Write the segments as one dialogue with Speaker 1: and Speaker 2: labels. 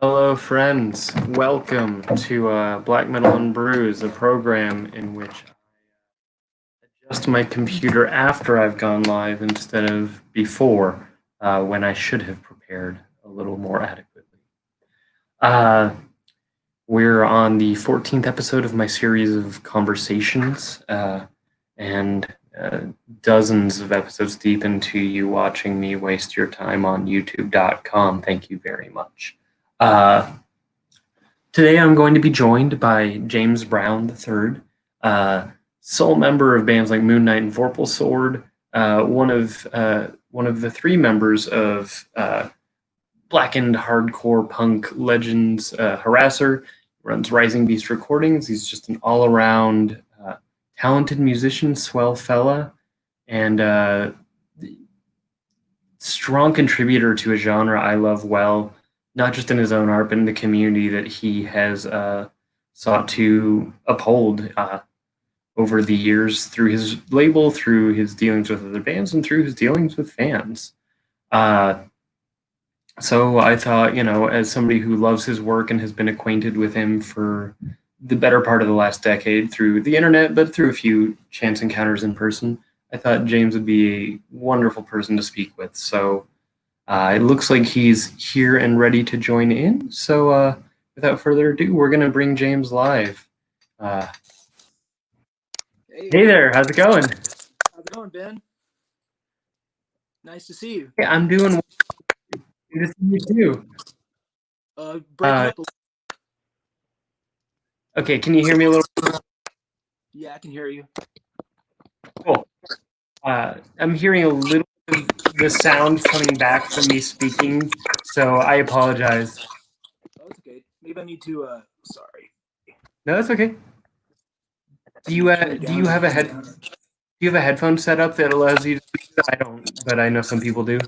Speaker 1: Hello, friends. Welcome to Black Metal and Brews, a program in which I adjust my computer after I've gone live instead of before, when I should have prepared a little more adequately. Uh, we're on the 14th episode of my series of conversations, and dozens of episodes deep into you watching me waste your time on youtube.com. Thank you very much. Today I'm going to be joined by James Brown III, sole member of bands like Moonknight and Vorpal Sword, one of the three members of blackened hardcore punk legends, Harassor, runs Rising Beast Recordings. He's just an all-around talented musician, swell fella, and strong contributor to a genre I love well, not just in his own art, but in the community that he has sought to uphold over the years through his label, through his dealings with other bands, and through his dealings with fans. So I thought, as somebody who loves his work and has been acquainted with him for the better part of the last decade through the internet, but through a few chance encounters in person, I thought James would be a wonderful person to speak with. So it looks like he's here and ready to join in. So without further ado, we're going to bring James live. Hey there, how's it going?
Speaker 2: How's it going, Ben? Nice to see you.
Speaker 1: Hey, I'm doing well. Good to see you too.
Speaker 2: Breaking up a little.
Speaker 1: Okay, can you hear me a little?
Speaker 2: Yeah, I can hear you.
Speaker 1: Cool. I'm hearing a little bit of the sound coming back from me speaking, so I apologize.
Speaker 2: Oh, it's okay. Maybe I need to. Sorry.
Speaker 1: No, that's okay. Do you have a headphone set up that allows you to speak? I don't, but I know some people do.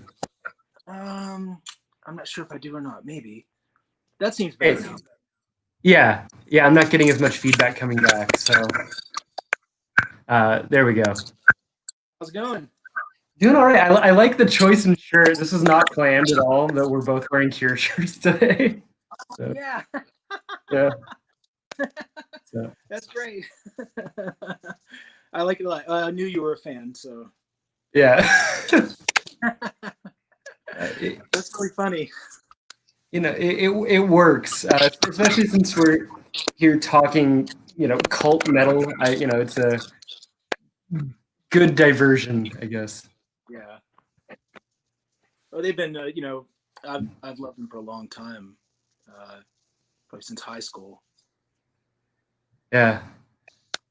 Speaker 2: I'm not sure if I do or not. Maybe. That seems better.
Speaker 1: Yeah, I'm not getting as much feedback coming back, so there we go.
Speaker 2: How's it going?
Speaker 1: Doing all right. I like the choice in shirt. This is not planned at all that we're both wearing Cure shirts today. So,
Speaker 2: Yeah.
Speaker 1: yeah. So.
Speaker 2: That's great. I like it a lot. I knew you were a fan, so.
Speaker 1: Yeah.
Speaker 2: That's really funny.
Speaker 1: It works, especially since we're here talking, cult metal. It's a good diversion, I guess.
Speaker 2: Yeah. Oh, they've been, I've loved them for a long time, probably since high school.
Speaker 1: Yeah.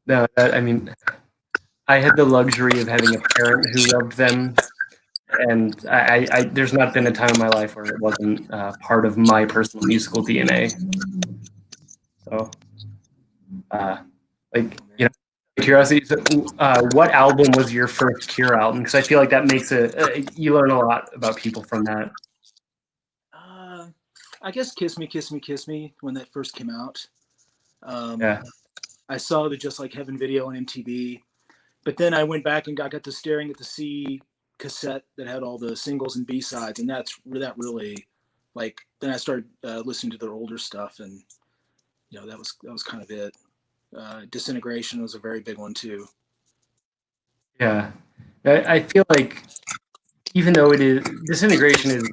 Speaker 1: No, I had the luxury of having a parent who loved them, and I there's not been a time in my life where it wasn't part of my personal musical DNA. So, curiosity. So, what album was your first Cure album? Because I feel like that makes you learn a lot about people from that.
Speaker 2: I guess "Kiss Me, Kiss Me, Kiss Me" when that first came out.
Speaker 1: Yeah.
Speaker 2: I saw the Just Like Heaven video on MTV, but then I went back and got to staring at the C cassette that had all the singles and B-sides, and that really, like, then I started listening to their older stuff, and that was kind of it. Disintegration was a very big one too.
Speaker 1: Yeah, I feel like even though Disintegration is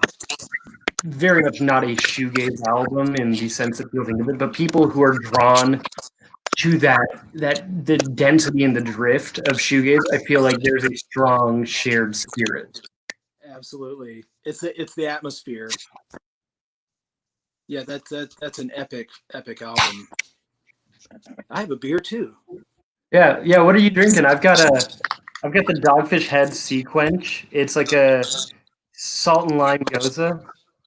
Speaker 1: very much not a shoegaze album in the sense that people think of it, but people who are drawn to the density and the drift of shoegaze, I feel like there's a strong shared spirit.
Speaker 2: Absolutely, it's the atmosphere. Yeah, that's an epic album. I have a beer too.
Speaker 1: Yeah. What are you drinking? I've got the Dogfish Head Sea Quench. It's like a salt and lime gyoza.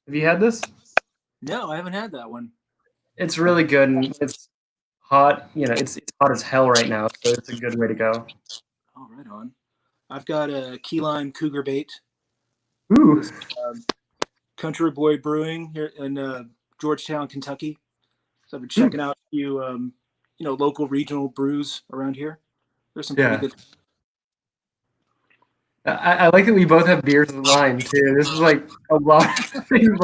Speaker 1: Have you had this?
Speaker 2: No, I haven't had that one.
Speaker 1: It's really good, and it's hot. It's hot as hell right now, so it's a good way to go.
Speaker 2: Oh, right on. I've got a key lime cougar bait.
Speaker 1: Ooh.
Speaker 2: Country Boy Brewing here in Georgetown, Kentucky. So I've been checking out a few, local regional brews around here. There's some pretty good.
Speaker 1: I like that we both have beers with lime too. This is like a lot of things.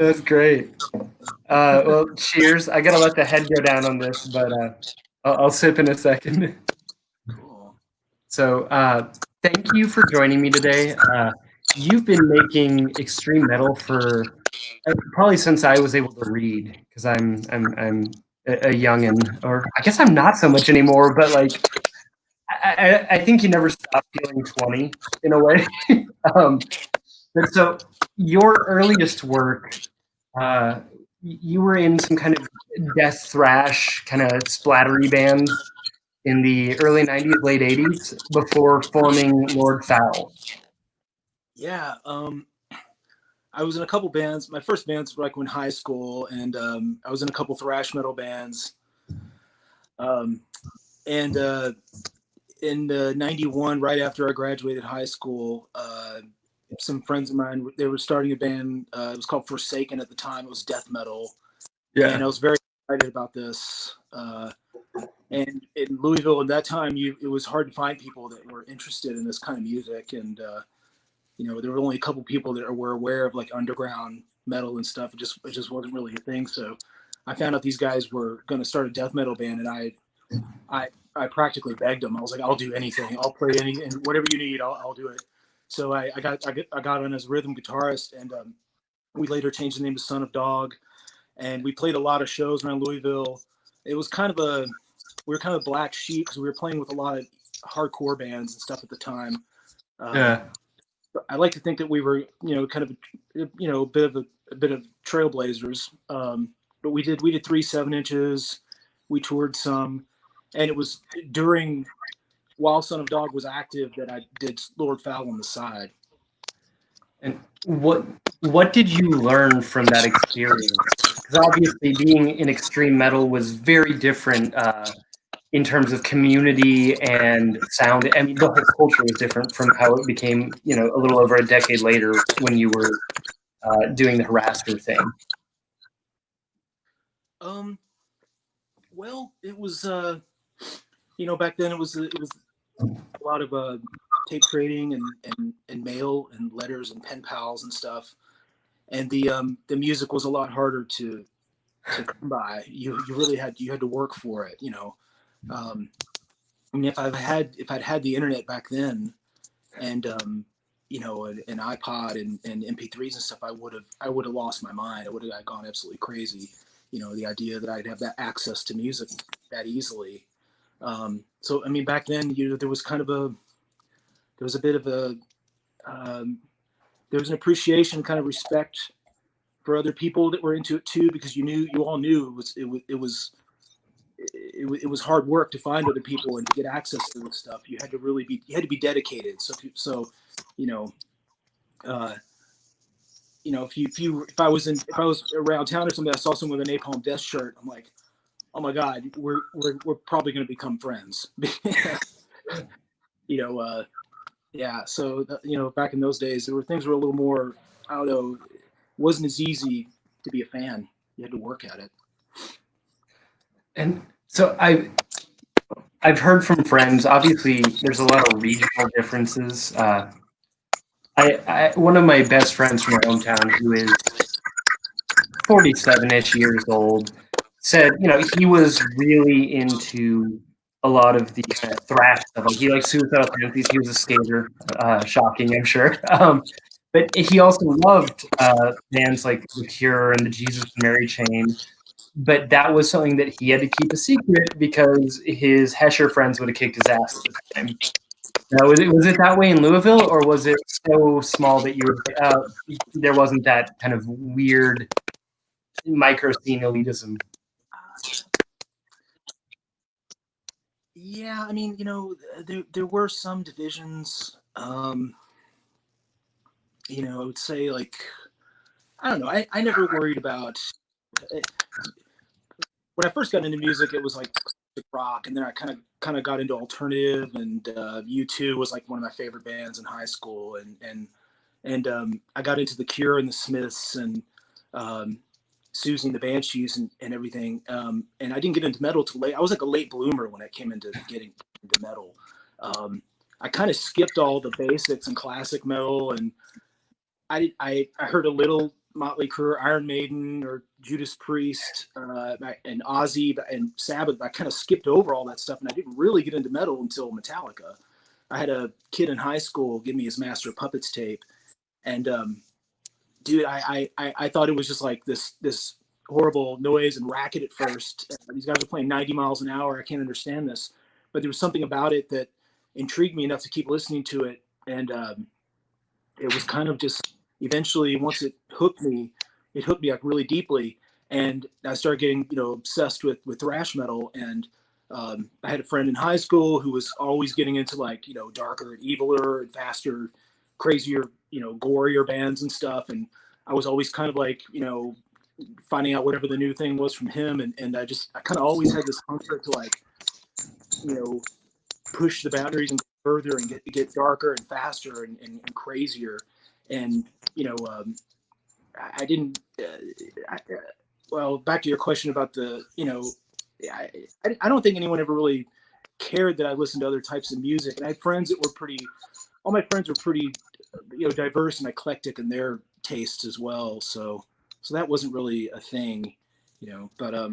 Speaker 1: That's great. Well, cheers. I gotta let the head go down on this, but I'll sip in a second.
Speaker 2: Cool.
Speaker 1: So, thank you for joining me today. You've been making extreme metal for probably since I was able to read, because I'm a youngin, or I guess I'm not so much anymore. But like, I think you never stop feeling 20 in a way. um, but so your earliest work, uh, you were in some kind of death thrash kind of splattery bands in the early 90s, late 80s before forming Lord Fowl.
Speaker 2: Yeah. I was in a couple bands. My first bands were like in high school, and I was in a couple thrash metal bands. Um, and in '91, right after I graduated high school, some friends of mine, they were starting a band. It was called Forsaken at the time. It was death metal, and I was very excited about this. And in Louisville at that time, it was hard to find people that were interested in this kind of music, and there were only a couple people that were aware of like underground metal and stuff. It just wasn't really a thing. So I found out these guys were going to start a death metal band, and I practically begged them. I was like, I'll do anything. I'll play any and whatever you need. I'll do it. So I got on as rhythm guitarist, and we later changed the name to Son of Dog, and we played a lot of shows around Louisville. It was kind of we were kind of black sheep because we were playing with a lot of hardcore bands and stuff at the time. Um,
Speaker 1: Yeah.
Speaker 2: I like to think that we were, kind of, a bit of trailblazers. But we did 3 7 inches. We toured some, and it was during while Son of Dog was active that I did Lord Fowl on the side.
Speaker 1: And what did you learn from that experience? Because obviously, being in extreme metal was very different in terms of community and sound. I mean, the whole culture was different from how it became, a little over a decade later when you were doing the Harassor thing.
Speaker 2: Um, well, it was, back then it was a lot of tape trading and mail and letters and pen pals and stuff. And the music was a lot harder to come by. You really had to work for it. Um, I mean, if I'd had the internet back then, and an iPod and MP3s and stuff, I would have lost my mind. I would have gone absolutely crazy. The idea that I'd have that access to music that easily. So I mean, back then, there was a bit of um, there was an appreciation, kind of respect for other people that were into it too, because you all knew it was hard work to find other people and to get access to this stuff. You had to be dedicated. So you know, uh, if I was around town or something, I saw someone with a Napalm Death shirt. I'm like, oh my god, we're probably going to become friends. you know, uh, yeah. So back in those days, things were a little more. I don't know. It wasn't as easy to be a fan. You had to work at it.
Speaker 1: And so I've heard from friends. Obviously, there's a lot of regional differences. One of my best friends from my hometown, who is 47-ish years old, said, he was really into a lot of the kind of thrash stuff. Like, he likes Suicidal Tendencies. He was a skater. Shocking, I'm sure. But he also loved bands like The Cure and the Jesus and Mary Chain. But that was something that he had to keep a secret because his Hesher friends would have kicked his ass at the time. Now, was it that way in Louisville, or was it so small that there wasn't that kind of weird micro scene elitism?
Speaker 2: Yeah, I mean, there were some divisions. I would say, like, I don't know. I never worried about when I first got into music. It was like rock, and then I kind of got into alternative, and U2 was like one of my favorite bands in high school, and I got into the Cure and the Smiths and um, Susie and the Banshees and everything. And I didn't get into metal till late. I was like a late bloomer when I came into getting into metal. I kind of skipped all the basics and classic metal, and I heard a little Motley Crue, Iron Maiden, or Judas Priest, and Ozzy and Sabbath. I kind of skipped over all that stuff, and I didn't really get into metal until Metallica. I had a kid in high school give me his Master of Puppets tape, and dude, I thought it was just like this horrible noise and racket at first. These guys are playing 90 miles an hour. I can't understand this, but there was something about it that intrigued me enough to keep listening to it, and it was kind of just eventually once it hooked me like really deeply, and I started getting obsessed with thrash metal. And I had a friend in high school who was always getting into like darker and eviler and faster, crazier, gorier bands and stuff. And I was always kind of like finding out whatever the new thing was from him. And I kind of always had this hunger to like push the boundaries and go further and get darker and faster and crazier. And I didn't. Well, back to your question about the, I don't think anyone ever really cared that I listened to other types of music. And I had friends that were all my friends were pretty, diverse and eclectic in their tastes as well. So that wasn't really a thing, But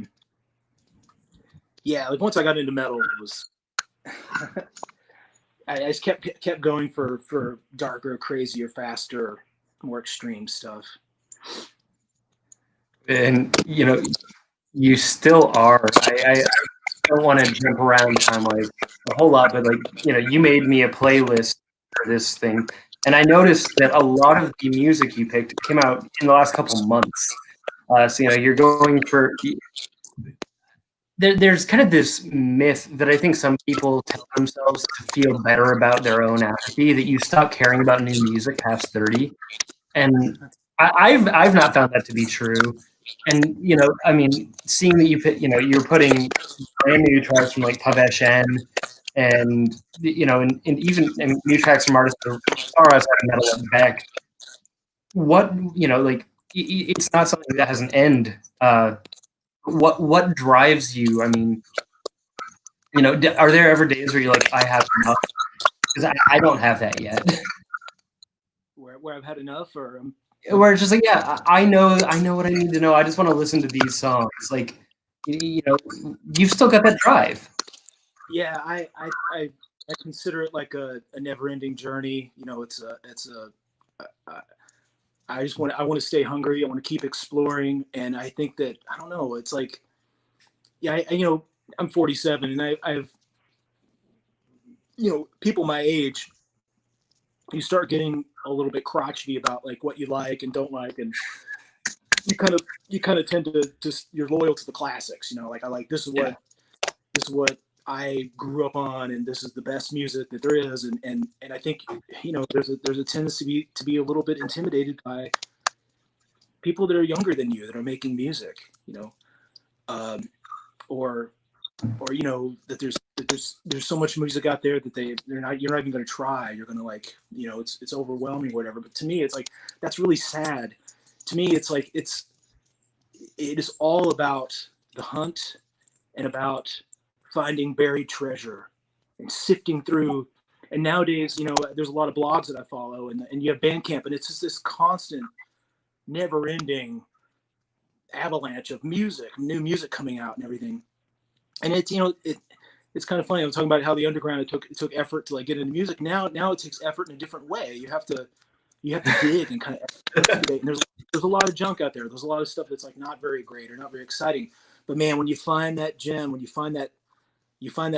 Speaker 2: yeah, like once I got into metal, it was. I just kept going for darker, crazier, faster, more extreme stuff.
Speaker 1: And you still are. I don't want to jump around time like a whole lot, but like you made me a playlist for this thing, and I noticed that a lot of the music you picked came out in the last couple months. So you're going for. There's kind of this myth that I think some people tell themselves to feel better about their own apathy, that you stop caring about new music past 30, and I've not found that to be true. And I mean, seeing that you're putting brand new tracks from like Pavesh N, and and even new tracks from artists that are far outside of metal like Beck. What like it's not something that has an end. What drives you? I mean, are there ever days where you're like, I have enough? Because I don't have that yet.
Speaker 2: Where I've had enough, or
Speaker 1: where it's just like, yeah, I know what I need to know. I just want to listen to these songs. Like, you've still got that drive.
Speaker 2: Yeah, I consider it like a never-ending journey. I want to stay hungry. I want to keep exploring, and I think that I don't know. It's like, yeah, I'm 47, and I've people my age, you start getting a little bit crotchety about like what you like and don't like, and you kind of tend to just, you're loyal to the classics. Like I like this is what I grew up on, and this is the best music that there is. And I think there's a tendency to be a little bit intimidated by people that are younger than you that are making music, or that there's so much music out there that you're not even going to try. You're going to like, it's overwhelming or whatever. But to me, it's like, that's really sad. To me, it's like, it is all about the hunt and about finding buried treasure and sifting through. And nowadays, there's a lot of blogs that I follow, and you have Bandcamp, and it's just this constant, never-ending avalanche of music, new music coming out and everything. And it's it's kind of funny. I'm talking about how the underground, it took effort to like get into music. Now it takes effort in a different way. You have to dig and kind of and there's a lot of junk out there. There's a lot of stuff that's like not very great or not very exciting. But man, when you find that gem, when you find that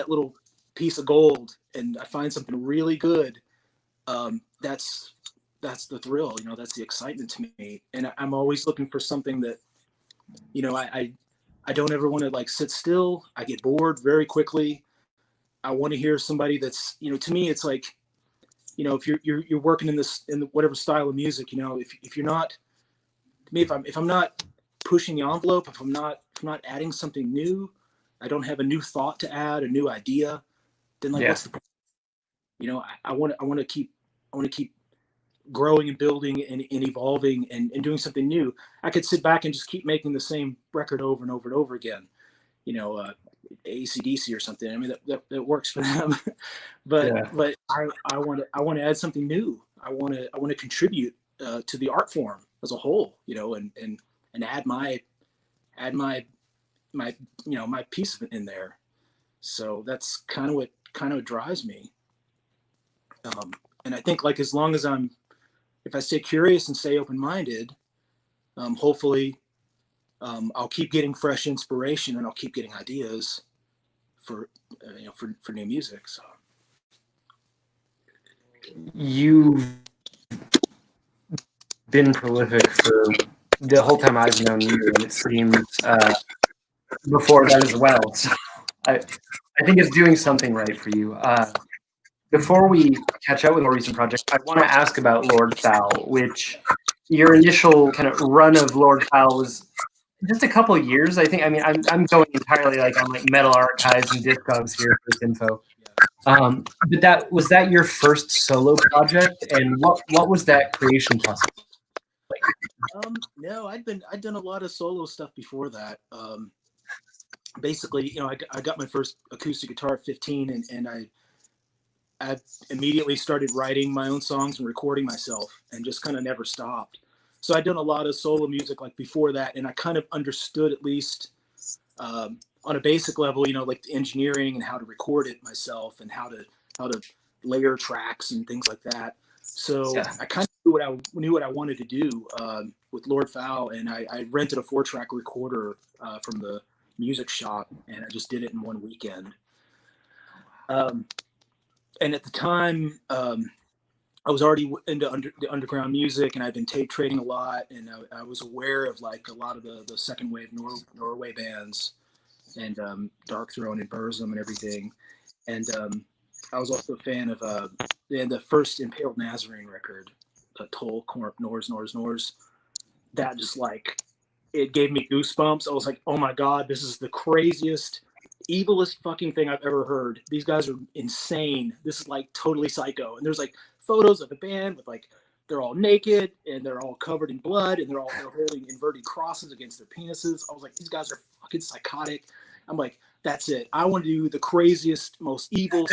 Speaker 2: little piece of gold, and I find something really good, that's the thrill. That's the excitement to me. And I'm always looking for something that, I don't ever want to like sit still. I get bored very quickly. I want to hear somebody that's, to me, it's like, if you're working in whatever style of music, if you're not, to me, if I'm not pushing the envelope, if I'm not adding something new, I don't have a new thought to add, a new idea, then like, what's the point? I want to keep growing and building and evolving and doing something new. I could sit back and just keep making the same record over and over and over again. AC/DC or something. I mean, that works for them. but I want to add something new. I want to contribute to the art form. as a whole, you know, and add my my piece of it in there. So that's kind of drives me. And I think, like, as long as if I stay curious and stay open minded, hopefully I'll keep getting fresh inspiration and I'll keep getting ideas for for new music. So
Speaker 1: You've been prolific for the whole time I've known you, and it seems before that as well. So I think it's doing something right for you. Before we catch up with our recent project, I want to ask about Lord Fowl, which your initial kind of run of Lord Fowl was just a couple of years, I think. I mean, I'm going entirely like on like Metal Archives and Discogs here for this info. But was that your first solo project, and what was that creation process like?
Speaker 2: No, I'd done a lot of solo stuff before that. Basically, you know, I got my first acoustic guitar at 15, and I immediately started writing my own songs and recording myself, and just kind of never stopped. So I'd done a lot of solo music like before that, and I kind of understood, at least on a basic level, you know, like the engineering and how to record it myself and how to layer tracks and things like that. So
Speaker 1: Yeah.
Speaker 2: I kind of knew what I wanted to do with Lord Fowl, and I rented a 4-track recorder from the music shop, and I just did it in one weekend. And at the time, I was already into the underground music, and I've been tape trading a lot, and I was aware of like a lot of the second wave Norway bands, and Dark Throne and Burzum and everything. And I was also a fan of the first Impaled Nazarene record, Toll Corp Nors. That just like, it gave me goosebumps. I was like, oh my God, this is the craziest, evilest fucking thing I've ever heard. These guys are insane. This is like totally psycho. And there's like photos of the band with like, they're all naked and they're all covered in blood and they're holding inverted crosses against their penises. I was like, these guys are fucking psychotic. I'm like, that's it. I want to do the craziest, most evil,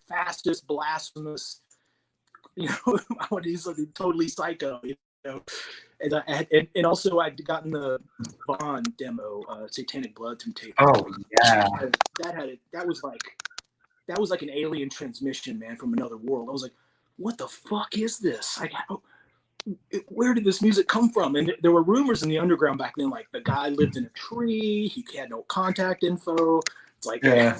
Speaker 2: fastest, blasphemous, you know, I want to do something totally psycho, you know. And also I'd gotten the Vaughn demo, Satanic Blood from tape.
Speaker 1: Oh yeah.
Speaker 2: That was like an alien transmission, man, from another world. I was like, what the fuck is this? Like, where did this music come from? And there were rumors in the underground back then, like the guy lived in a tree, he had no contact info. It's like, yeah.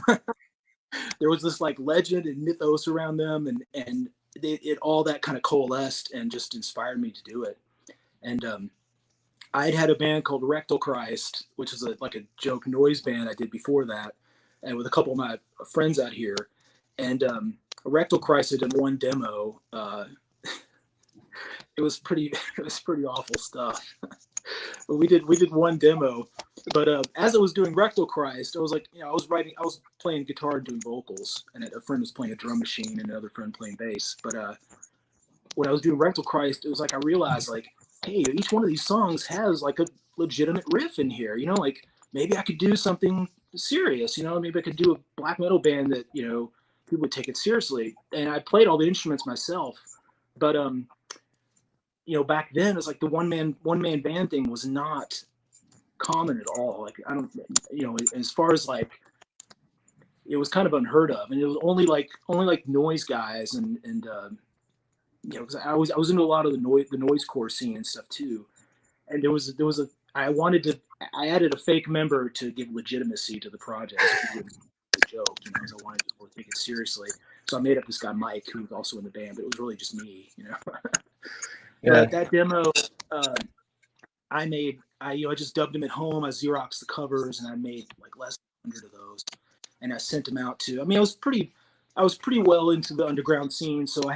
Speaker 2: There was this like legend and mythos around them, and it all that kind of coalesced and just inspired me to do it. And I'd had a band called Rectal Christ, which is like a joke noise band I did before that, and with a couple of my friends out here. And Rectal Christ had done one demo. It was pretty awful stuff. But we did one demo. But as I was doing Rectal Christ, I was like, you know, I was playing guitar and doing vocals, and a friend was playing a drum machine, and another friend playing bass. But when I was doing Rectal Christ, it was like I realized, like, hey, each one of these songs has like a legitimate riff in here. You know, like maybe I could do something serious. You know, maybe I could do a black metal band that, you know, people would take it seriously. And I played all the instruments myself, but you know, back then it was like the one man band thing was not common at all. Like, I don't, you know, as far as like, it was kind of unheard of, and it was only like noise guys and you know, because I was into a lot of the noisecore scene and stuff too. And there was I added a fake member to give legitimacy to the project. It was a joke, you know, because I wanted people to take it seriously. So I made up this guy Mike, who was also in the band, but it was really just me, you know.
Speaker 1: Yeah.
Speaker 2: That demo, I just dubbed him at home. I Xeroxed the covers, and I made like less than 100 of those, and I sent them out to. I mean, I was pretty well into the underground scene, so I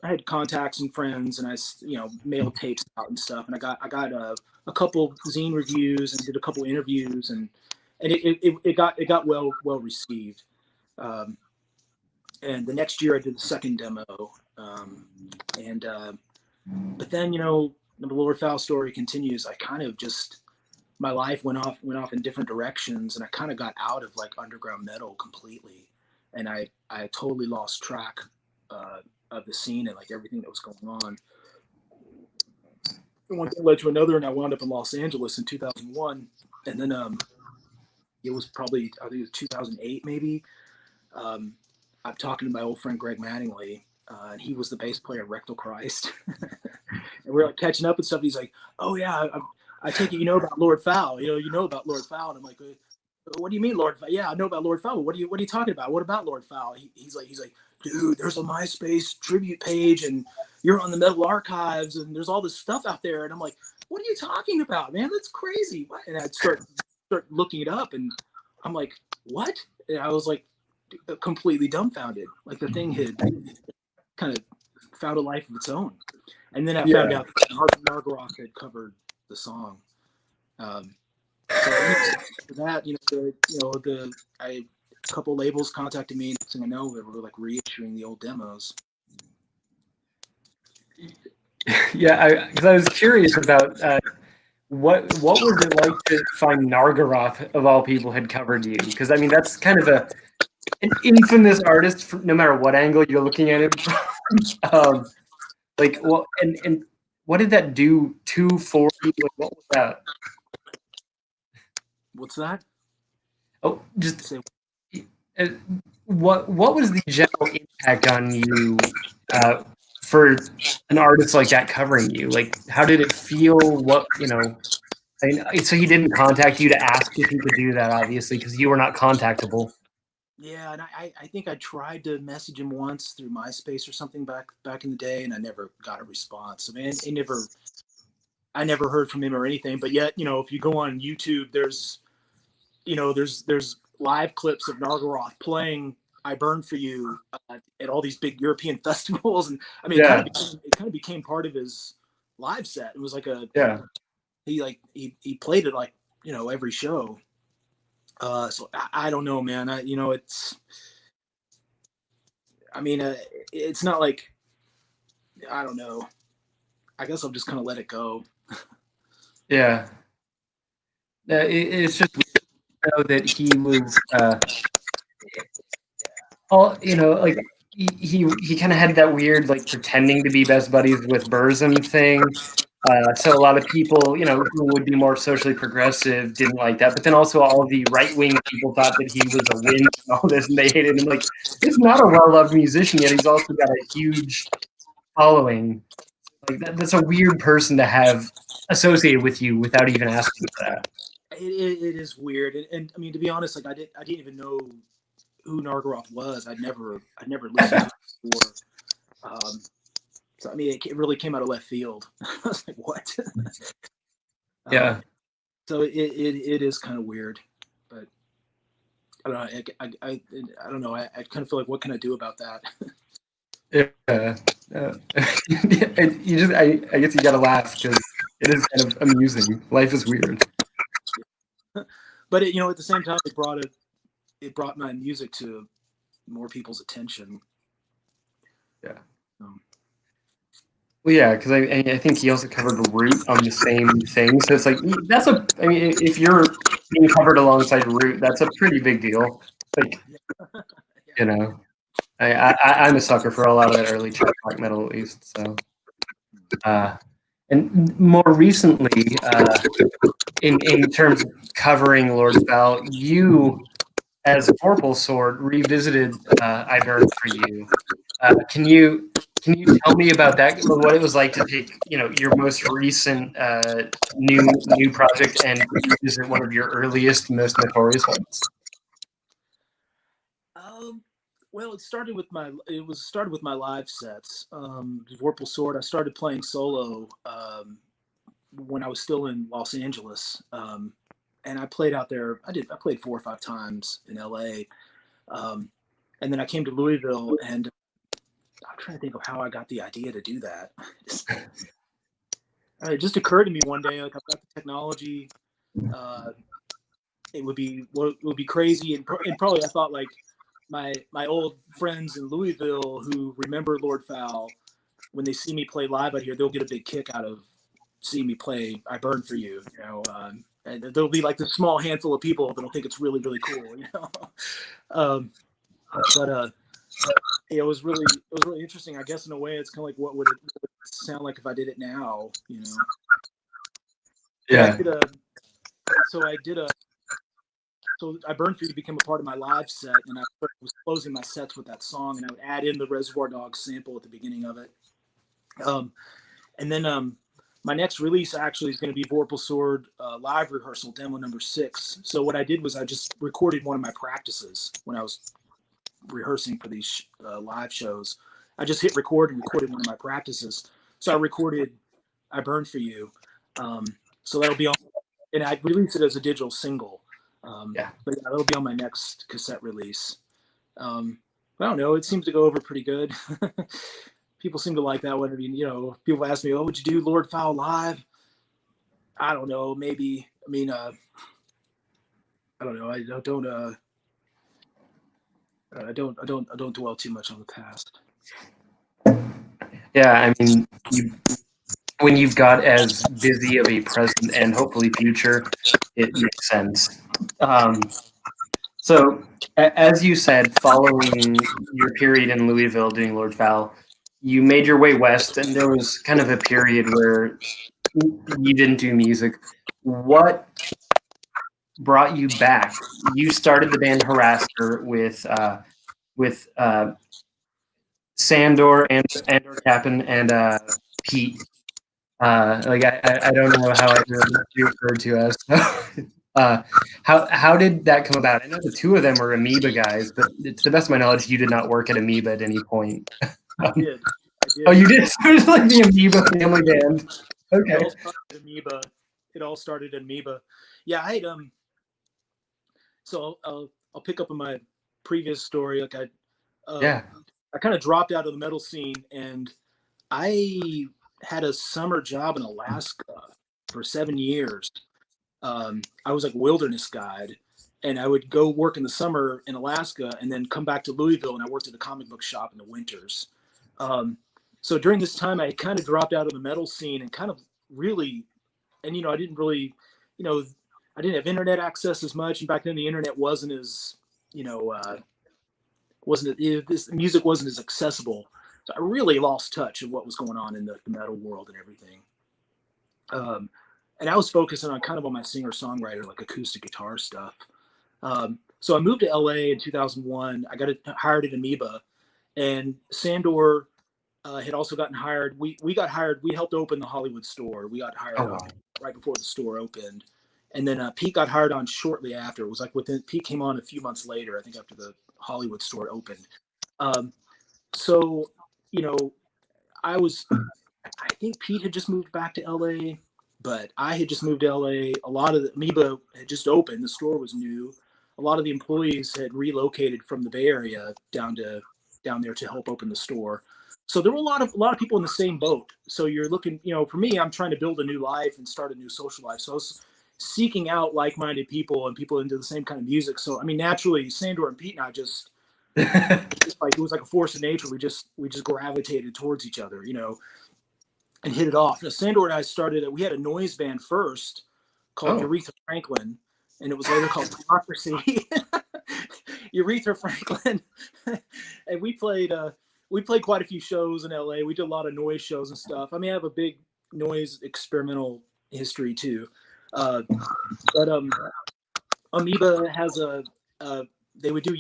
Speaker 2: had contacts and friends, and I, you know, mailed tapes out and stuff, and I got a couple zine reviews and did a couple interviews, and it got well received. And the next year I did the second demo, and but then, you know, the Lord Fowl story continues. I kind of just, my life went off in different directions, and I kind of got out of like underground metal completely, and I totally lost track of the scene and like everything that was going on. one thing led to another, and I wound up in Los Angeles in 2001. And then it was probably, I think it was 2008 maybe. I'm talking to my old friend Greg Mattingly, and he was the bass player of Rectal Christ. And we're like catching up and stuff. He's like, "Oh yeah, I take it you know about Lord Fowl. You know about Lord Fowl." And I'm like, "What do you mean, Lord Fowl? Yeah, I know about Lord Fowl. But what are you talking about? What about Lord Fowl?" He's like, "Dude, there's a MySpace tribute page, and you're on the Metal Archives, and there's all this stuff out there." And I'm like, "What are you talking about, man? That's crazy." And I'd start looking it up, and I'm like, "What?" And I was like, completely dumbfounded. Like the thing had kind of found a life of its own. And then I found out that Nargaroth had covered the song. So that, a couple labels contacted me, and I know they were like reissuing the old demos.
Speaker 1: Yeah, because I was curious about what was it like to find Nargaroth of all people had covered you? Because I mean that's kind of an infamous artist, no matter what angle you're looking at it from. Like, well, and what did that do for you? Like, what was that?
Speaker 2: What's that?
Speaker 1: Oh, just what was the general impact on you for an artist like that covering you? Like, how did it feel? What so he didn't contact you to ask if he could do that, obviously, because you were not contactable.
Speaker 2: Yeah, and I think I tried to message him once through MySpace or something back in the day, and I never got a response. I mean, I never heard from him or anything. But yet, if you go on YouTube, there's live clips of Nargaroth playing "I Burn for You" at all these big European festivals, and I mean,
Speaker 1: Yeah.
Speaker 2: it kind of became part of his live set. It was like he played it like every show. So I don't know, man. It's not like, I don't know. I guess I'll just kind of let it go.
Speaker 1: Yeah. It's just weird to know that he was, like he kind of had that weird like pretending to be best buddies with Burzum thing. So a lot of people, who would be more socially progressive didn't like that. But then also all the right-wing people thought that he was a win and all this, and they hated him. Like, he's not a well-loved musician, yet he's also got a huge following. Like that's a weird person to have associated with you without even asking for that.
Speaker 2: It is weird, and I mean, to be honest, like I didn't even know who Nargaroth was. I'd never listened to him before. So I mean, it really came out of left field. I was like, what?
Speaker 1: Yeah.
Speaker 2: So it is kind of weird, but I don't know. I don't know. I kind of feel like, what can I do about that?
Speaker 1: Yeah. And you just, I guess you gotta laugh because it is kind of amusing. Life is weird.
Speaker 2: But at the same time, it brought my music to more people's attention.
Speaker 1: Yeah. Well, yeah, because I think he also covered Root on the same thing. So it's like I mean, if you're being covered alongside Root, that's a pretty big deal. Like, I'm a sucker for a lot of that early black metal, at least. So, and more recently, in terms of covering Lord Fowl, you as Vorpal Sword revisited "I Burn for You." Can you tell me about that? What it was like to take your most recent new project and revisit one of your earliest, most notorious ones?
Speaker 2: Well, it started with my live sets. Vorpal Sword. I started playing solo when I was still in Los Angeles, and I played out there. I played 4 or 5 times in LA, and then I came to Louisville, and I'm trying to think of how I got the idea to do that. It just occurred to me one day, like, I've got the technology. It would be crazy, and probably I thought, like, my old friends in Louisville who remember Lord Fowl, when they see me play live out here, they'll get a big kick out of seeing me play "I Burn for You." And there'll be like this small handful of people that'll think it's really, really cool. But it was really interesting. I guess in a way, it's kind of like, what would sound like if I did it now, you know.
Speaker 1: Yeah.
Speaker 2: So I Burned For You became a part of my live set, and I was closing my sets with that song, and I would add in the Reservoir Dogs sample at the beginning of it. And then my next release actually is going to be Vorpal Sword live rehearsal demo number 6. So what I did was I just recorded one of my practices when I was rehearsing for these live shows. I just hit record and recorded one of my practices. So I recorded I Burned For You. So that'll be on, and I released it as a digital single. But yeah, that'll be on my next cassette release. I don't know. It seems to go over pretty good. People seem to like that one. I mean, you know, people ask me, "Oh, would you do Lord Fowl live?" I don't know. Maybe. I mean, I don't know. I don't dwell too much on the past.
Speaker 1: Yeah, I mean, when you've got as busy of a present and hopefully future, it makes sense. So, as you said, following your period in Louisville doing Lord Fowl, you made your way west, and there was kind of a period where you didn't do music. What brought you back? You started the band Harassor with Sandor and Cap'n and Pete. Like I don't know how I referred to as. How did that come about? I know the two of them are Amoeba guys, but to the best of my knowledge, you did not work at Amoeba at any point.
Speaker 2: I did.
Speaker 1: Oh, you did? So it's like the Amoeba family band. Okay.
Speaker 2: It all started at Amoeba. Yeah, I So I'll pick up on my previous story. Like I kind of dropped out of the metal scene, and I had a summer job in Alaska for 7 years. I was like wilderness guide, and I would go work in the summer in Alaska and then come back to Louisville, and I worked at a comic book shop in the winters. So during this time, I kind of dropped out of the metal scene and kind of really, and I didn't really, I didn't have internet access as much, and back then the internet wasn't as, this music wasn't as accessible. So I really lost touch of what was going on in the metal world and everything. And I was focusing on kind of on my singer-songwriter, like acoustic guitar stuff. So I moved to LA in 2001. I got hired at Amoeba, and Sandor had also gotten hired. We got hired. We helped open the Hollywood store. We got hired right before the store opened. And then Pete got hired on shortly after. It was like Pete came on a few months later, I think, after the Hollywood store opened. So, I think Pete had just moved back to LA, but I had just moved to LA. A lot of the Amoeba had just opened. The store was new. A lot of the employees had relocated from the Bay Area down there to help open the store. So there were a lot of people in the same boat. So you're looking, for me, I'm trying to build a new life and start a new social life. So I was seeking out like-minded people and people into the same kind of music. So I mean, naturally, Sandor and Pete and I just it was like a force of nature. We just gravitated towards each other, and hit it off. Now, Sandor and I we had a noise band first called Urethra Franklin, and it was later called Democracy. Urethra Franklin, and we played quite a few shows in LA. We did a lot of noise shows and stuff. I mean, I have a big noise experimental history too. But Amoeba has they would do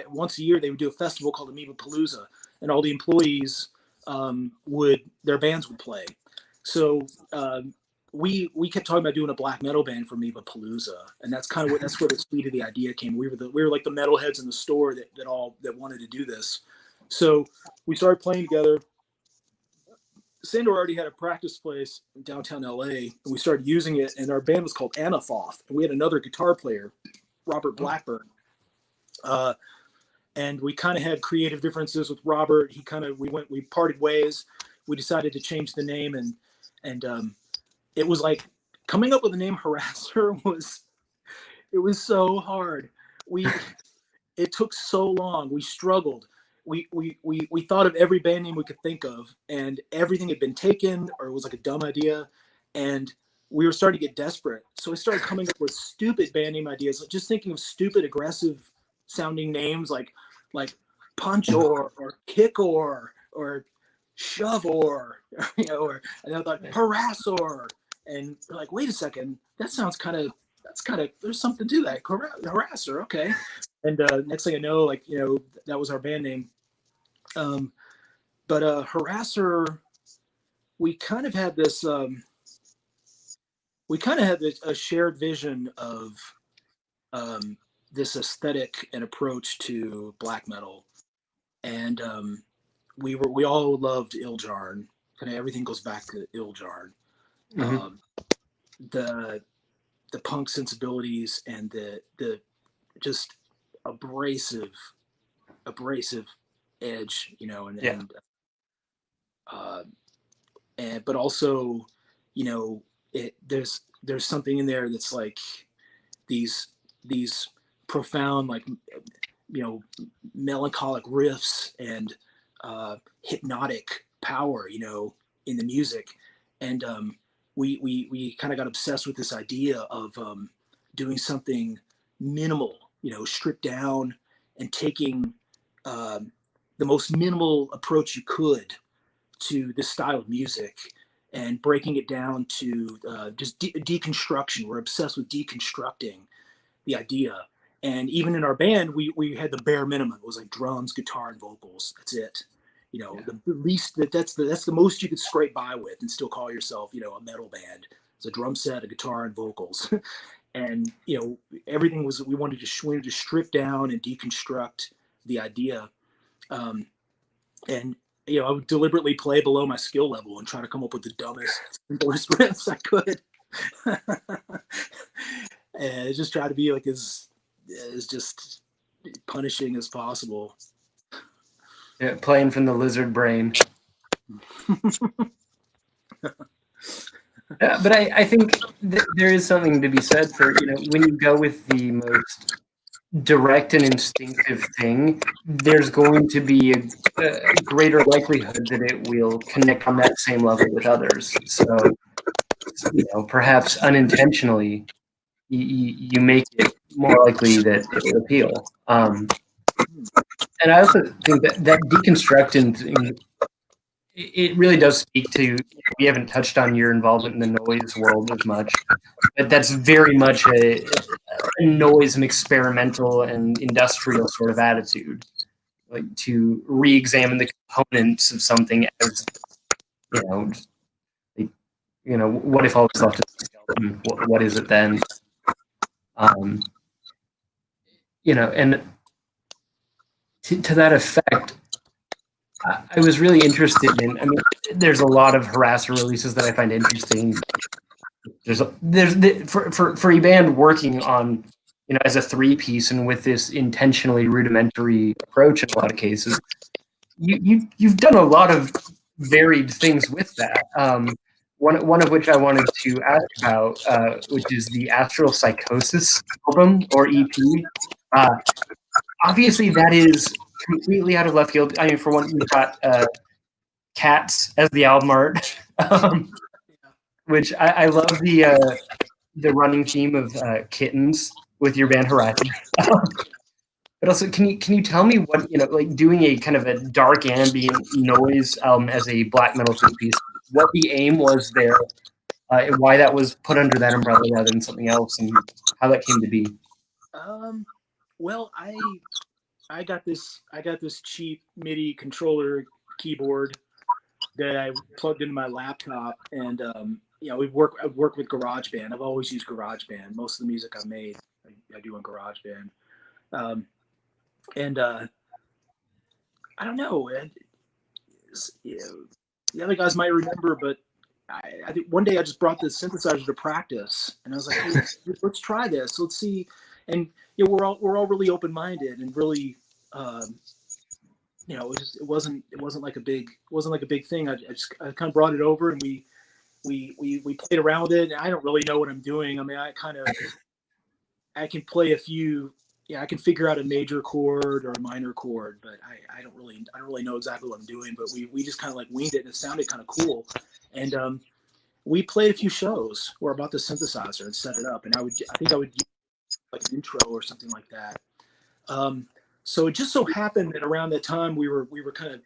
Speaker 2: once a year, they would do a festival called Amoeba Palooza, and all the employees their bands would play. So we kept talking about doing a black metal band for Amoeba Palooza, and that's where the speed of the idea came. We were like the metalheads in the store that wanted to do this. So we started playing together. Sandor already had a practice place in downtown LA, and we started using it, and our band was called Anathoth, and we had another guitar player, Robert Blackburn. And we kind of had creative differences with Robert. We parted ways. We decided to change the name, and it was like coming up with the name Harassor was so hard. It took so long. We struggled. We thought of every band name we could think of, and everything had been taken, or it was like a dumb idea, and we were starting to get desperate. So we started coming up with stupid band name ideas, like just thinking of stupid, aggressive sounding names like Punch or Kick or Shovor, or and I thought Harassor, and they're like, wait a second, that's kind of there's something to that. Harassor, okay. And next thing I know, like, that was our band name. But Harassor, we kind of had this a shared vision of this aesthetic and approach to black metal, and we all loved Iljarn. Kind of everything goes back to Iljarn.
Speaker 1: Mm-hmm.
Speaker 2: The punk sensibilities and the just abrasive edge, and but also, there's something in there that's like these profound, like, melancholic riffs and hypnotic power, in the music. And we kind of got obsessed with this idea of doing something minimal, stripped down, and taking the most minimal approach you could to this style of music, and breaking it down to just deconstruction. We're obsessed with deconstructing the idea. And even in our band, we had the bare minimum. It was like drums, guitar, and vocals. That's it. The least that's the most you could scrape by with and still call yourself, a metal band. It's a drum set, a guitar, and vocals. And everything was, we wanted to strip down and deconstruct the idea. And I would deliberately play below my skill level and try to come up with the dumbest, simplest riffs I could. And just try to be like as just punishing as possible.
Speaker 1: Yeah, playing from the lizard brain. But I think there is something to be said for, when you go with the most direct and instinctive thing, there's going to be a greater likelihood that it will connect on that same level with others. So, perhaps unintentionally, you make it more likely that it will appeal. And I also think that deconstructing thing, it really does speak to, we haven't touched on your involvement in the noise world as much, but that's very much a noise and experimental and industrial sort of attitude, like to re-examine the components of something as, what if all was left is a skeleton? What is it then? And to that effect, I was really interested in, there's a lot of Harassor releases that I find interesting. There's for a band working on, as a 3-piece and with this intentionally rudimentary approach in a lot of cases, you've done a lot of varied things with that. One of which I wanted to ask about, which is the Astral Psychosis album or EP. Obviously, that is completely out of left field. For one, you've got cats as the album art, which I love the running theme of kittens with your band Harassor. But also, can you tell me what, like doing a kind of a dark ambient noise as a black metal 3-piece, what the aim was there, and why that was put under that umbrella rather than something else, and how that came to be?
Speaker 2: Well, I got this cheap MIDI controller keyboard that I plugged into my laptop, and I've worked with GarageBand. I've always used GarageBand. Most of the music I've made, I do on GarageBand. And I don't know. The other guys might remember, but I think one day I just brought the synthesizer to practice, and I was like, hey, let's try this. Let's see. And we're all really open-minded and really, it wasn't like a big thing. I kind of brought it over, and we played around with it. And I don't really know what I'm doing. I can play a few. I can figure out a major chord or a minor chord, but I don't really know exactly what I'm doing. But we just kind of like winged it, and it sounded kind of cool. And we played a few shows where I bought the synthesizer and set it up, and I think I would use like an intro or something like that. So it just so happened that around that time we were kind of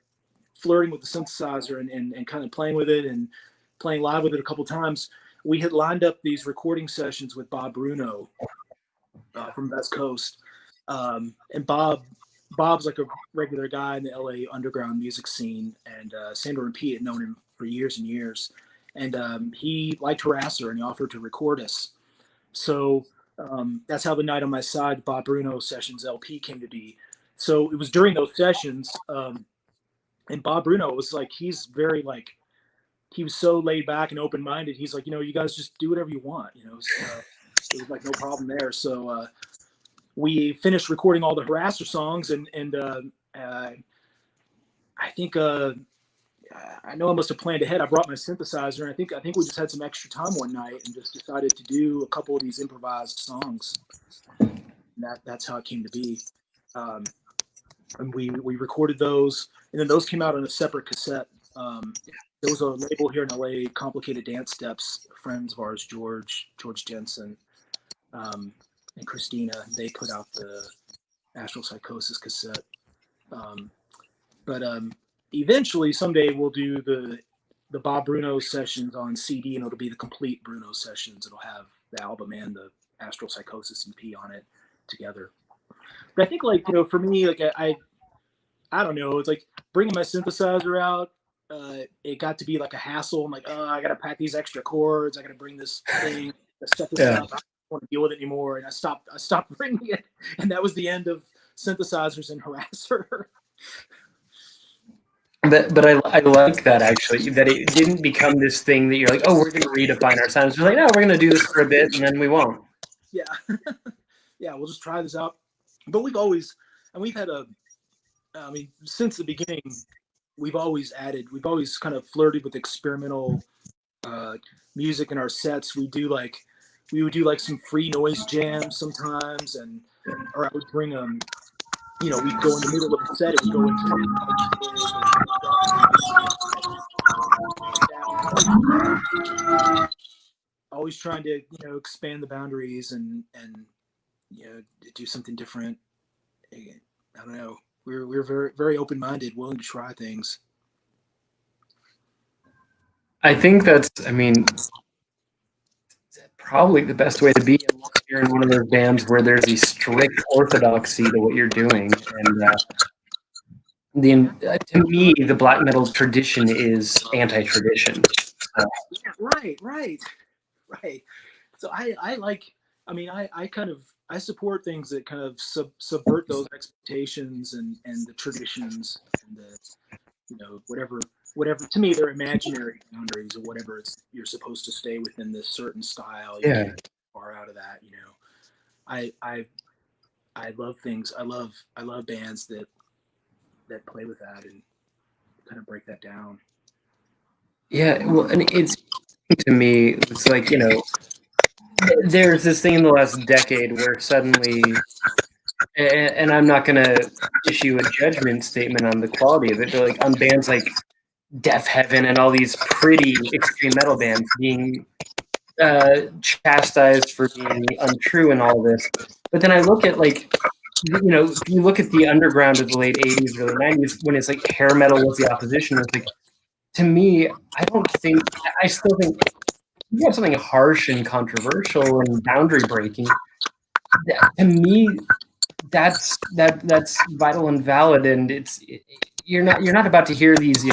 Speaker 2: flirting with the synthesizer and kind of playing with it and playing live with it a couple times, we had lined up these recording sessions with Bob Bruno from West Coast. And Bob's like a regular guy in the LA underground music scene, and Sandro and Pete had known him for years and years. And he liked Harassor and he offered to record us. So that's how the Night on My Side Bob Bruno Sessions LP came to be. So it was during those sessions, and Bob Bruno was like, he's very like, he was so laid back and open minded. He's like, you guys just do whatever you want. So, it was like no problem there. So we finished recording all the Harassor songs, and I think I know I must have planned ahead. I brought my synthesizer, and I think we just had some extra time one night and just decided to do a couple of these improvised songs. And that's how it came to be. And we recorded those, and then those came out on a separate cassette. There was a label here in LA, Complicated Dance Steps, friends of ours, George Jensen, and Christina. They put out the Astral Psychosis cassette. But eventually, someday we'll do the Bob Bruno sessions on CD, and it'll be the complete Bruno sessions. It'll have the album and the Astral Psychosis EP on it together. But I think, like, for me, like I don't know, it's like bringing my synthesizer out. It got to be like a hassle. I'm like, oh, I got to pack these extra chords. I got to bring this thing, set this up. I don't want to deal with it anymore. And I stopped bringing it. And that was the end of synthesizers and Harassor.
Speaker 1: But I like that, actually, that it didn't become this thing that you're like, oh, we're going to redefine our sounds. We're like, no, we're going to do this for a bit and then we won't.
Speaker 2: Yeah. Yeah, we'll just try this out. But we've always had since the beginning, we've always kind of flirted with experimental music in our sets. We would do like some free noise jams sometimes, or I would bring we'd go in the middle of the set, it would go into always trying to expand the boundaries and do something different. I don't know. We're very, very open-minded, willing to try things.
Speaker 1: I think that's, probably the best way to be, unless you're in one of those bands where there's a strict orthodoxy to what you're doing. And to me, the black metal tradition is anti-tradition.
Speaker 2: Right. So I support things that kind of subvert those expectations and the traditions and the whatever. To me, they're imaginary boundaries or whatever. You're supposed to stay within this certain style. You can't get far out of that. I love things. I love bands that play with that and kind of break that down.
Speaker 1: Yeah, well, and it's, to me, it's like, there's this thing in the last decade where suddenly, and I'm not going to issue a judgment statement on the quality of it, but like on bands like Death Heaven and all these pretty extreme metal bands being chastised for being untrue and all this. But then I look at, like, you look at the underground of the late 80s, early 90s, when it's like hair metal was the opposition. It's like, to me, I still think you have something harsh and controversial and boundary breaking. To me, that's vital and valid, and you're not about to hear these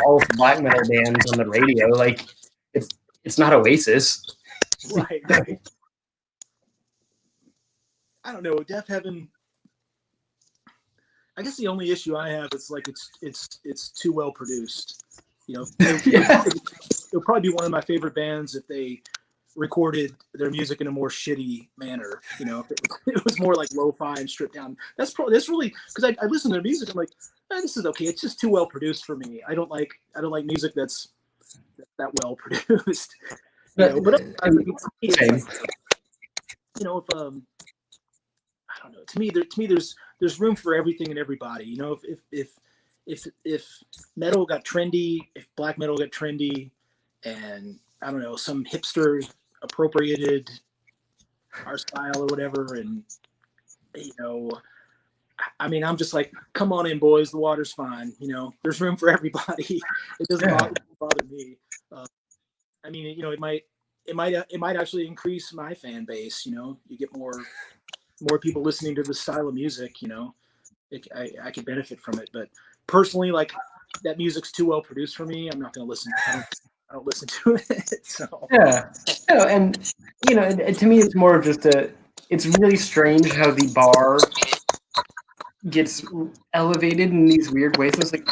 Speaker 1: false black metal bands on the radio. Like, it's not Oasis.
Speaker 2: Right. I don't know. Death Heaven, I guess the only issue I have is like it's too well produced. It'll probably be one of my favorite bands if they recorded their music in a more shitty manner. If it was more like lo-fi and stripped down. That's really, because I listen to their music. I'm like, this is okay. It's just too well produced for me. I don't like music that's that well produced. But I don't know. To me, there's room for everything and everybody. If metal got trendy, if black metal got trendy, and I don't know, some hipsters appropriated our style or whatever, and I mean, I'm just like, come on in, boys. The water's fine. You know, there's room for everybody. It doesn't bother me. I mean, you know, it might actually increase my fan base. You know, you get more people listening to this style of music. You know, I could benefit from it. But personally, like that music's too well produced for me. I'm not going to listen. I don't listen to it. So
Speaker 1: Yeah. No, and you know, to me, it's more of just a. It's really strange how the bar gets elevated in these weird ways. It's like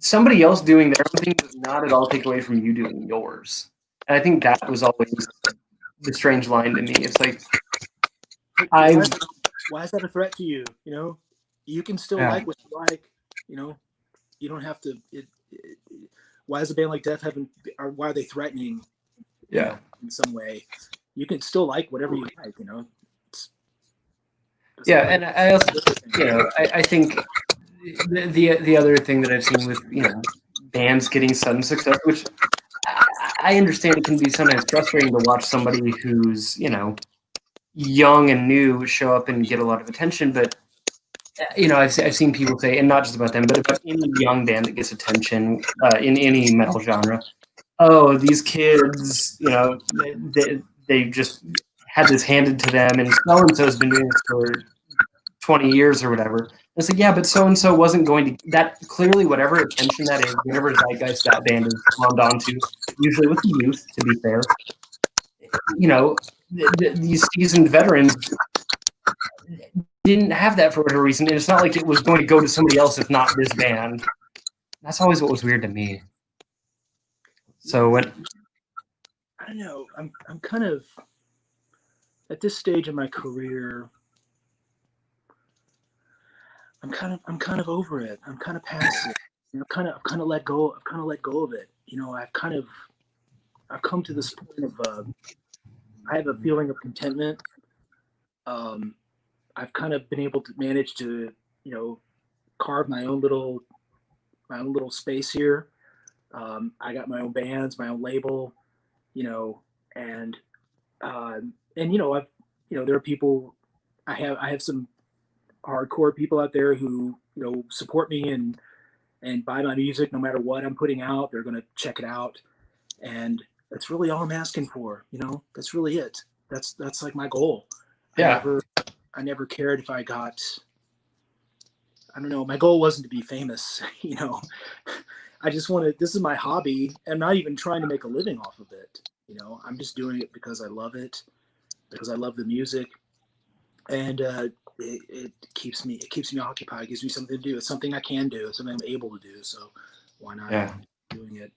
Speaker 1: somebody else doing their own thing does not at all take away from you doing yours. And I think that was always the strange line to me. It's like I
Speaker 2: why is that a threat to you? You know, you can still
Speaker 1: yeah.
Speaker 2: like what you like. You know, you don't have to. Why is a band like Death Heaven? Or why are they threatening?
Speaker 1: Yeah.
Speaker 2: In some way, you can still like whatever you like. You know.
Speaker 1: Yeah, and I also, you know, I think the other thing that I've seen with, you know, bands getting sudden success, which I understand it can be sometimes frustrating to watch somebody who's, you know, young and new show up and get a lot of attention, but you know, I've seen people say, and not just about them, but about any young band that gets attention in any metal genre. Oh, these kids, you know, they just had this handed to them, and so and so has been doing this for 20 years or whatever. It's like, yeah, but so and so wasn't going to that clearly whatever attention that is, whatever zeitgeist that band is glommed onto, usually with the youth, to be fair. You know, these seasoned veterans didn't have that for whatever reason, and it's not like it was going to go to somebody else if not this band. That's always what was weird to me. So when
Speaker 2: I don't know, I'm kind of at this stage in my career. I'm kind of over it. I'm kind of past it. You know, I've kind of let go. I've kind of let go of it. You know, I've come to this point of I have a feeling of contentment. I've kind of been able to manage to, you know, carve my own little space here. I got my own bands, my own label, you know, and you know, there are people. I have some hardcore people out there who, you know, support me and buy my music no matter what I'm putting out. They're going to check it out, and that's really all I'm asking for. You know, that's really it. That's like my goal.
Speaker 1: yeah,
Speaker 2: I never cared if I got. I don't know. My goal wasn't to be famous. You know, I just wanted. This is my hobby. I'm not even trying to make a living off of it. You know, I'm just doing it because I love it, because I love the music, and it keeps me occupied. It gives me something to do. It's something I can do. It's something I'm able to do. So why not doing it?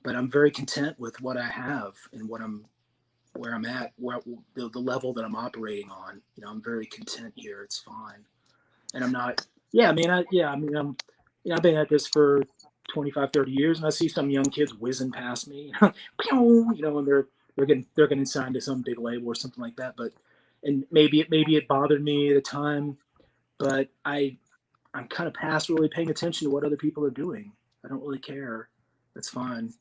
Speaker 2: But I'm very content with what I have and where I'm at, where the level that I'm operating on. You know, I'm very content here. It's fine, and I'm not. Yeah, I mean, I'm. You know, I've been at this for 25, 30 years, and I see some young kids whizzing past me. You know, and they're getting signed to some big label or something like that. But and maybe it bothered me at the time, but I'm kind of past really paying attention to what other people are doing. I don't really care. That's fine.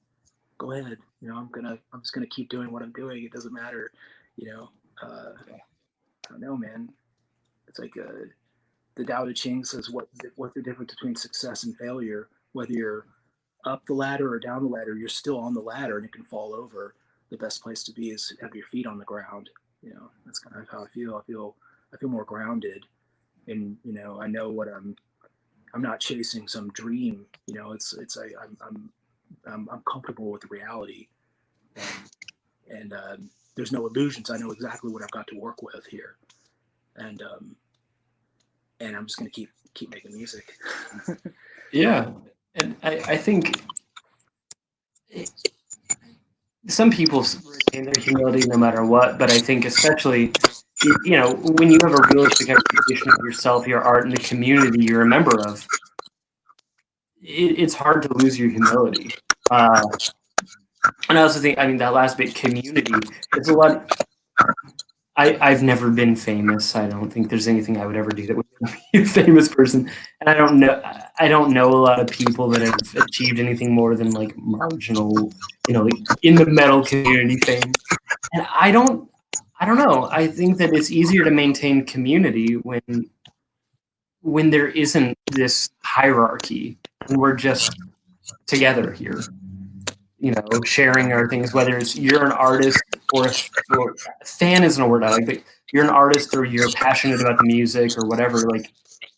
Speaker 2: Go ahead. You know, I'm just gonna keep doing what I'm doing. It doesn't matter. You know, I don't know, man. It's like the Tao Te Ching says what's the difference between success and failure? Whether you're up the ladder or down the ladder, you're still on the ladder and it can fall over. The best place to be is have your feet on the ground. You know, that's kind of how I feel. I feel more grounded, and you know, I know what I'm not chasing some dream. You know, I'm comfortable with reality, and there's no illusions. I know exactly what I've got to work with here, and I'm just gonna keep making music.
Speaker 1: yeah, and I think some people retain their humility no matter what, but I think especially, you know, when you have a realistic expectation of yourself, your art, and the community you're a member of, it's hard to lose your humility. And I also think, I mean, that last bit, community, it's a lot. I've never been famous. I don't think there's anything I would ever do that would make me a famous person. And I don't know a lot of people that have achieved anything more than like marginal, you know, like in the metal community fame. And I don't know. I think that it's easier to maintain community when when there isn't this hierarchy and we're just together here, you know, sharing our things, whether it's you're an artist or a fan isn't a word I like, but you're an artist or you're passionate about the music or whatever, like,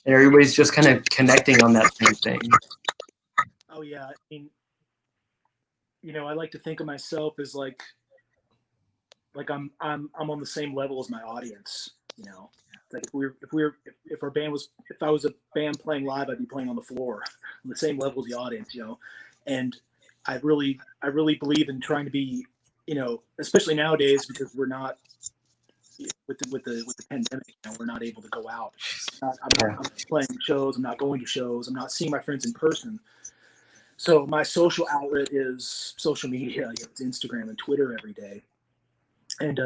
Speaker 1: and everybody's just kind of connecting on that same thing.
Speaker 2: Oh yeah, I mean, you know, I like to think of myself as like I'm on the same level as my audience. You know, like if our band was, if I was a band playing live, I'd be playing on the floor, on the same level as the audience. You know, and I really believe in trying to be, you know, especially nowadays because we're not with the pandemic. You know, we're not able to go out. I'm not playing shows. I'm not going to shows. I'm not seeing my friends in person. So my social outlet is social media. It's Instagram and Twitter every day. And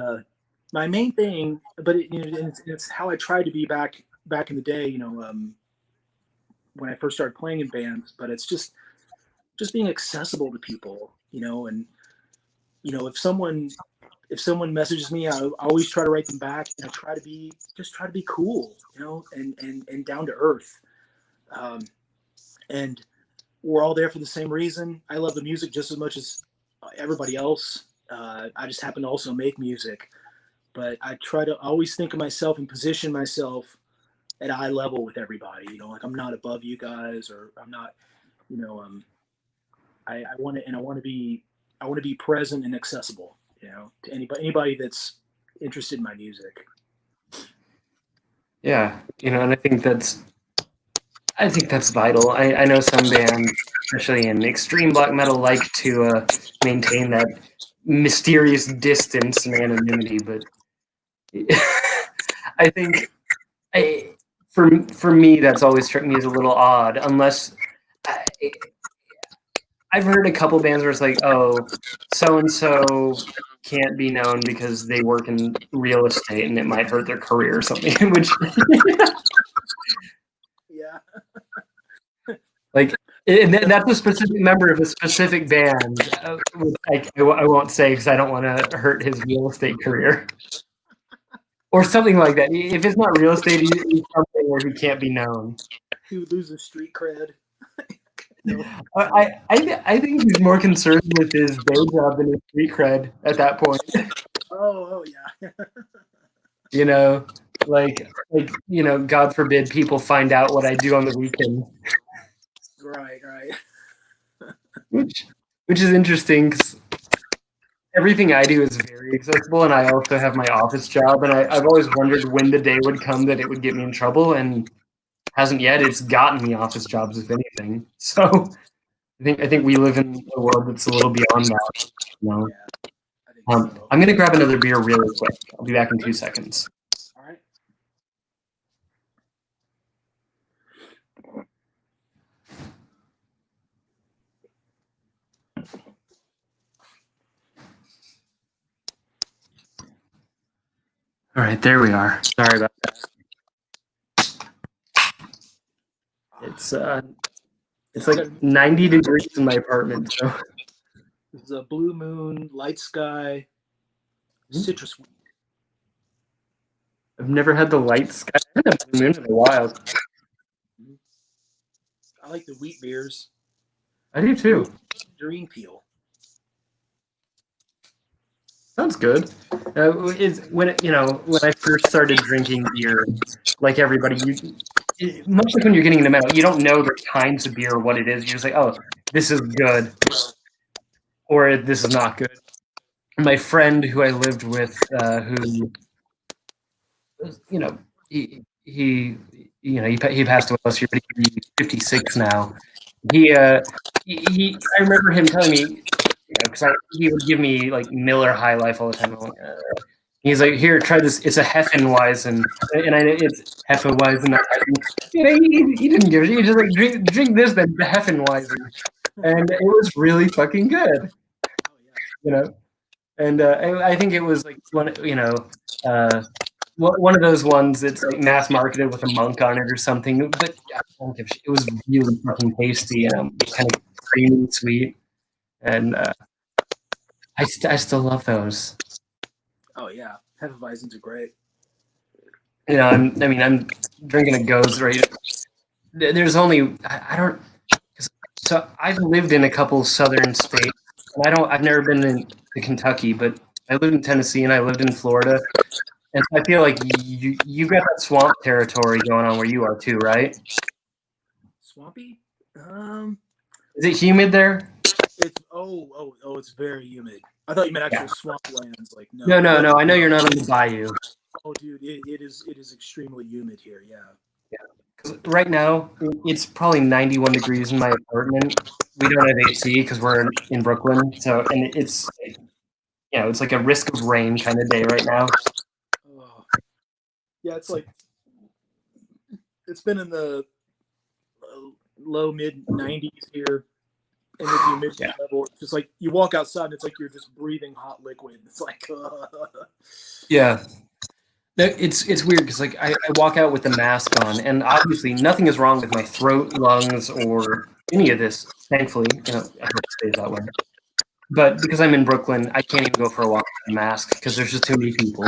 Speaker 2: my main thing, but you know, it's how I tried to be back in the day. You know, when I first started playing in bands. But it's just being accessible to people. You know, and you know, if someone messages me, I always try to write them back, and I try to be cool. You know, and down to earth. And we're all there for the same reason. I love the music just as much as everybody else. I just happen to also make music, but I try to always think of myself and position myself at eye level with everybody. You know, like I'm not above you guys, or I'm not. You know, I want to, and I want to be present and accessible. You know, to anybody that's interested in my music.
Speaker 1: Yeah, you know, and I think that's vital. I know some bands, especially in extreme black metal, like to maintain that mysterious distance and anonymity, but I think for me, that's always struck me as a little odd. Unless I've heard a couple bands where it's like, oh, so and so can't be known because they work in real estate and it might hurt their career or something. Which,
Speaker 2: Yeah.
Speaker 1: like, and that's a specific member of a specific band. I won't say because I don't want to hurt his real estate career. Or something like that. If it's not real estate, he's something where he can't be known.
Speaker 2: He would lose his street cred.
Speaker 1: No. I think he's more concerned with his day job than his street cred at that point.
Speaker 2: Oh yeah.
Speaker 1: You know, like you know, God forbid people find out what I do on the weekend.
Speaker 2: Right.
Speaker 1: Which is interesting because everything I do is very accessible, and I also have my office job, and I've always wondered when the day would come that it would get me in trouble, and hasn't yet. It's gotten me office jobs, if anything. So I think we live in a world that's a little beyond that. You know?
Speaker 2: Yeah, I think so.
Speaker 1: I'm gonna grab another beer really quick. I'll be back in 2 seconds.
Speaker 2: All right.
Speaker 1: All right, there we are. Sorry about that. It's like 90 degrees in my apartment. So
Speaker 2: it's a blue moon, light sky, citrus.
Speaker 1: I've never had the light sky. I haven't had blue moon in a while.
Speaker 2: I like the wheat beers.
Speaker 1: I do too.
Speaker 2: Green peel.
Speaker 1: Sounds good. Is when I first started drinking beer, like everybody, much like when you're getting into metal, you don't know the kinds of beer or what it is. You're just like, oh, this is good, or this is not good. My friend who I lived with, who, you know, he passed away last year, but he's 56 now. I remember him telling me, because he would give me like Miller High Life all the time. I'm like, he's like, here, try this. It's a Heffenweisen, and it's Heffenweisen. You know, he didn't give it. He just like drink this, then the Heffenweisen, and it was really fucking good. You know, and I think it was like one of those ones that's like mass marketed with a monk on it or something. But it was really fucking tasty and kind of creamy, sweet, and I still love those.
Speaker 2: Oh yeah, Hefeweizens are great.
Speaker 1: I'm drinking a Goes right. There's only I don't. So I've lived in a couple southern states, and I've never been to Kentucky, but I lived in Tennessee and I lived in Florida, and so I feel like you got that swamp territory going on where you are too, right?
Speaker 2: Swampy?
Speaker 1: Is it humid there?
Speaker 2: It's very humid. I thought you meant actual
Speaker 1: Yeah.
Speaker 2: swamp lands. Like
Speaker 1: No,
Speaker 2: no,
Speaker 1: no,
Speaker 2: but
Speaker 1: no. I know you're not on the bayou.
Speaker 2: oh, dude, it is extremely humid here. Yeah.
Speaker 1: Yeah. 'Cause right now it's probably 91 degrees in my apartment. We don't have AC because we're in Brooklyn, so and it's like a risk of rain kind of day right now.
Speaker 2: Oh. Yeah, it's been in the low mid 90s here, and the humidity
Speaker 1: Yeah.
Speaker 2: level. It's just like you walk outside, and it's like you're just breathing hot liquid. It's like,
Speaker 1: Yeah. It's weird because like I walk out with the mask on, and obviously nothing is wrong with my throat, lungs, or any of this. Thankfully, I hope it stays that way. But because I'm in Brooklyn, I can't even go for a walk with a mask because there's just too many people.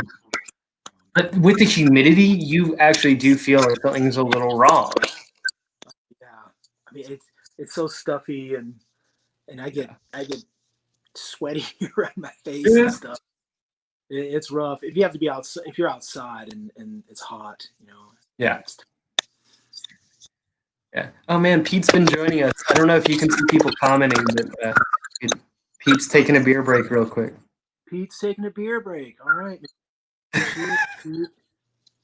Speaker 1: But with the humidity, you actually do feel like something's a little wrong.
Speaker 2: yeah. I mean, it's so stuffy, and
Speaker 1: Yeah.
Speaker 2: I get sweaty around my face and
Speaker 1: Yeah.
Speaker 2: stuff. It's rough if you have to be outside. If you're outside and it's hot,
Speaker 1: Yeah. Yeah. Oh man, Pete's been joining us. I don't know if you can see people commenting, but Pete's taking a beer break real quick.
Speaker 2: Pete's taking a beer break. All right. Cheers.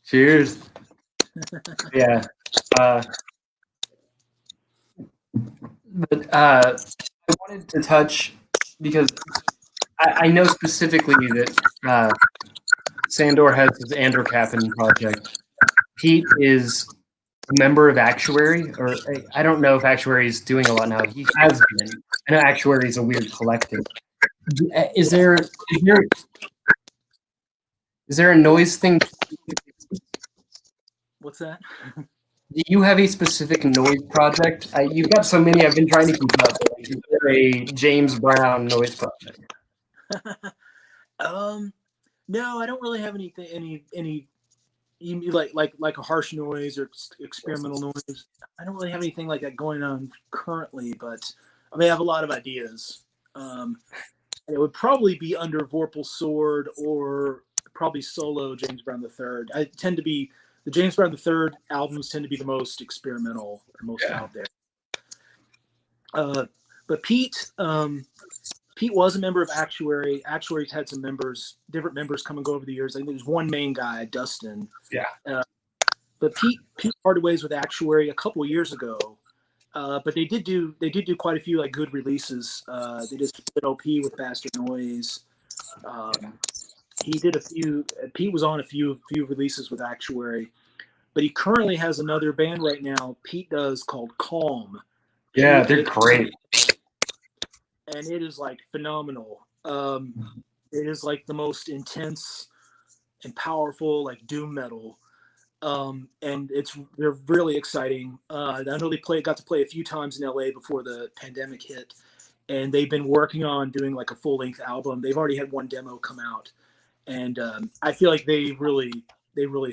Speaker 1: Cheers. Yeah. But I wanted to touch because I know specifically that Sandor has his Andor Captain project. Pete is a member of Actuary, or I don't know if Actuary is doing a lot now. He has been. I know Actuary is a weird collective. Is there a noise thing?
Speaker 2: What's that?
Speaker 1: Do you have a specific noise project? You've got so many. I've been trying to keep up. Like, is there a James Brown noise project?
Speaker 2: No, I don't really have anything, like a harsh noise or experimental noise. I don't really have anything like that going on currently, but I mean, I have a lot of ideas. And it would probably be under Vorpal Sword or probably solo James Brown III. I tend to be the James Brown III albums tend to be the most experimental or most out there. But Pete was a member of Actuary. Actuary's had some different members come and go over the years. I think there's one main guy, Dustin.
Speaker 1: Yeah.
Speaker 2: But Pete parted ways with Actuary a couple of years ago. But they did do quite a few like good releases. They did Split OP with Bastard Noise. He did a few. Pete was on a few releases with Actuary, but he currently has another band right now. Pete does called Calm.
Speaker 1: Yeah, they're great.
Speaker 2: And it is like phenomenal. It is like the most intense and powerful like doom metal. And they're really exciting. I know they got to play a few times in LA before the pandemic hit, and they've been working on doing like a full length album. They've already had one demo come out, and I feel like they really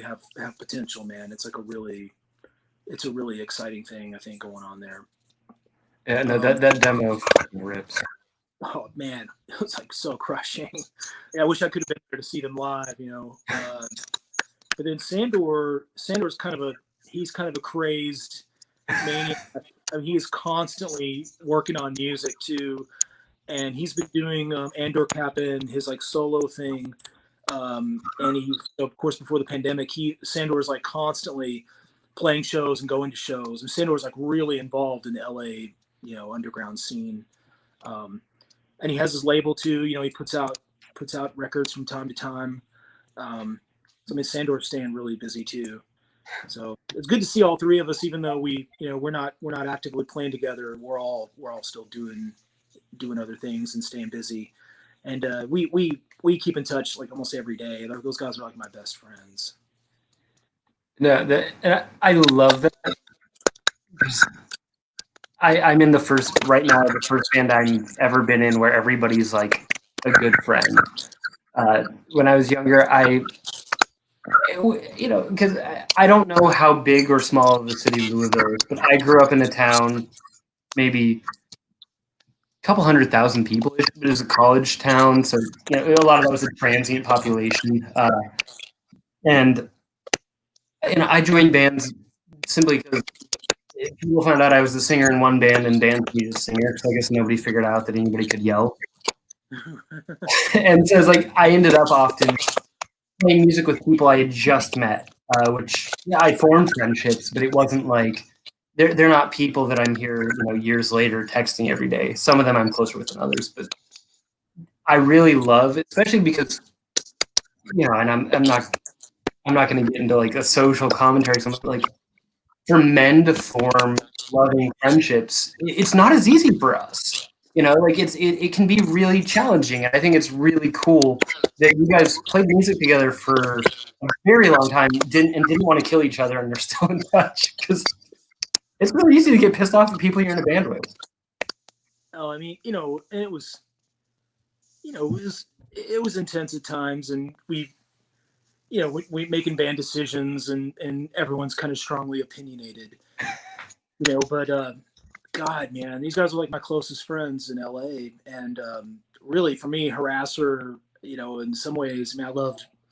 Speaker 2: have potential, man. It's a really exciting thing I think going on there.
Speaker 1: Yeah, no, that demo fucking rips.
Speaker 2: Oh man, it was like so crushing. Yeah, I wish I could have been there to see them live, But then Sandor's kind of a crazed maniac. I mean, he is constantly working on music too, and he's been doing Andor Cap'n, his like solo thing. And he, of course, before the pandemic, Sandor was like constantly playing shows and going to shows, and Sandor was like really involved in the LA, underground scene. And he has his label too. He puts out records from time to time. So I mean, Sandor's staying really busy too. So it's good to see all three of us, even though we're not actively playing together. We're all still doing other things and staying busy. And we keep in touch like almost every day. Those guys are like my best friends.
Speaker 1: No, I love that. I'm in the first band I've ever been in where everybody's like a good friend. When I was younger, because I don't know how big or small of a city Louisville is, but I grew up in a town, maybe a couple 100,000 people. It was a college town, so a lot of that was a transient population. And I joined bands simply because people found out I was the singer in one band and dance music singer. So I guess nobody figured out that anybody could yell. And so it's like I ended up often playing music with people I had just met, which I formed friendships, but it wasn't like they're not people that I'm here years later texting every day. Some of them I'm closer with than others, but I really love it, especially because and I'm not going to get into like a social commentary. Something like for men to form loving friendships, it's not as easy for us. Like it can be really challenging. I think it's really cool that you guys played music together for a very long time, didn't want to kill each other, and you're still in touch, because it's really easy to get pissed off at people you're in a band with.
Speaker 2: Oh, I mean, and it was intense at times, and we making band decisions, and everyone's kind of strongly opinionated, but God, man, these guys are like my closest friends in LA, and really for me, Harassor, in some ways, I mean, I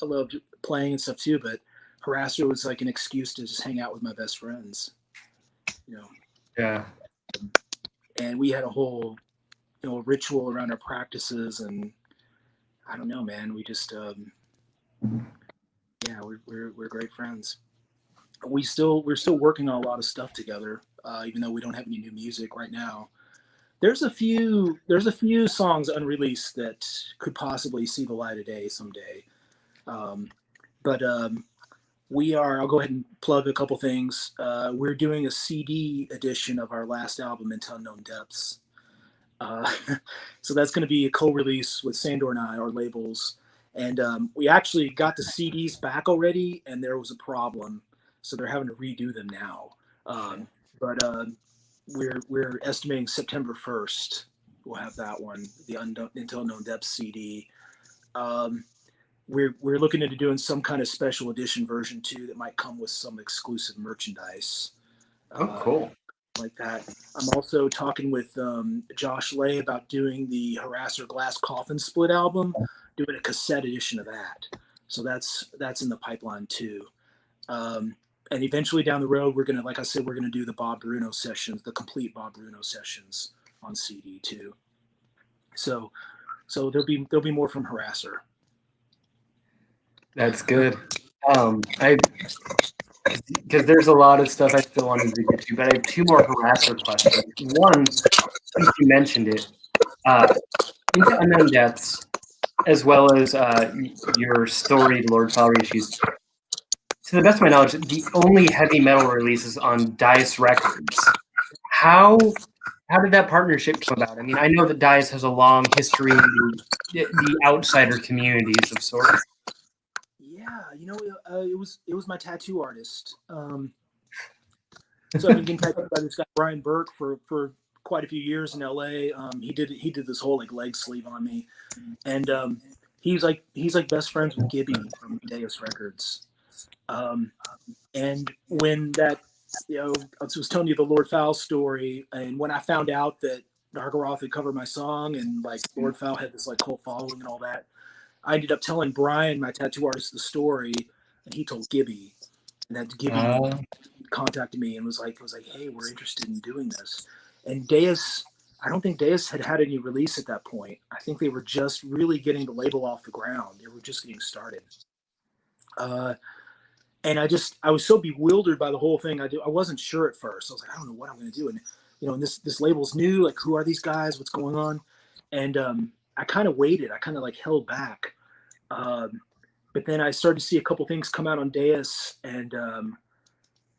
Speaker 2: loved playing and stuff too, but Harassor was like an excuse to just hang out with my best friends,
Speaker 1: Yeah.
Speaker 2: And we had a whole ritual around our practices, and I don't know, man, we just we're great friends. We're still working on a lot of stuff together, even though we don't have any new music right now. There's a few songs unreleased that could possibly see the light of day someday. But I'll go ahead and plug a couple things. We're doing a CD edition of our last album, Into Unknown Depths. So that's going to be a co-release with Sandor and I, our labels. And we actually got the CDs back already, and there was a problem, so they're having to redo them now. But we're estimating September 1st. We'll have that one, the Into Unknown Depths CD. We're looking into doing some kind of special edition version too that might come with some exclusive merchandise.
Speaker 1: Cool.
Speaker 2: Like that. I'm also talking with Josh Lay about doing the Harassor Glass Coffin Split album, doing a cassette edition of that. So that's in the pipeline too. And eventually down the road, we're gonna do the Bob Bruno sessions, the complete Bob Bruno sessions on CD too. So there'll be more from Harassor.
Speaker 1: That's good. Because there's a lot of stuff I still wanted to get to, but I have two more Harassor questions. One, since you mentioned it, Into Unknown Depths, as well as your story, Lord Foul Issues. To the best of my knowledge, the only heavy metal release is on Dice Records. How did that partnership come about? I mean, I know that Dice has a long history in the outsider communities of sorts.
Speaker 2: Yeah, it was my tattoo artist. So I've been getting tattooed by this guy Brian Burke for quite a few years in LA. He did this whole like leg sleeve on me, and he's like best friends with Gibby from Deus Records. And when that, I was telling you the Lord Foul story, and when I found out that Dargar had covered my song, and like Lord Foul had this like cult following and all that, I ended up telling Brian, my tattoo artist, the story, and he told Gibby, and that Gibby contacted me and was like, hey, we're interested in doing this. And Deus, I don't think Deus had any release at that point. I think they were just really getting the label off the ground. They were just getting started. And I was so bewildered by the whole thing. I wasn't sure at first. I was like, I don't know what I'm going to do. And, and this label's new. Like, who are these guys? What's going on? And I kind of waited. I kind of like held back. But then I started to see a couple things come out on Deus, and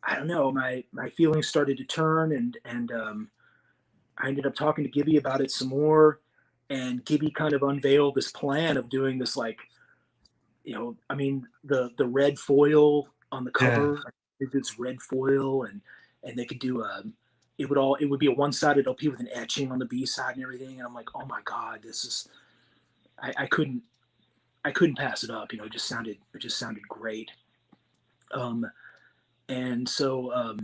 Speaker 2: I don't know, my feelings started to turn, and I ended up talking to Gibby about it some more, and Gibby kind of unveiled this plan of doing this, like, I mean, the red foil on the cover, it's red foil, and they could do it would be a one-sided LP with an etching on the B side and everything, and I'm like, oh my God, this is, I couldn't pass it up, it just sounded great. Um, and so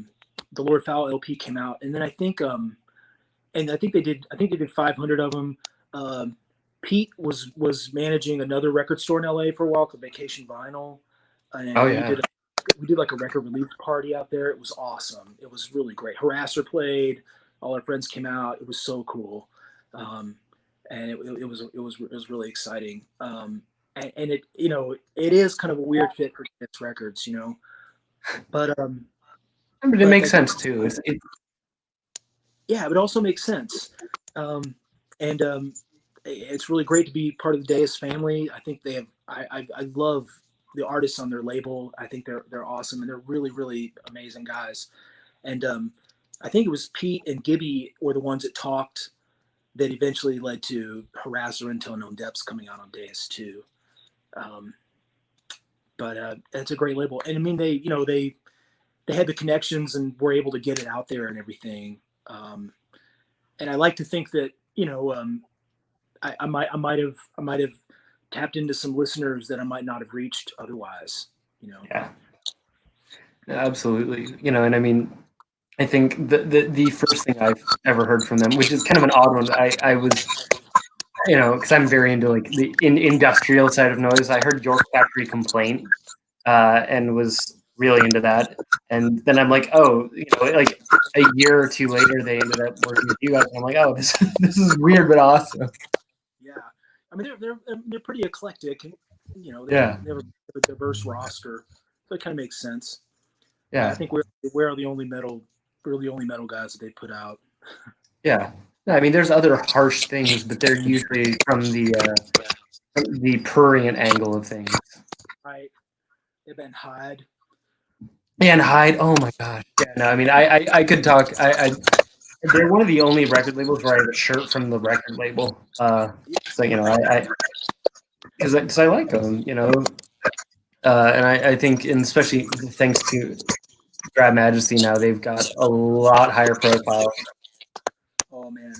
Speaker 2: the Lord Fowl LP came out, and then I think they did 500 of them. Um, Pete was managing another record store in LA for a while called Vacation Vinyl,
Speaker 1: Oh
Speaker 2: and
Speaker 1: yeah.
Speaker 2: we did like a record release party out there. It was awesome. It was really great. Harassor played. All our friends came out. It was so cool, um, and it was really exciting. And it it is kind of a weird fit for Kiss Records, but
Speaker 1: I mean, it
Speaker 2: but
Speaker 1: makes sense too.
Speaker 2: yeah, it also makes sense. Um, and it's really great to be part of the Deus family. I think they have. I love the artists on their label. I think they're awesome, and they're really really amazing guys. And I think it was Pete and Gibby were the ones that talked that eventually led to Harasser Until Unknown Depths coming out on Deus too. Um, but it's a great label, and I mean they had the connections and were able to get it out there and everything. And I like to think that I might have tapped into some listeners that I might not have reached otherwise.
Speaker 1: Yeah, absolutely. And I mean, I think the first thing I've ever heard from them, which is kind of an odd one, I was, because I'm very into like the industrial side of noise. I heard York Factory Complaint, and was really into that. And then I'm like, oh, like a year or two later, they ended up working with you guys. And I'm like, oh, this this is weird but awesome.
Speaker 2: Yeah, I mean they're pretty eclectic, and
Speaker 1: Yeah,
Speaker 2: they have a diverse roster, so it kind of makes sense. And I
Speaker 1: yeah,
Speaker 2: think we're the only metal guys that they put out.
Speaker 1: yeah. No, I mean, there's other harsh things, but they're usually from the prurient angle of things.
Speaker 2: Right, they've been Hyde.
Speaker 1: And Hyde, oh my gosh. Yeah, no, I mean, I could talk. They're one of the only record labels where I have a shirt from the record label. So because I like them, and I think, and especially thanks to Grab Majesty, now they've got a lot higher profile.
Speaker 2: Oh man,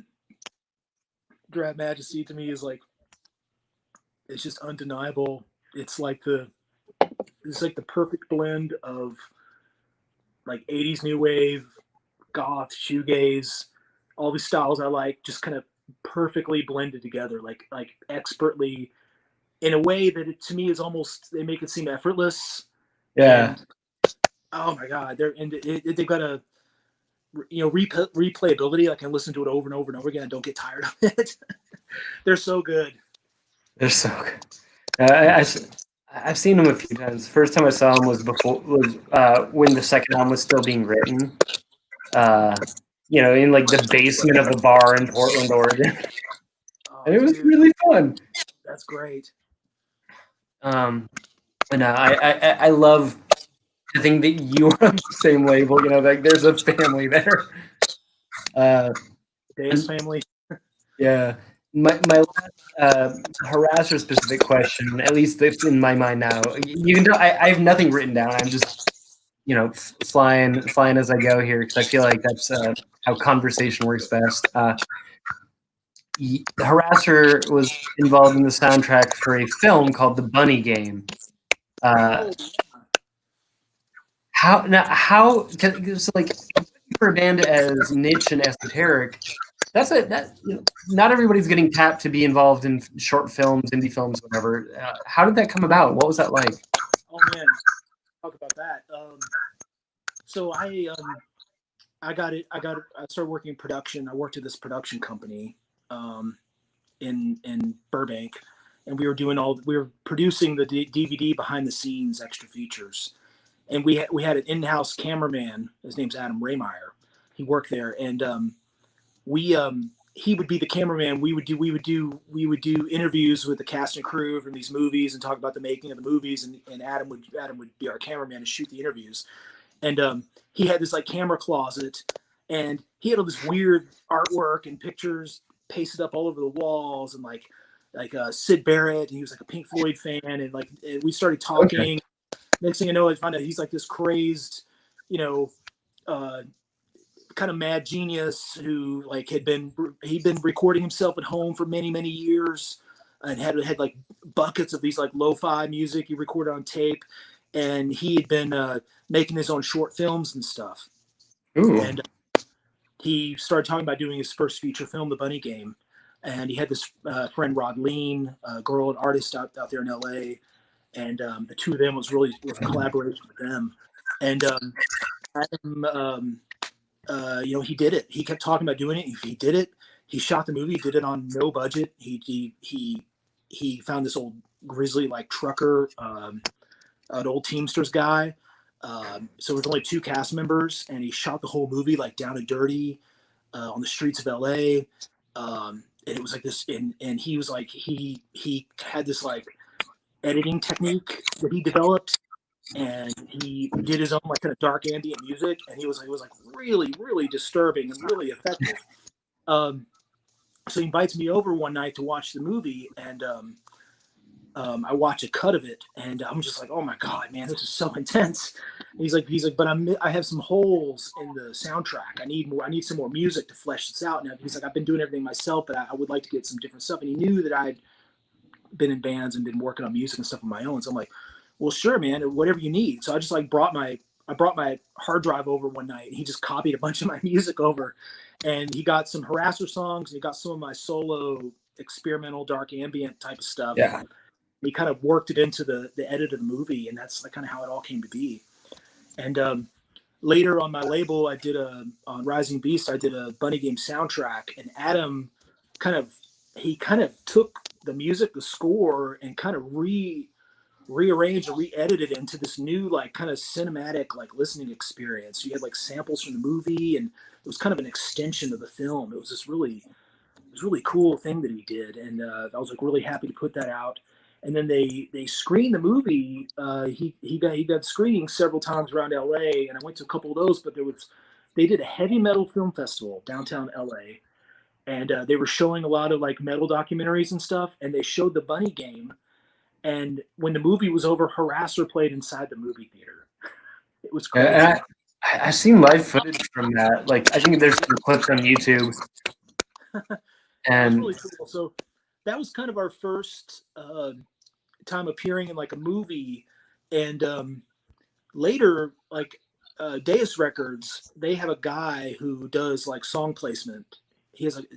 Speaker 2: Drab Majesty to me is like it's just undeniable. It's like the perfect blend of like 80s new wave, goth, shoegaze, all these styles I like, just kind of perfectly blended together, like expertly in a way that to me is almost they make it seem effortless.
Speaker 1: Yeah,
Speaker 2: And oh my god, they've got a replayability. I can listen to it over and over and over again and don't get tired of it. They're so good.
Speaker 1: they're so good. I've seen them a few times. The first time I saw them was when the second album was still being written. Uh, in like the basement of a bar in Portland, Oregon,
Speaker 2: Oh
Speaker 1: and it was
Speaker 2: dude,
Speaker 1: really fun.
Speaker 2: that's great.
Speaker 1: Um, and I love the thing that you are on the same label. Like there's a family there. Uh,
Speaker 2: Deus
Speaker 1: and
Speaker 2: family.
Speaker 1: yeah, my last harasser specific question, at least it's in my mind now. You can tell I have nothing written down. I'm just flying as I go here because I feel like that's how conversation works best. Harasser was involved in the soundtrack for a film called The Bunny Game.
Speaker 2: Oh,
Speaker 1: So like for a band as niche and esoteric, not everybody's getting tapped to be involved in short films, indie films, whatever. How did that come about? What was that like?
Speaker 2: oh man, talk about that. So I started working in production. I worked at this production company um, in Burbank, and we were producing the DVD behind the scenes extra features, and we had an in-house cameraman. His name's Adam Raymeyer. He worked there, and we he would be the cameraman. We would do interviews with the cast and crew from these movies and talk about the making of the movies, and Adam would be our cameraman and shoot the interviews. And he had this like camera closet, and he had all this weird artwork and pictures pasted up all over the walls, and like Sid Barrett, and he was like a Pink Floyd fan, and like and we started
Speaker 1: Okay.
Speaker 2: talking. Next thing I know, I find out he's like this crazed, you know, uh, kind of mad genius who like he'd been recording himself at home for many years, and had like buckets of these like lo-fi music he recorded on tape. and he had been making his own short films and stuff.
Speaker 1: Ooh.
Speaker 2: And he started talking about doing his first feature film, The Bunny Game. And he had this friend, Rod Lean, a girl, an artist out there in LA. And the two of them was a collaboration with them. And Adam, he did it. He kept talking about doing it. He did it. He shot the movie. He did it on no budget. He found this old grizzly like trucker, an old Teamsters guy. So it was only 2 cast members, and he shot the whole movie like down and dirty on the streets of LA. And it was like this, and he was like he had this like editing technique that he developed, and he did his own like kind of dark ambient music, and it was like really, really disturbing and really effective. So he invites me over one night to watch the movie, and I watch a cut of it, and I'm just like, oh my god, man, this is so intense. And he's like, but I have some holes in the soundtrack. I need some more music to flesh this out. Now he's like, I've been doing everything myself, but I would like to get some different stuff. And he knew that I'd been in bands and been working on music and stuff on my own. So I'm like, well, sure, man, whatever you need. So I just like brought my hard drive over one night, and he just copied a bunch of my music over, and he got some Harassor songs, and he got some of my solo experimental dark ambient type of stuff.
Speaker 1: Yeah.
Speaker 2: He kind of worked it into the edit of the movie, and that's like kind of how it all came to be. And later on my label, on Rising Beast, I did a Bunny Game soundtrack, and Adam kind of took the music, the score, and kind of rearranged and re-edited it into this new like kind of cinematic like listening experience. You had like samples from the movie, and it was kind of an extension of the film. It was this really cool thing that he did, and I was like really happy to put that out. And then they screened the movie. He got screenings several times around LA, and I went to a couple of those. But they did a heavy metal film festival downtown LA, and they were showing a lot of like metal documentaries and stuff. And they showed the Bunny Game. And when the movie was over, Harassor played inside the movie theater. It was crazy.
Speaker 1: I've seen live footage from that. Like, I think there's some clips on YouTube. And
Speaker 2: really cool. So that was kind of our first time appearing in like a movie. And later, like Deus Records, they have a guy who does like song placement. He's like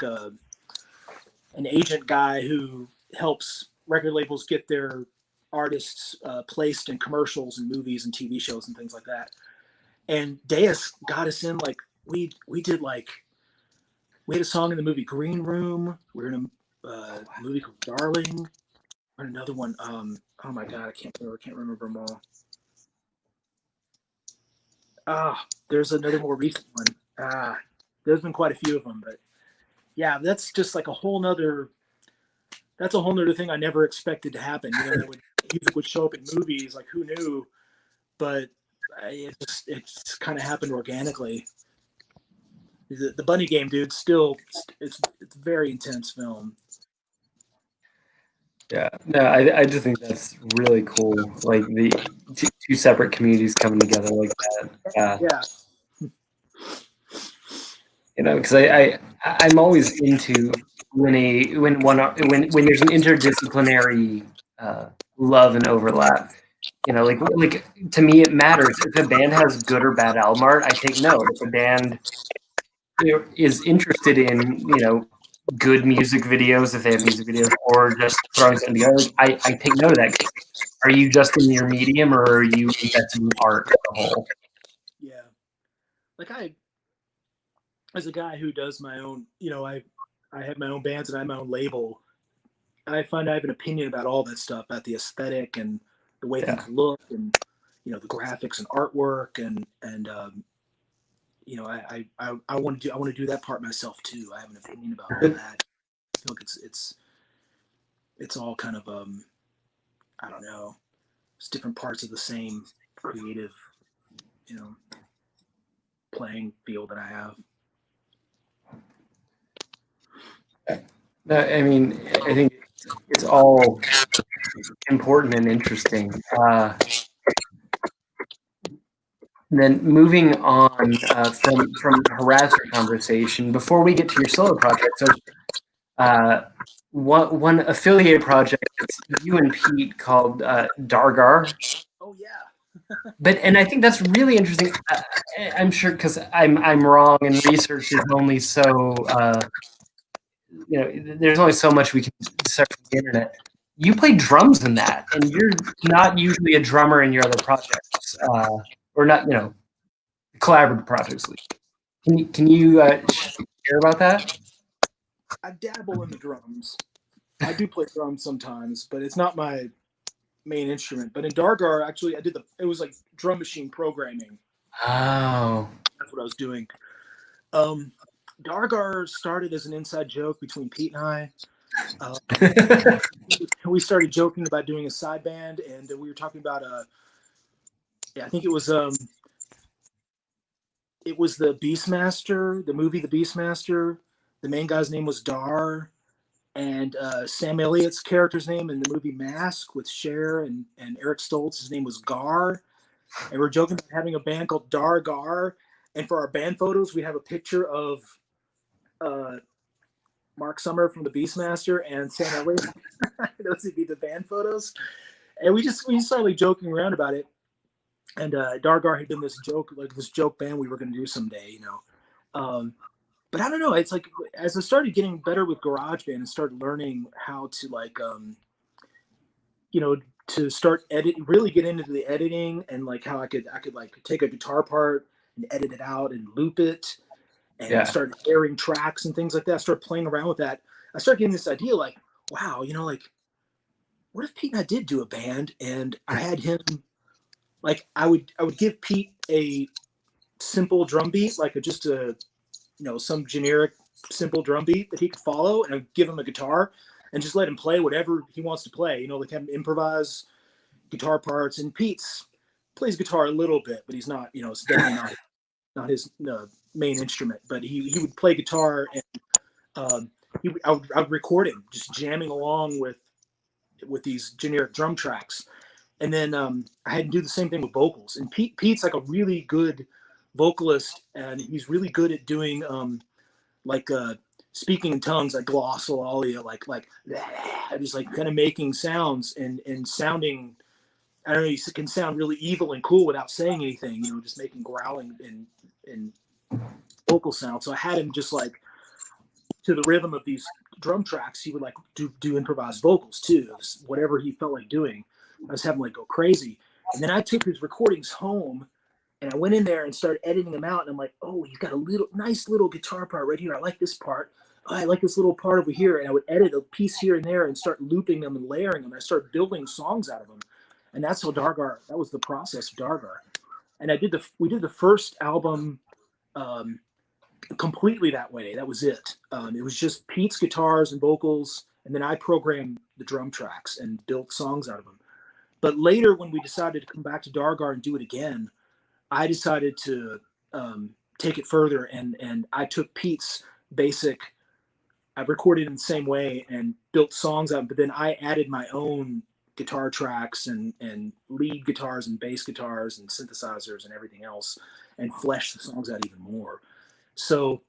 Speaker 2: an agent guy who helps record labels get their artists placed in commercials and movies and TV shows and things like that. And Deus got us in, like we had a song in the movie Green Room. We were in a movie called Darling. And another one. Oh my god, I can't remember them all. There's another more recent one. There's been quite a few of them, but yeah, that's just like a whole nother thing I never expected to happen. You know, music would show up in movies, like who knew? But it just kind of happened organically. The Bunny Game, dude, still it's a very intense film.
Speaker 1: Yeah, no, I just think that's really cool. Like the two separate communities coming together like that.
Speaker 2: Yeah.
Speaker 1: You know, because I'm always into when there's an interdisciplinary love and overlap. You know, like to me, it matters if a band has good or bad album art. I take note. If a band is interested in good music videos, if they have music videos, or just throwing something together, I take note of that. Are you just in your medium, or are you invested in art as a whole?
Speaker 2: Yeah, like as a guy who does my own, I have my own bands and I have my own label. I find I have an opinion about all that stuff, about the aesthetic and the way things look, and the graphics and artwork, and I want to do that part myself too. I have an opinion about all that. I feel like it's all kind of I don't know, it's different parts of the same creative playing field that I have.
Speaker 1: No, I mean, I think it's all important and interesting. Then moving on from Harassor conversation, before we get to your solo project, so one affiliate project that's you and Pete called Dargar.
Speaker 2: Oh yeah.
Speaker 1: And I think that's really interesting. I'm sure because I'm wrong, and research is only so there's only so much we can search from the internet. You play drums in that, and you're not usually a drummer in your other projects, or not, collaborative projects. Can you share about that?
Speaker 2: I dabble in the drums. I do play drums sometimes, but it's not my main instrument. But in Dargar, actually, it was like drum machine programming.
Speaker 1: Oh.
Speaker 2: That's what I was doing. Um, Dargar started as an inside joke between Pete and I. Uh, we started joking about doing a side band, and we were talking about I think it was the Beastmaster, the movie The Beastmaster. The main guy's name was Dar, and Sam Elliott's character's name in the movie Mask with Cher and Eric Stoltz, his name was Gar. And we're joking about having a band called Dargar. And for our band photos, we have a picture of uh, Mark Summer from the Beastmaster and Sam Elliott. Those would be the band photos. And we started joking around about it. And Dargar had been this joke band we were going to do someday, but I don't know. It's like as I started getting better with GarageBand and started learning how to to start really get into the editing and like how I could like take a guitar part and edit it out and loop it and start airing tracks and things like that. I started playing around with that. I started getting this idea like, wow, like what if Pete and I did do a band and I had him like I would give Pete a simple drum beat, like just a some generic simple drum beat that he could follow, and I'd give him a guitar and just let him play whatever he wants to play. Like have him improvise guitar parts. And Pete's plays guitar a little bit, but he's not, it's definitely not his main instrument. But he would play guitar, and I would record him just jamming along with these generic drum tracks. And then I had to do the same thing with vocals. And Pete's like a really good vocalist, and he's really good at doing like speaking in tongues, like glossolalia, like just like kind of making sounds and sounding. I don't know. You can sound really evil and cool without saying anything. Just making growling and vocal sound. So I had him just like to the rhythm of these drum tracks. He would like do improvised vocals too, whatever he felt like doing. I was having like go crazy. And then I took his recordings home and I went in there and started editing them out. And I'm like, oh, he's got a nice little guitar part right here. I like this part. Oh, I like this little part over here. And I would edit a piece here and there and start looping them and layering them. And I started building songs out of them. And that's how Dargar, that was the process of Dargar. And we did the first album completely that way. That was it. It was just Pete's guitars and vocals. And then I programmed the drum tracks and built songs out of them. But later when we decided to come back to Dargar and do it again, I decided to take it further, and I took Pete's basic. I recorded in the same way and built songs out, but then I added my own guitar tracks and lead guitars and bass guitars and synthesizers and everything else, and fleshed the songs out even more. So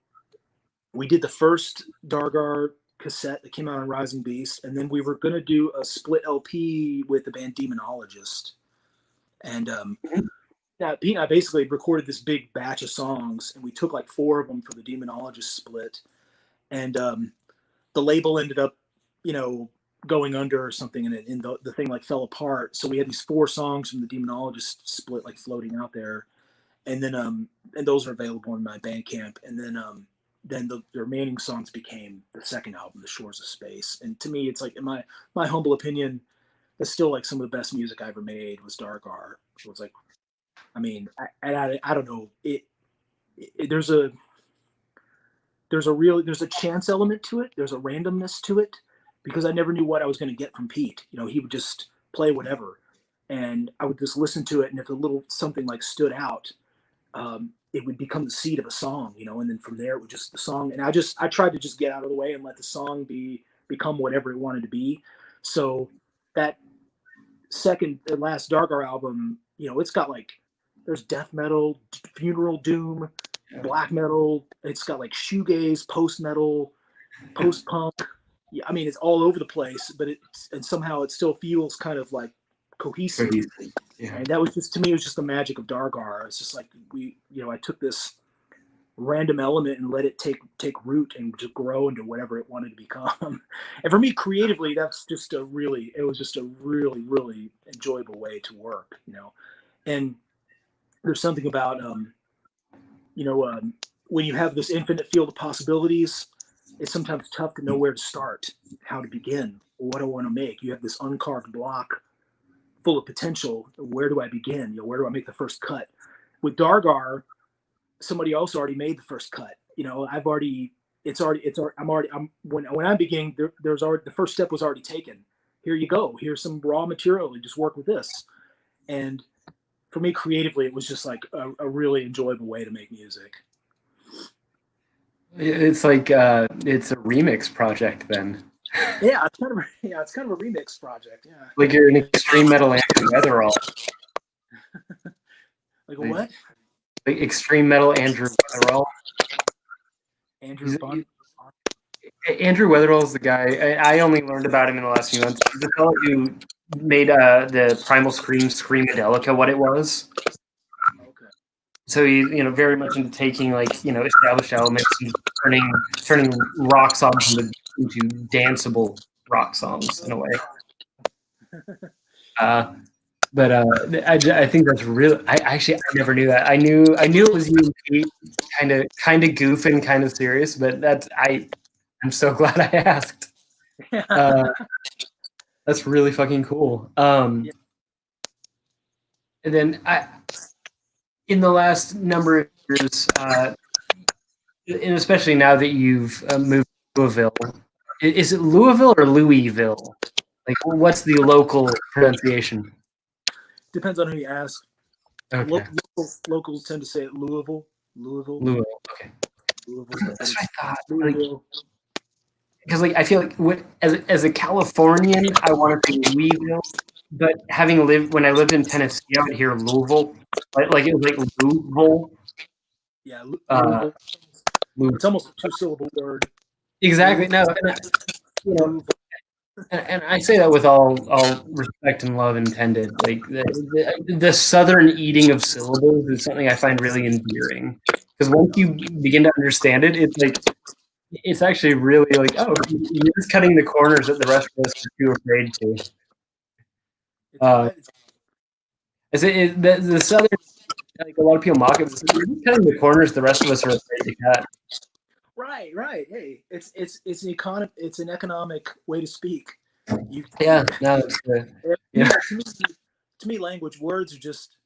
Speaker 2: we did the first Dargar cassette that came out on Rising Beast, and then we were going to do a split LP with the band Demonologist. And Pete and I basically recorded this big batch of songs, and we took like 4 of them for the Demonologist split. And the label ended up, going under or something, and the thing like fell apart. So we had these 4 songs from the Demonologist split like floating out there, and then and those are available in my Bandcamp. And then the remaining songs became the second album, The Shores of Space. And to me, it's like, in my humble opinion, that's still like some of the best music I ever made was Dargar. It was like, I mean, I don't know. There's a chance element to it. There's a randomness to it because I never knew what I was going to get from Pete. He would just play whatever, and I would just listen to it. And if a little something like stood out, it would become the seed of a song, and then from there it would just the song. And I tried to just get out of the way and let the song become whatever it wanted to be. So that second and last Dargar album, it's got like, there's death metal, funeral doom, black metal. It's got like shoegaze, post metal, post punk, yeah, I mean, it's all over the place, but and somehow it still feels kind of like cohesive.
Speaker 1: Yeah.
Speaker 2: And that was just, to me, it was just the magic of Dargar. It's just like I took this random element and let it take root and to grow into whatever it wanted to become. And for me, creatively, it was just a really enjoyable way to work. And there's something about when you have this infinite field of possibilities, it's sometimes tough to know where to start, how to begin, what I want to make. You have this uncarved block full of potential. Where do I begin? Where do I make the first cut? With Dargar, somebody else already made the first cut. When I'm beginning, there's already, the first step was already taken. Here you go. Here's some raw material. You just work with this. And for me, creatively, it was just like a really enjoyable way to make music.
Speaker 1: It's like it's a remix project then.
Speaker 2: Yeah, it's kind of a remix project. Yeah.
Speaker 1: Like you're an extreme metal Andrew Weatherall.
Speaker 2: Like a what?
Speaker 1: Like extreme metal Andrew Weatherall. Andrew Weatherall is the guy. I only learned about him in the last few months. He's the fellow who made the Primal Scream Screamadelica what it was.
Speaker 2: Okay.
Speaker 1: So he's very much into taking established elements and turning rock songs into danceable rock songs in a way. But I think that's real. I never knew that. I knew it was you, kind of goofing, kind of serious. But I'm so glad I asked. That's really fucking cool. And then in the last number of years, and especially now that you've moved to Louisville, is it Louisville or Louisville? Like, what's the local pronunciation?
Speaker 2: Depends on who you ask.
Speaker 1: Okay.
Speaker 2: Locals tend to say it Louisville.
Speaker 1: Okay.
Speaker 2: Louisville.
Speaker 1: That's what I thought. Louisville. Because I feel like as a Californian, I want to say Louisville, but when I lived in Tennessee, I would hear Louisville, like it was like Louisville.
Speaker 2: Yeah, Louisville. It's almost a two-syllable word.
Speaker 1: Exactly. No, and I say that with all respect and love intended. Like the southern eating of syllables is something I find really endearing. Because once you begin to understand it, it's actually really like, oh, you're just cutting the corners that the rest of us are too afraid to. The southern, like a lot of people mock it, but you're just cutting the corners the rest of us are afraid to cut.
Speaker 2: Right. Hey, it's an economic way to speak.
Speaker 1: To
Speaker 2: me, language, words are just,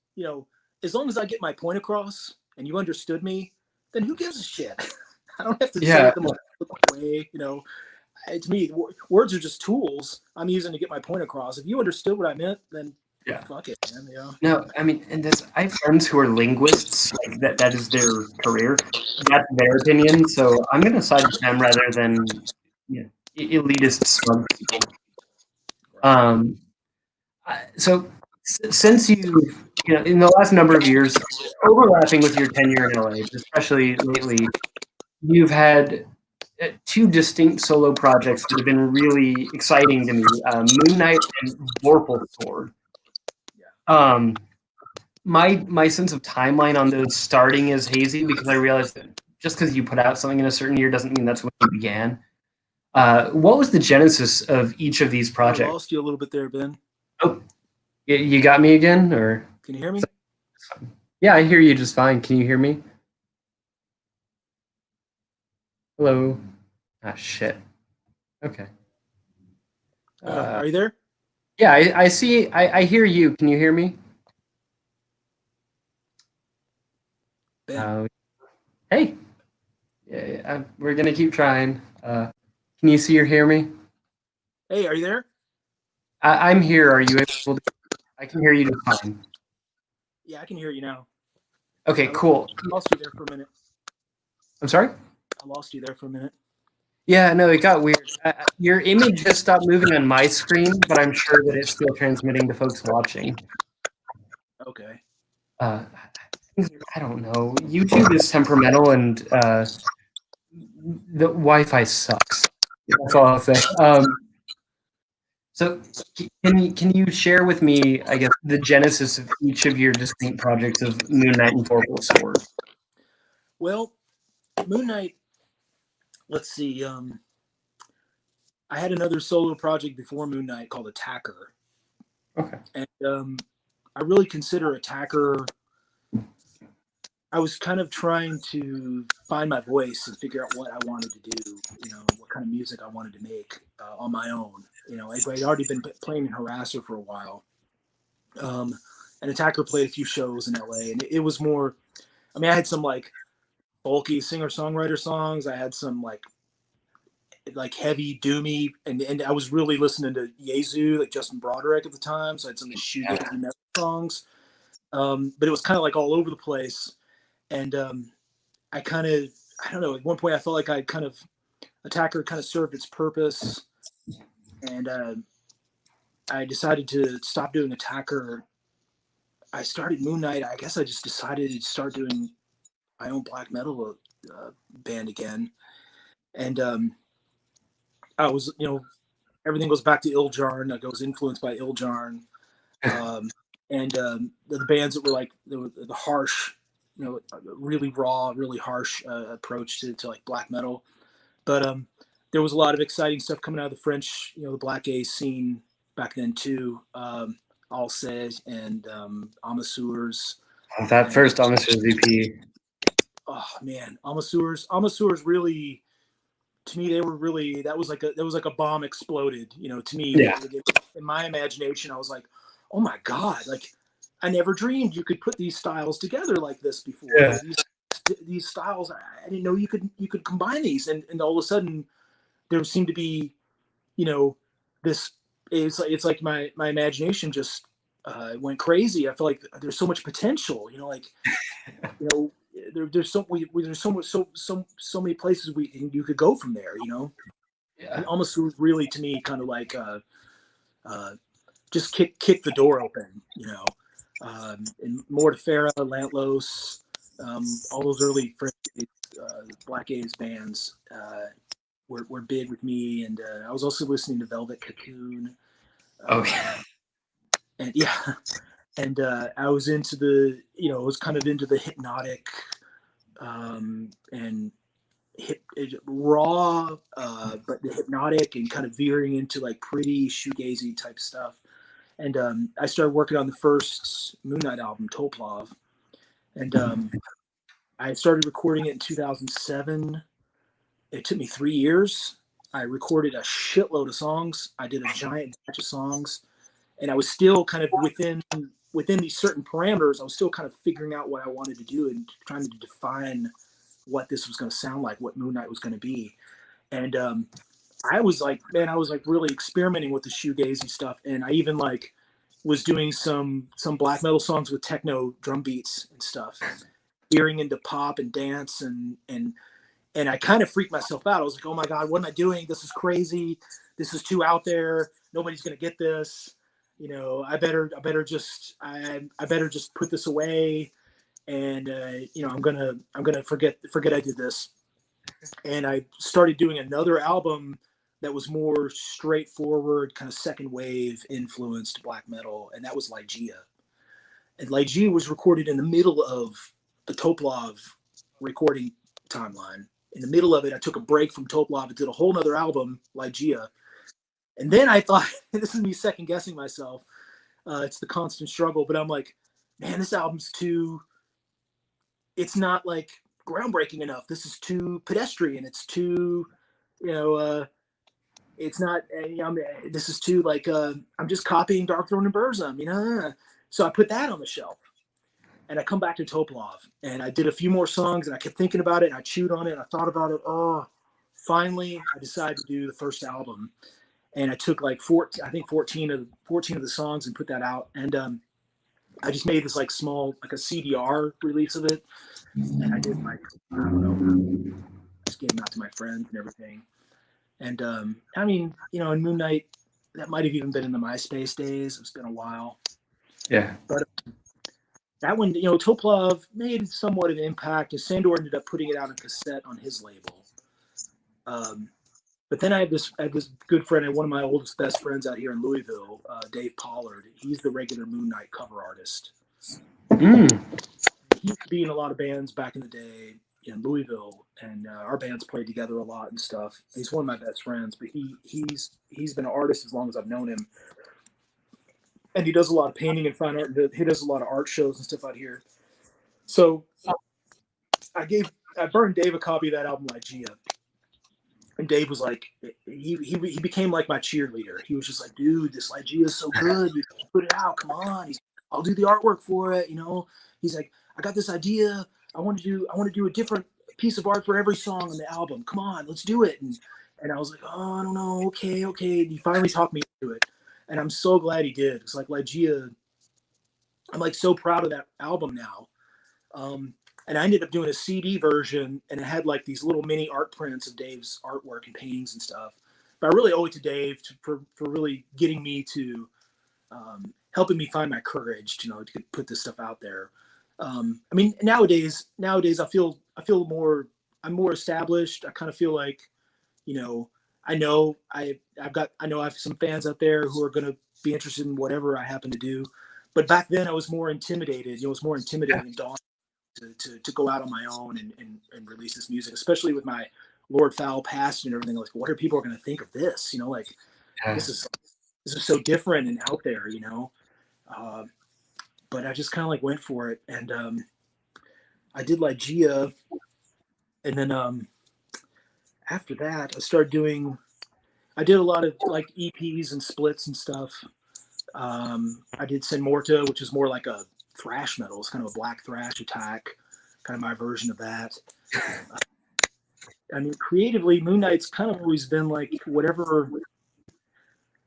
Speaker 2: as long as I get my point across and you understood me, then who gives a shit? I don't have to say it the most way, To me, words are just tools I'm using to get my point across. If you understood what I meant, then fuck it, man.
Speaker 1: No, I mean, and I have friends who are linguists. Like that is their career. That's their opinion. So I'm going to side with them rather than elitist smug people. So since you in the last number of years, overlapping with your tenure in LA, especially lately, you've had two distinct solo projects that have been really exciting to me: Moonknight and Vorpal Sword. My sense of timeline on those starting is hazy because I realized that just because you put out something in a certain year doesn't mean that's when you began. What was the genesis of each of these projects?
Speaker 2: I lost you a little bit there, Ben.
Speaker 1: Oh, you got me again, or
Speaker 2: can you hear me?
Speaker 1: Yeah, I hear you just fine. Can you hear me? Hello. Ah, shit. Okay.
Speaker 2: Are you there?
Speaker 1: Yeah, I see. I hear you. Can you hear me? Hey. Yeah, we're gonna keep trying. Can you see or hear me?
Speaker 2: Hey, are you there?
Speaker 1: I'm here. Are you able to? I can hear you just fine.
Speaker 2: Yeah, I can hear you now.
Speaker 1: Okay, cool.
Speaker 2: I lost you there for a minute.
Speaker 1: I'm sorry?
Speaker 2: I lost you there for a minute.
Speaker 1: Yeah, no, it got weird. Your image just stopped moving on my screen, but I'm sure that it's still transmitting to folks watching.
Speaker 2: Okay.
Speaker 1: I don't know. YouTube is temperamental, and the Wi-Fi sucks. That's all I'll say. So can you share with me, I guess, the genesis of each of your distinct projects of Moonknight and Vorpal Sword?
Speaker 2: Well, Moonknight, let's see. I had another solo project before Moonknight called Attacker.
Speaker 1: Okay.
Speaker 2: And I really consider Attacker. I was kind of trying to find my voice and figure out what I wanted to do, what kind of music I wanted to make on my own. I'd already been playing in Harassor for a while. And Attacker played a few shows in LA, and it was more, I mean, I had some like bulky singer-songwriter songs. I had some like heavy doomy, and I was really listening to Yezu, like Justin Broderick at the time. So I had some shoegazy metal songs. But it was kind of like all over the place. And I don't know, at one point I felt like Attacker kind of served its purpose. And I decided to stop doing Attacker. I started Moonknight. I guess I just decided to start doing my own black metal band again. And I was, everything goes back to Iljarn. I was influenced by Iljarn. And the bands that were like the harsh, really raw, really harsh approach to like black metal. But there was a lot of exciting stuff coming out of the French, the Black Ace scene back then too. Alcé and Amazours.
Speaker 1: That first Amazours EP.
Speaker 2: Oh man, Amazours really, to me, that was like a bomb exploded. To me,
Speaker 1: yeah.
Speaker 2: In my imagination, I was like, oh my god, like I never dreamed you could put these styles together like this before.
Speaker 1: Yeah.
Speaker 2: These styles, I didn't know you could combine these, and all of a sudden there seemed to be, this. It's like my imagination just went crazy. I feel like there's so much potential. There's so many places you could go from there.
Speaker 1: Yeah.
Speaker 2: And almost really to me kind of like just kick the door open. And Mortifera, Lantlos, all those early French Black Ace bands were big with me, and I was also listening to Velvet Cocoon. And yeah, and I was into I was kind of into the hypnotic and raw, but the hypnotic and kind of veering into like pretty shoegazy type stuff. And I started working on the first Moonknight album, Toplov, and I started recording it in 2007. It took me 3 years. I recorded a shitload of songs. I did a giant batch of songs, and I was still kind of within these certain parameters. I was still kind of figuring out what I wanted to do and trying to define what this was going to sound like, what Moonknight was going to be. And I was like really experimenting with the shoegazy stuff, and I even like was doing some black metal songs with techno drum beats and stuff, veering into pop and dance, and I kind of freaked myself out. I was like, oh my god, what am I doing? This is crazy. This is too out there. Nobody's gonna get this. I better just put this away, and I'm gonna forget I did this. And I started doing another album that was more straightforward, kind of second wave influenced black metal, and that was Lygia. And Lygia was recorded in the middle of the Toplov recording timeline. In the middle of it, I took a break from Toplov and did a whole nother album, Lygia. And then I thought, this is me second guessing myself. It's the constant struggle, but I'm like, man, this album's it's not like groundbreaking enough. This is too pedestrian. It's too, it's not, this is too like, I'm just copying Darkthrone and Burzum, So I put that on the shelf. And I come back to Toplov, and I did a few more songs, and I kept thinking about it, and I chewed on it, and I thought about it. Oh, finally, I decided to do the first album, and I took like 14 of the songs and put that out, and I just made this like small, like a CDR release of it, and I did like, I don't know, just gave them out to my friends and everything, and I mean, in Moonknight, that might have even been in the MySpace days. It's been a while.
Speaker 1: Yeah.
Speaker 2: But that one, Toplov made somewhat of an impact, and Sandor ended up putting it out on cassette on his label. But then I had this good friend, and one of my oldest best friends out here in Louisville, Dave Pollard. He's the regular Moonknight cover artist.
Speaker 1: Mm.
Speaker 2: He used to be in a lot of bands back in the day in Louisville, and our bands played together a lot and stuff. He's one of my best friends, but he's been an artist as long as I've known him, and he does a lot of painting and fine art. He does a lot of art shows and stuff out here. So I burned Dave a copy of that album, Lygia. And Dave was like, he became like my cheerleader. He was just like, dude, this Lygia is so good. You put it out. Come on. I'll do the artwork for it. He's like, I got this idea. I want to do a different piece of art for every song on the album. Come on, let's do it. And I was like, oh, I don't know. Okay. And he finally talked me into it. And I'm so glad he did. It's like Lygia. I'm like so proud of that album now. And I ended up doing a CD version, and it had like these little mini art prints of Dave's artwork and paintings and stuff. But I really owe it to Dave for really getting me to, helping me find my courage, to put this stuff out there. I mean, nowadays I feel I'm more established. I kind of feel like, I know I have some fans out there who are going to be interested in whatever I happen to do. But back then I was more intimidated. It was more intimidating and daunting to go out on my own and release this music, especially with my Lord Fowl past and everything. Like, what are people going to think of this? This is so different and out there, but I just kind of like went for it. And I did Lygia. And then after that, I did a lot of like EPs and splits and stuff. I did Sin Morta, which is more like a thrash metal. It's kind of a black thrash attack, kind of my version of that. I mean, creatively, Moonknight's kind of always been like whatever.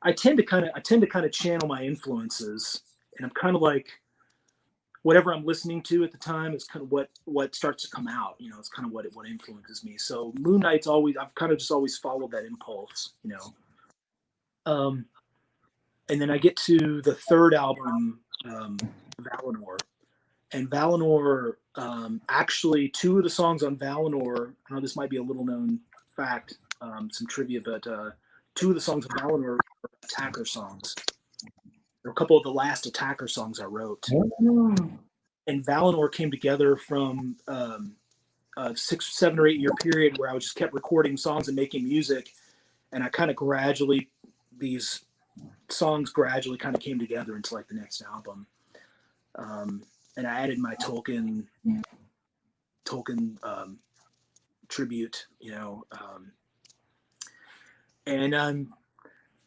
Speaker 2: I tend to kind of channel my influences, and I'm kind of like whatever I'm listening to at the time is kind of what starts to come out. It's kind of what influences me. So Moonknight's I've kind of just always followed that impulse. And then I get to the third album, Valinor. And Valinor, actually, two of the songs on Valinor, I know this might be a little known fact, some trivia, but two of the songs on Valinor were Attacker songs. They're a couple of the last Attacker songs I wrote. And Valinor came together from a 6, 7, or 8 year period where I just kept recording songs and making music. And I kind of these songs gradually kind of came together into like the next album. And I added my Tolkien tribute, and I'm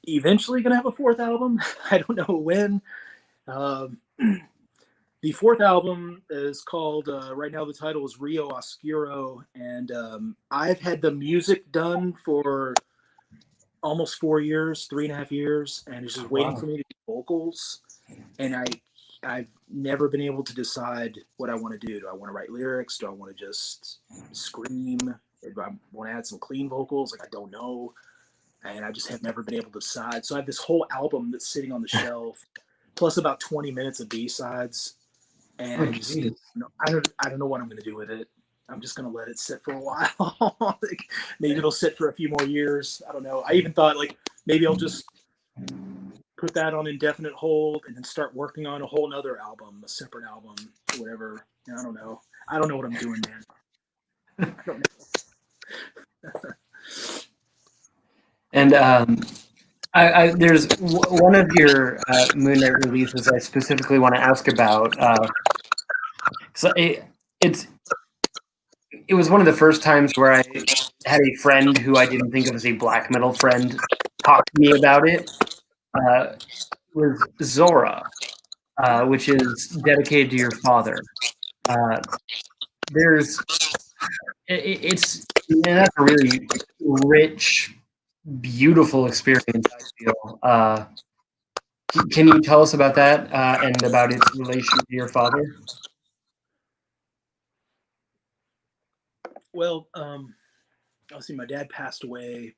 Speaker 2: eventually going to have a fourth album. I don't know when. The fourth album is called, right now the title is Rio Oscuro, and I've had the music done for almost 4 years, 3.5 years, and it's just waiting for me to do vocals. And I've never been able to decide what I want to do. Do I want to write lyrics? Do I want to just scream? Do I want to add some clean vocals? Like, I don't know. And I just have never been able to decide. So I have this whole album that's sitting on the shelf, plus about 20 minutes of B-sides. And I don't know what I'm going to do with it. I'm just going to let it sit for a while. Like, maybe it'll sit for a few more years. I don't know. I even thought like maybe I'll just put that on indefinite hold and then start working on a whole nother album, a separate album, whatever. I don't know. I don't know what I'm doing, man. I don't know.
Speaker 1: And there's one of your Moonknight releases I specifically want to ask about. So it was one of the first times where I had a friend who I didn't think of as a black metal friend talk to me about it. Was Zora, which is dedicated to your father. It's that's a really rich, beautiful experience, I feel. Can you tell us about that and about its relation to your father?
Speaker 2: Well, let's see, my dad passed away.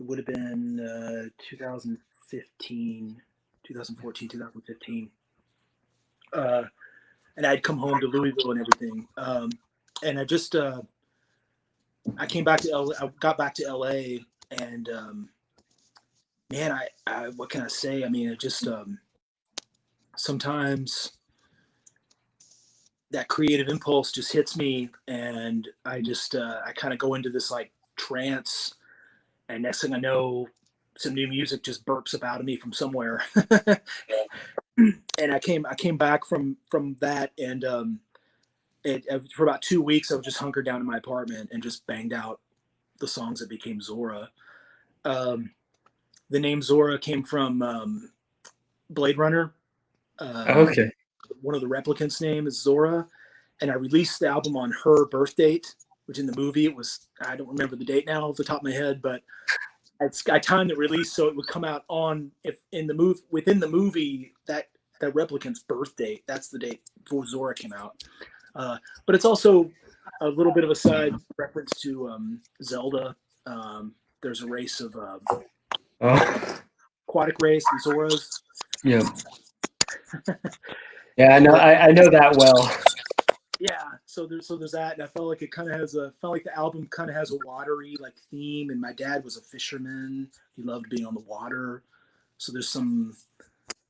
Speaker 2: It would have been 2014, 2015. And I'd come home to Louisville and everything. And I just, I came back to LA. I got back to LA And man, I what can I say? I mean, it just sometimes that creative impulse just hits me, and I just I kind of go into this like trance, and next thing I know, some new music just burps up out of me from somewhere. And I came back from that, and for about 2 weeks I was just hunkered down in my apartment and just banged out the songs that became Zora. Um, the name Zora came from Blade Runner. Um,
Speaker 1: Okay.
Speaker 2: one of the replicants' name is Zora, and I released the album on her birth date, which in the movie it was, I don't remember the date now off the top of my head, but I timed the release so it would come out on, if in the move within the movie, that replicant's birth date. That's the date before Zora came out. But it's also a little bit of a side reference to Zelda. There's a race of
Speaker 1: Oh,
Speaker 2: aquatic race, the Zoras.
Speaker 1: yeah. Yeah, I know. I know that well.
Speaker 2: Yeah, so there's that, and I felt like it kind of has a felt like the album kind of has a watery like theme, and my dad was a fisherman. He loved being on the water, so there's some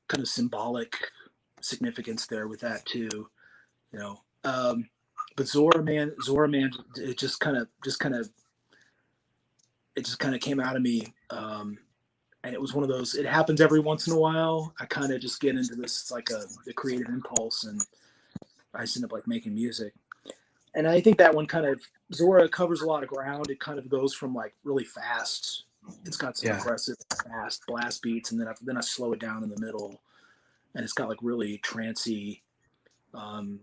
Speaker 2: kind of symbolic significance there with that too, you know. But Zora Man, it just kind of came out of me, and it was one of those. It happens every once in a while. I kind of just get into this like the creative impulse, and I just end up like making music. And I think that one kind of, Zora covers a lot of ground. It kind of goes from like really fast. It's got some
Speaker 1: Yeah.
Speaker 2: aggressive, fast blast beats, and then I slow it down in the middle, and it's got like really trancy, um,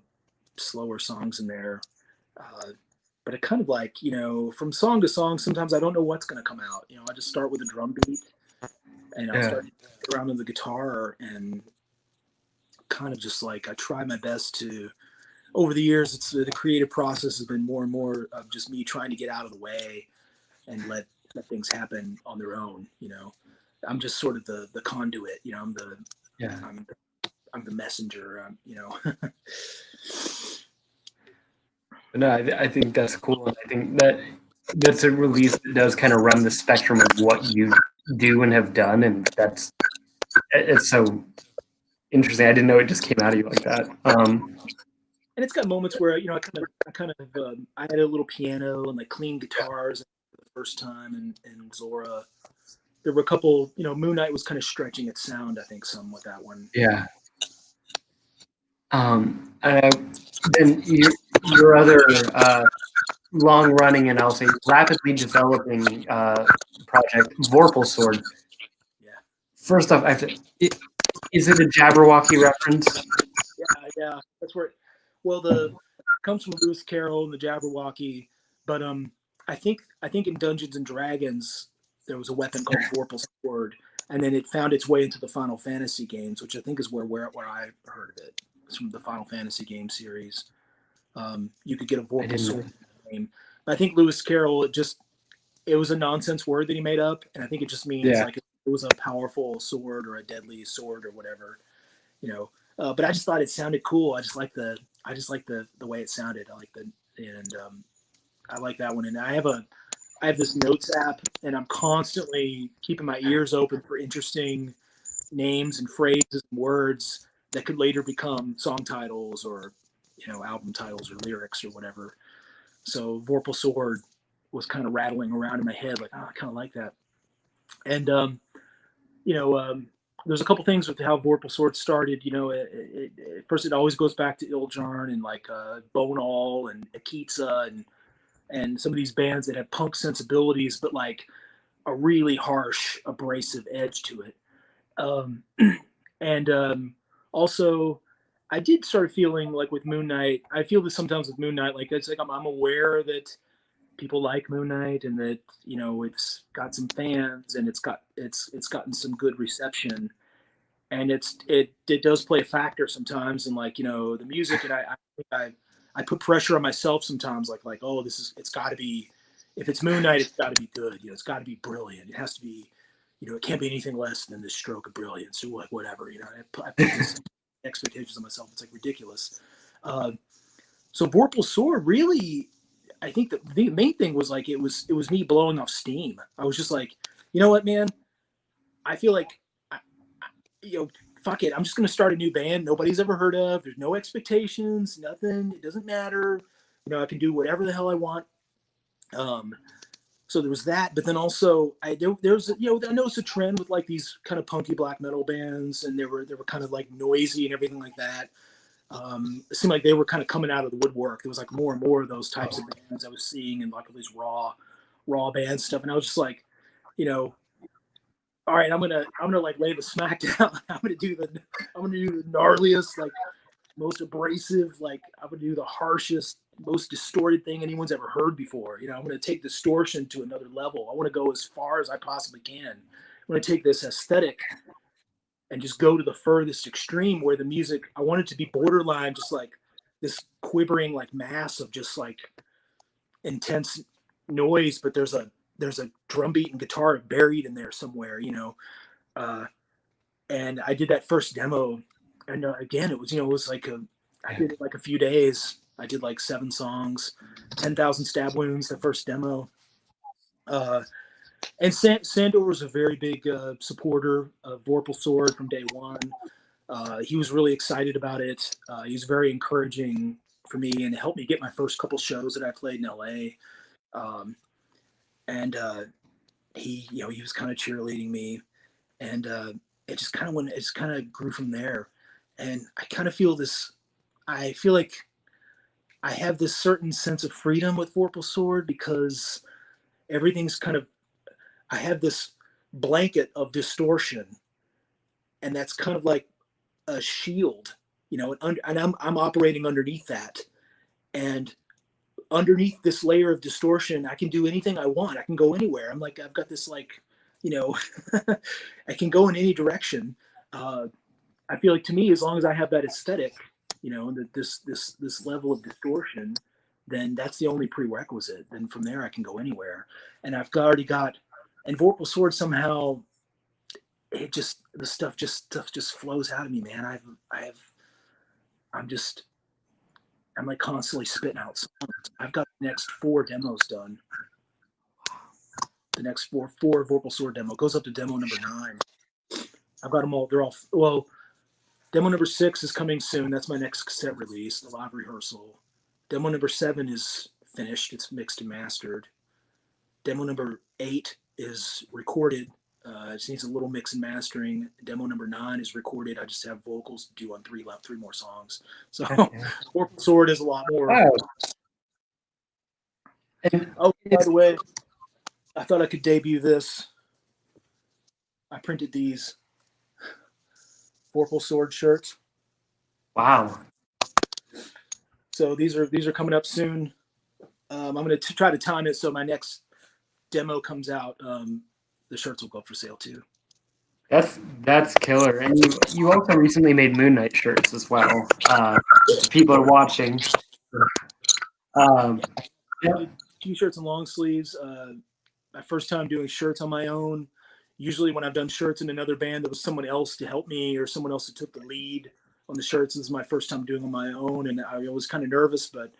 Speaker 2: slower songs in there. Uh, but it kind of like, from song to song, sometimes I don't know what's going to come out. I just start with a drum beat, and I'll
Speaker 1: Yeah.
Speaker 2: start around on the guitar, and kind of just like I try my best to. Over the years, it's the creative process has been more and more of just me trying to get out of the way and let things happen on their own. I'm just sort of the conduit.
Speaker 1: Yeah.
Speaker 2: I'm the messenger.
Speaker 1: But no, I think that's cool. And I think that's a release that does kind of run the spectrum of what you do and have done, and it's so interesting. I didn't know it just came out of you like that.
Speaker 2: And it's got moments where I had a little piano and like clean guitars for the first time, and Zora. There were a couple. Moonknight was kind of stretching its sound, I think, some with that one.
Speaker 1: Yeah. Then your other long running and I'll say rapidly developing project, Vorpal Sword.
Speaker 2: Yeah.
Speaker 1: First off, is it a Jabberwocky reference?
Speaker 2: Yeah. That's where. Well, it comes from Lewis Carroll and the Jabberwocky, but I think in Dungeons and Dragons there was a weapon called Vorpal Sword, and then it found its way into the Final Fantasy games, which I think is where I heard of it. It's from the Final Fantasy game series. You could get a Vorpal Sword game. But I think Lewis Carroll, it was a nonsense word that he made up, and I think it just means like it was a powerful sword or a deadly sword or whatever, But I just thought it sounded cool. I just like the way it sounded. I like that one. And I have this notes app, and I'm constantly keeping my ears open for interesting names and phrases and words that could later become song titles or album titles or lyrics or whatever. So Vorpal Sword was kind of rattling around in my head, like, I kind of like that. And there's a couple things with how Vorpal Sword started. First, it always goes back to Iljarn and like Bone All and Akitsa and some of these bands that have punk sensibilities, but like a really harsh, abrasive edge to it. And also, I did start feeling like with Moonknight. I feel this sometimes with Moonknight. Like it's like I'm aware that people like Moonknight and that it's got some fans and it's gotten some good reception, and it does play a factor sometimes. And like the music, and I put pressure on myself sometimes. Like oh, it's got to be, if it's Moonknight, it's got to be good. It's got to be brilliant. It has to be. It can't be anything less than this stroke of brilliance or whatever. I put these expectations on myself. It's like ridiculous. So Vorpal Sword really, I think the main thing was like it was me blowing off steam. I was just like, you know what, man, I feel like you know, fuck it. I'm just gonna start a new band nobody's ever heard of. There's no expectations, nothing. It doesn't matter. You know, I can do whatever the hell I want. Um, so there was that, but then also there's I noticed a trend with like these kind of punky black metal bands, and they were kind of like noisy and everything like that. It seemed like they were kind of coming out of the woodwork. There was like more and more of those types of bands I was seeing, and like all these raw band stuff, and I was just like, you know, all right, I'm gonna like lay the smack down. I'm gonna do the gnarliest, like most abrasive, like I'm gonna do the harshest, most distorted thing anyone's ever heard before. You know, I'm gonna take distortion to another level. I want to go as far as I possibly can. I'm gonna take this aesthetic and just go to the furthest extreme where the music, I want it to be borderline just like this quivering like mass of just like intense noise, but there's a drum beat and guitar buried in there somewhere, you know. And I did that first demo, and again, it was, you know, it was like I did it like a few days. I did like 7 songs, 10,000 stab wounds, the first demo. And Sandor was a very big supporter of Vorpal Sword from day one. He was really excited about it. He was very encouraging for me and helped me get my first couple shows that I played in LA. And he, you know, he was kind of cheerleading me, and it just kind of grew from there. And I kind of feel this. I feel like I have this certain sense of freedom with Vorpal Sword because everything's kind of. I have this blanket of distortion, and that's kind of like a shield, you know, and I'm operating underneath that, and underneath this layer of distortion, I can do anything I want. I can go anywhere. I'm like, I've got this like, you know, I can go in any direction. I feel like to me, as long as I have that aesthetic, you know, and this level of distortion, then that's the only prerequisite. Then from there, I can go anywhere. And I've already got, and Vorpal Sword somehow, it just the stuff just flows out of me, man. I'm like constantly spitting out songs. I've got the next 4 demos done. The next four Vorpal Sword demo goes up to demo number 9. I've got them all. They're all, well, demo number 6 is coming soon. That's my next cassette release, the live rehearsal. Demo number 7 is finished. It's mixed and mastered. Demo number 8 is recorded. It just needs a little mix and mastering. Demo number 9 is recorded. I just have vocals to do on 3 more songs. So Vorpal Sword is a lot more.
Speaker 1: Wow. And
Speaker 2: oh, by the way, I thought I could debut this. I printed these Vorpal Sword shirts.
Speaker 1: Wow.
Speaker 2: So these are coming up soon. I'm going to try to time it so my next demo comes out. The shirts will go up for sale too.
Speaker 1: That's killer. And you also recently made Moonknight shirts as well. People are watching.
Speaker 2: T-shirts and long sleeves. My first time doing shirts on my own. Usually when I've done shirts in another band, there was someone else to help me or someone else who took the lead on the shirts. This is my first time doing on my own, and I was kind of nervous, but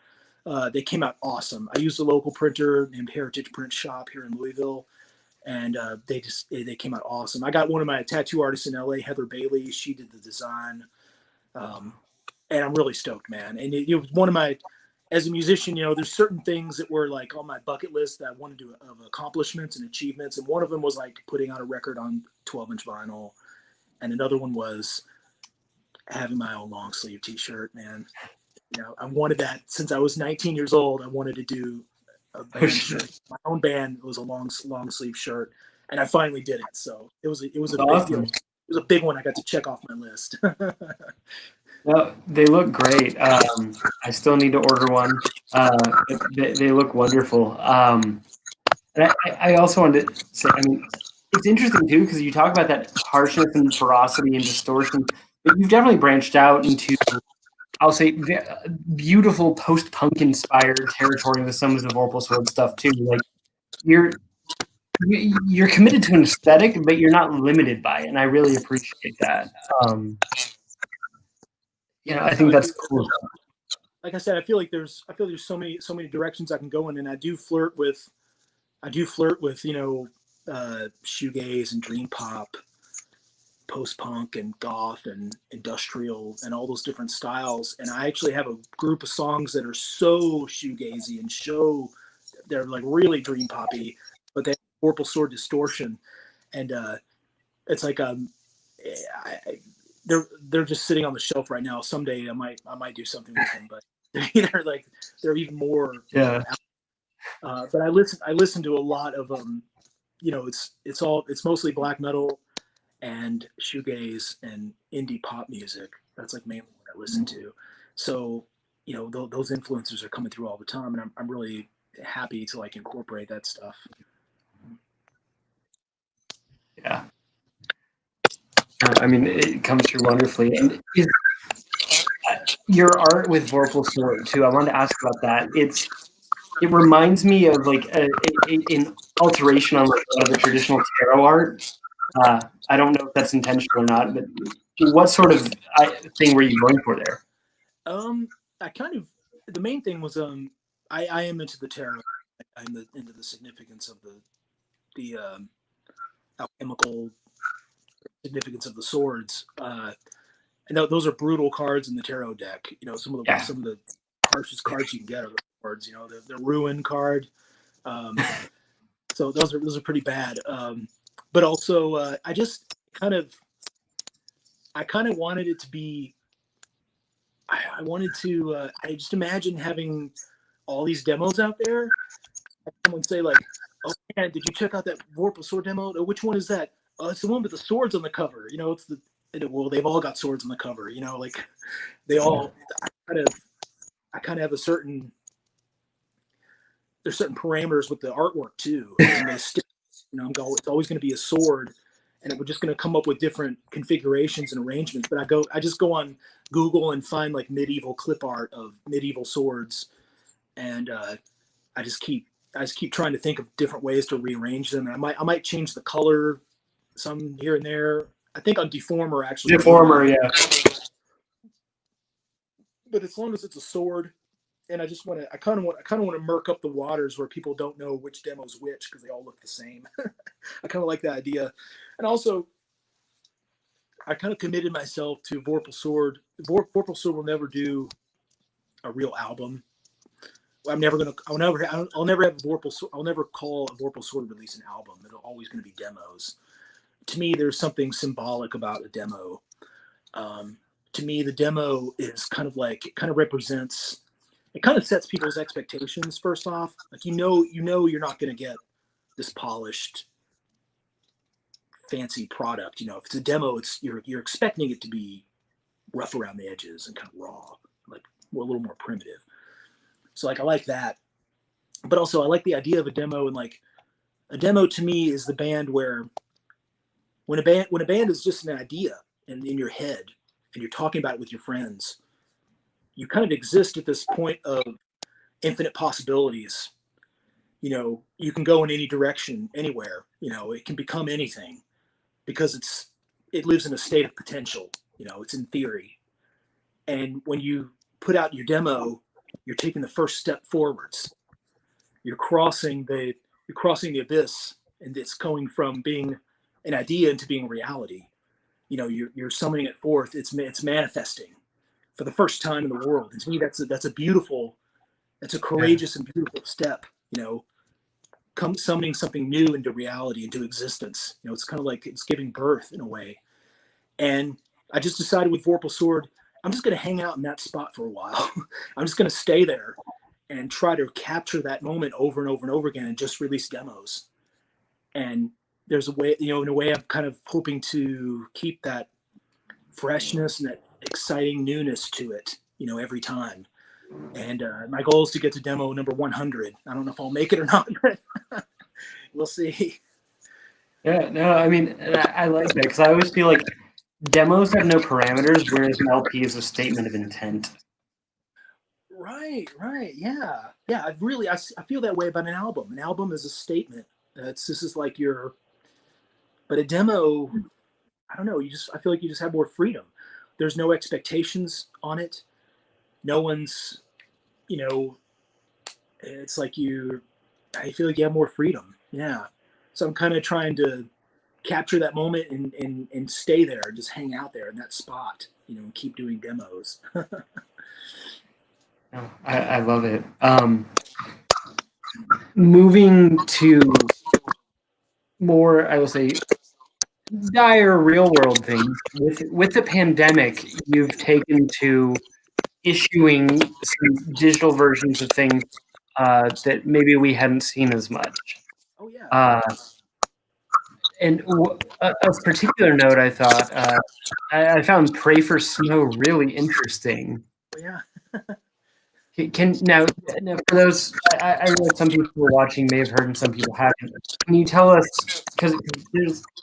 Speaker 2: they came out awesome. I used a local printer named Heritage Print Shop here in Louisville, and they came out awesome. I got one of my tattoo artists in LA, Heather Bailey. She did the design, and I'm really stoked, man. And it was one of my, as a musician, you know, there's certain things that were like on my bucket list that I wanted to of accomplishments and achievements, and one of them was like putting out a record on 12-inch vinyl, and another one was having my own long sleeve T-shirt, man. You know, I wanted that since I was 19 years old. I wanted to do a band shirt. My own band was a long sleeve shirt, and I finally did it. So it was a
Speaker 1: awesome.
Speaker 2: big deal. It was a big one. I got to check off my list.
Speaker 1: Well, they look great. I still need to order one. They look wonderful. And I also wanted to say, I mean, it's interesting too because you talk about that harshness and ferocity and distortion, but you've definitely branched out into, I'll say, beautiful post-punk inspired territory with some of the Vorpal Sword stuff too. Like you're committed to an aesthetic, but you're not limited by it, and I really appreciate that. You know, I think that's cool.
Speaker 2: like I said, I feel like there's so many directions I can go in, and I do flirt with shoegaze and dream pop, post punk and goth and industrial and all those different styles. And I actually have a group of songs that are so shoegazy and they're like really dream poppy, but they have Vorpal Sword distortion, and it's like I, they're just sitting on the shelf right now. Someday I might do something with them, but they're even more.
Speaker 1: Yeah.
Speaker 2: But I listen to a lot of it's mostly black metal and shoegaze and indie pop music. That's like mainly what I listen to. So those influences are coming through all the time, and I'm really happy to like incorporate that stuff.
Speaker 1: Yeah. I mean, it comes through wonderfully. And your art with Vorpal Sword too, I wanted to ask about that. It reminds me of like an alteration on like a lot of the traditional tarot art. I don't know if that's intentional or not, but what sort of thing were you going for there?
Speaker 2: I kind of the main thing was I am into the tarot. I'm into the significance of the alchemical significance of the swords. I know those are brutal cards in the tarot deck. Some of the harshest cards you can get are the swords. The ruin card. So those are pretty bad. But also, I just kind of wanted it to be. I wanted to. I just imagine having all these demos out there. And someone say like, "Oh man, did you check out that Vorpal Sword demo? Oh, which one is that? Oh, it's the one with the swords on the cover. It's the well, they've all got swords on the cover. Like they all. I kind of have there's certain parameters with the artwork too, and they stick. It's always going to be a sword, and we're just going to come up with different configurations and arrangements. But I just go on Google and find like medieval clip art of medieval swords, and I just keep trying to think of different ways to rearrange them. And I might change the color some here and there. I think on Deformer actually.
Speaker 1: Deformer, yeah.
Speaker 2: But as long as it's a sword, and I kind of want to murk up the waters where people don't know which demo's which because they all look the same. I kind of like that idea, and also I kind of committed myself to Vorpal Sword. Vorpal Sword will never do a real album. I'll never have a Vorpal Sword. I'll never call a Vorpal Sword release an album. It'll always going to be demos. To me, there's something symbolic about a demo. To me, the demo is kind of represents. It kind of sets people's expectations first off. Like you're not going to get this polished, fancy product. If it's a demo, you're expecting it to be rough around the edges and kind of raw, like a little more primitive. So like I like that, but also I like the idea of a demo. And like a demo to me is the band where when a band is just an idea and in your head and you're talking about it with your friends, you kind of exist at this point of infinite possibilities. You can go in any direction, anywhere. It can become anything because it lives in a state of potential. It's in theory. And when you put out your demo, you're taking the first step forwards. You're crossing the abyss, and it's going from being an idea into being reality. You're summoning it forth. It's manifesting for the first time in the world. And to me, that's a courageous and beautiful step. Summoning something new into reality, into existence. It's kind of like it's giving birth in a way. And I just decided with Vorpal Sword, I'm just going to hang out in that spot for a while. I'm just going to stay there and try to capture that moment over and over and over again and just release demos. And there's a way, in a way I'm kind of hoping to keep that freshness and that exciting newness to it, every time. And my goal is to get to demo number 100. I don't know if I'll make it or not, but we'll see.
Speaker 1: Yeah, no, I mean, I like that because I always feel like demos have no parameters, whereas an LP is a statement of intent.
Speaker 2: Right, yeah. I feel that way about an album. An album is a statement. This is like but a demo, I don't know. I feel like you just have more freedom. There's no expectations on it. No one's you know, it's like I feel like you have more freedom. Yeah. So I'm kind of trying to capture that moment and stay there, just hang out there in that spot, and keep doing demos.
Speaker 1: No, I love it. Moving to more, I will say, dire real world things. With the pandemic, you've taken to issuing some digital versions of things that maybe we hadn't seen as much.
Speaker 2: Oh yeah.
Speaker 1: Uh, and a particular note I thought I found "Pray for Snow" really interesting.
Speaker 2: Oh yeah.
Speaker 1: Can now for those I realize some people watching may have heard and some people haven't. Can you tell us, because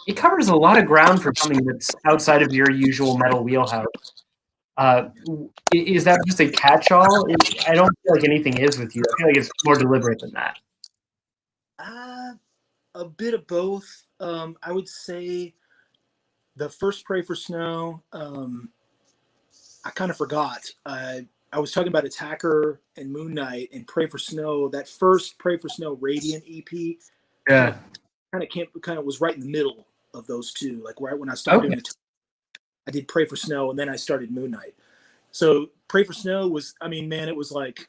Speaker 1: it covers a lot of ground for something that's outside of your usual metal wheelhouse? Is that just a catch-all? I don't feel like anything is with you. I feel like it's more deliberate than that.
Speaker 2: A bit of both. I would say the first Pray for Snow, I kind of forgot. I was talking about Attacker and Moonknight and Pray for Snow. That first Pray for Snow Radiant EP
Speaker 1: Yeah.
Speaker 2: kind of was right in the middle of those two. Like right when I stopped
Speaker 1: Okay.
Speaker 2: doing it, I did Pray for Snow and then I started Moonknight. So Pray for Snow was, I mean, man, it was like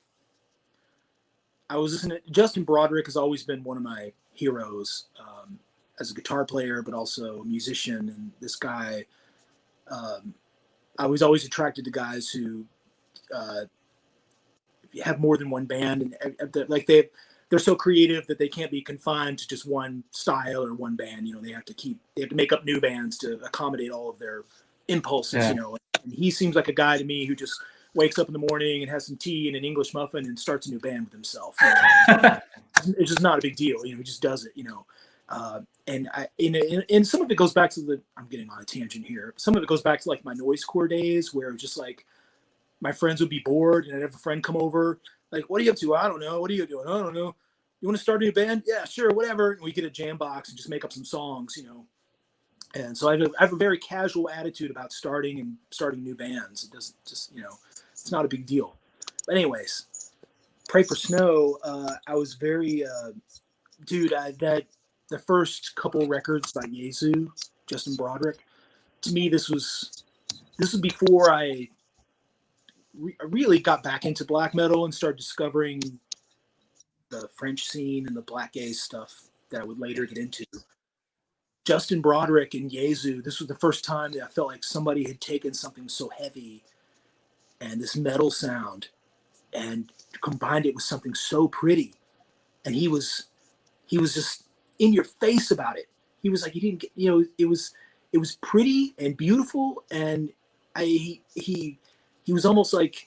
Speaker 2: I was listening. Justin Broderick has always been one of my heroes as a guitar player, but also a musician. And this guy, I was always attracted to guys who have more than one band, and like they're so creative that they can't be confined to just one style or one band. They have to make up new bands to accommodate all of their impulses.
Speaker 1: Yeah.
Speaker 2: And he seems like a guy to me who just wakes up in the morning and has some tea and an English muffin and starts a new band with himself. It's just not a big deal. He just does it. And some of it goes back to I'm getting on a tangent here. Some of it goes back to like my noisecore days, where just like my friends would be bored and I'd have a friend come over, like, what are you up to? I don't know. What are you doing? I don't know. You want to start a new band? Yeah, sure, whatever. And we get a jam box and just make up some songs. And so I have a very casual attitude about starting new bands. It doesn't just, it's not a big deal. But anyways, Pray for Snow, I was very, the first couple records by Yezu, Justin Broderick, to me, this was before I really got back into black metal and started discovering the French scene and the black gaze stuff that I would later get into. Justin Broderick and Yezu, this was the first time that I felt like somebody had taken something so heavy and this metal sound and combined it with something so pretty. And he was just in your face about it. He was like, he didn't get, it was pretty and beautiful. And he was almost like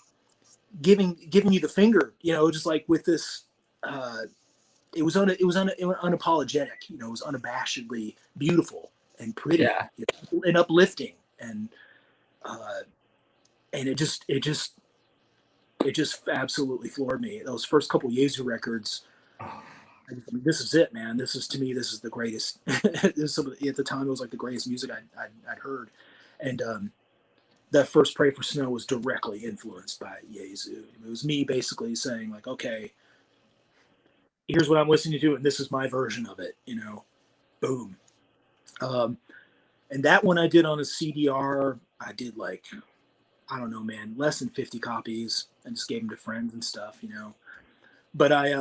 Speaker 2: giving you the finger, just like with this, it was unapologetic, it was unabashedly beautiful and pretty,
Speaker 1: Yeah.
Speaker 2: and uplifting. And it just absolutely floored me. Those first couple Yezu records, this is it, man. This is the greatest. At the time, it was like the greatest music I'd heard. And that first Pray for Snow was directly influenced by Yezu. It was me basically saying like, okay, here's what I'm listening to, and this is my version of it. Boom. And that one I did on a CDR. I did like, I don't know, man, less than 50 copies, and just gave them to friends and stuff. But I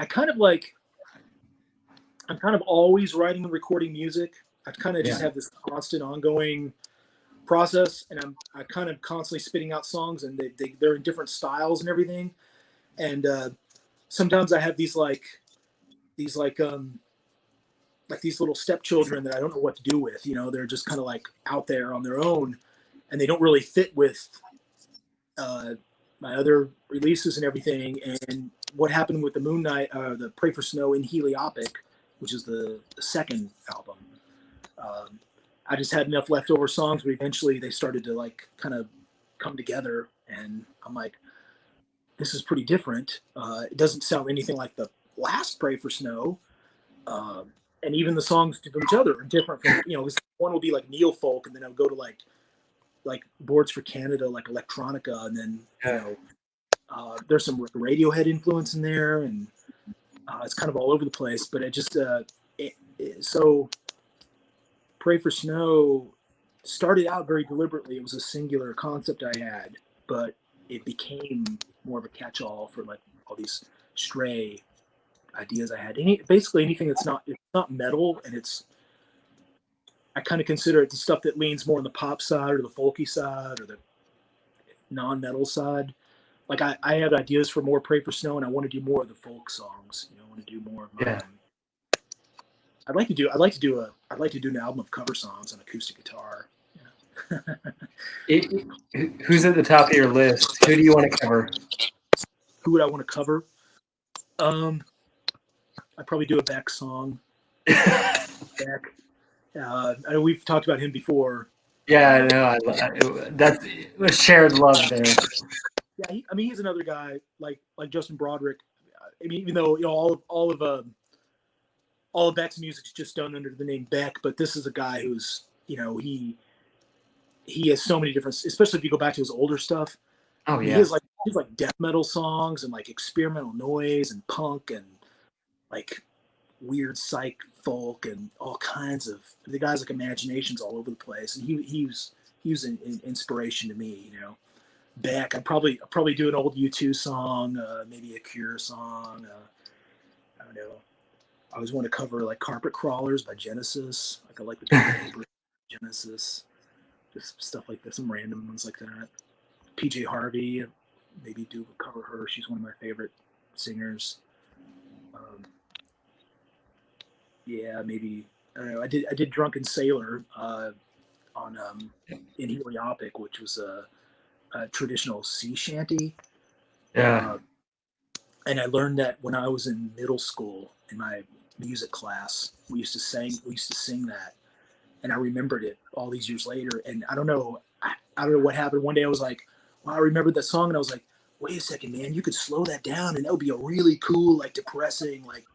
Speaker 2: kind of like, I'm kind of always writing and recording music. I kind of just have this constant ongoing process, and I kind of constantly spitting out songs, and they're in different styles and everything. And sometimes I have these these little stepchildren that I don't know what to do with. They're just kind of like out there on their own, and they don't really fit with my other releases and everything. And what happened with the Moonknight, the Pray for Snow in Heliopic, which is the second album. I just had enough leftover songs, but eventually they started to like kind of come together, and I'm like, this is pretty different. It doesn't sound anything like the last Pray for Snow. And even the songs to each other are different from, one will be like neo folk, and then I'll go to like Boards for Canada, like electronica, and then There's some Radiohead influence in there, and it's kind of all over the place. But it just so Pray for Snow started out very deliberately. It was a singular concept I had, but it became more of a catch-all for like all these stray ideas I had. Basically anything that's not metal, and I kind of consider it the stuff that leans more on the pop side or the folky side or the non-metal side. Like I have ideas for more Pray for Snow, and I want to do more of the folk songs. You know, I want to do more of my.
Speaker 1: Yeah.
Speaker 2: I'd like to do an album of cover songs on acoustic guitar.
Speaker 1: Who's at the top of your list? Who do you want to cover?
Speaker 2: Who would I want to cover? I'd probably do a Beck song. Beck. I know we've talked about him before.
Speaker 1: Yeah, I know. That's a shared love there.
Speaker 2: Yeah, he's another guy like Justin Broderick. I mean, even though all of Beck's music's just done under the name Beck, but this is a guy who's he has so many different, especially if you go back to his older stuff.
Speaker 1: Oh yeah,
Speaker 2: he has like death metal songs and like experimental noise and punk and like weird psych folk and all kinds of, the guy's like imaginations all over the place, and he was an inspiration to me. Beck. I'd probably do an old U2 song, maybe a Cure song. I don't know. I always want to cover like Carpet Crawlers by Genesis. Like I like the Genesis, just stuff like this, some random ones like that. PJ Harvey, maybe do cover her. She's one of my favorite singers. Yeah, maybe I don't know. I did Drunken Sailor on in Heliopic, which was a traditional sea shanty.
Speaker 1: yeah.
Speaker 2: And I learned that when I was in middle school in my music class. We used to sing that, and I remembered it all these years later. And I don't know what happened. One day I was like, "Wow, I remembered that song," and I was like, "Wait a second, man! You could slow that down, and that would be a really cool, like depressing, like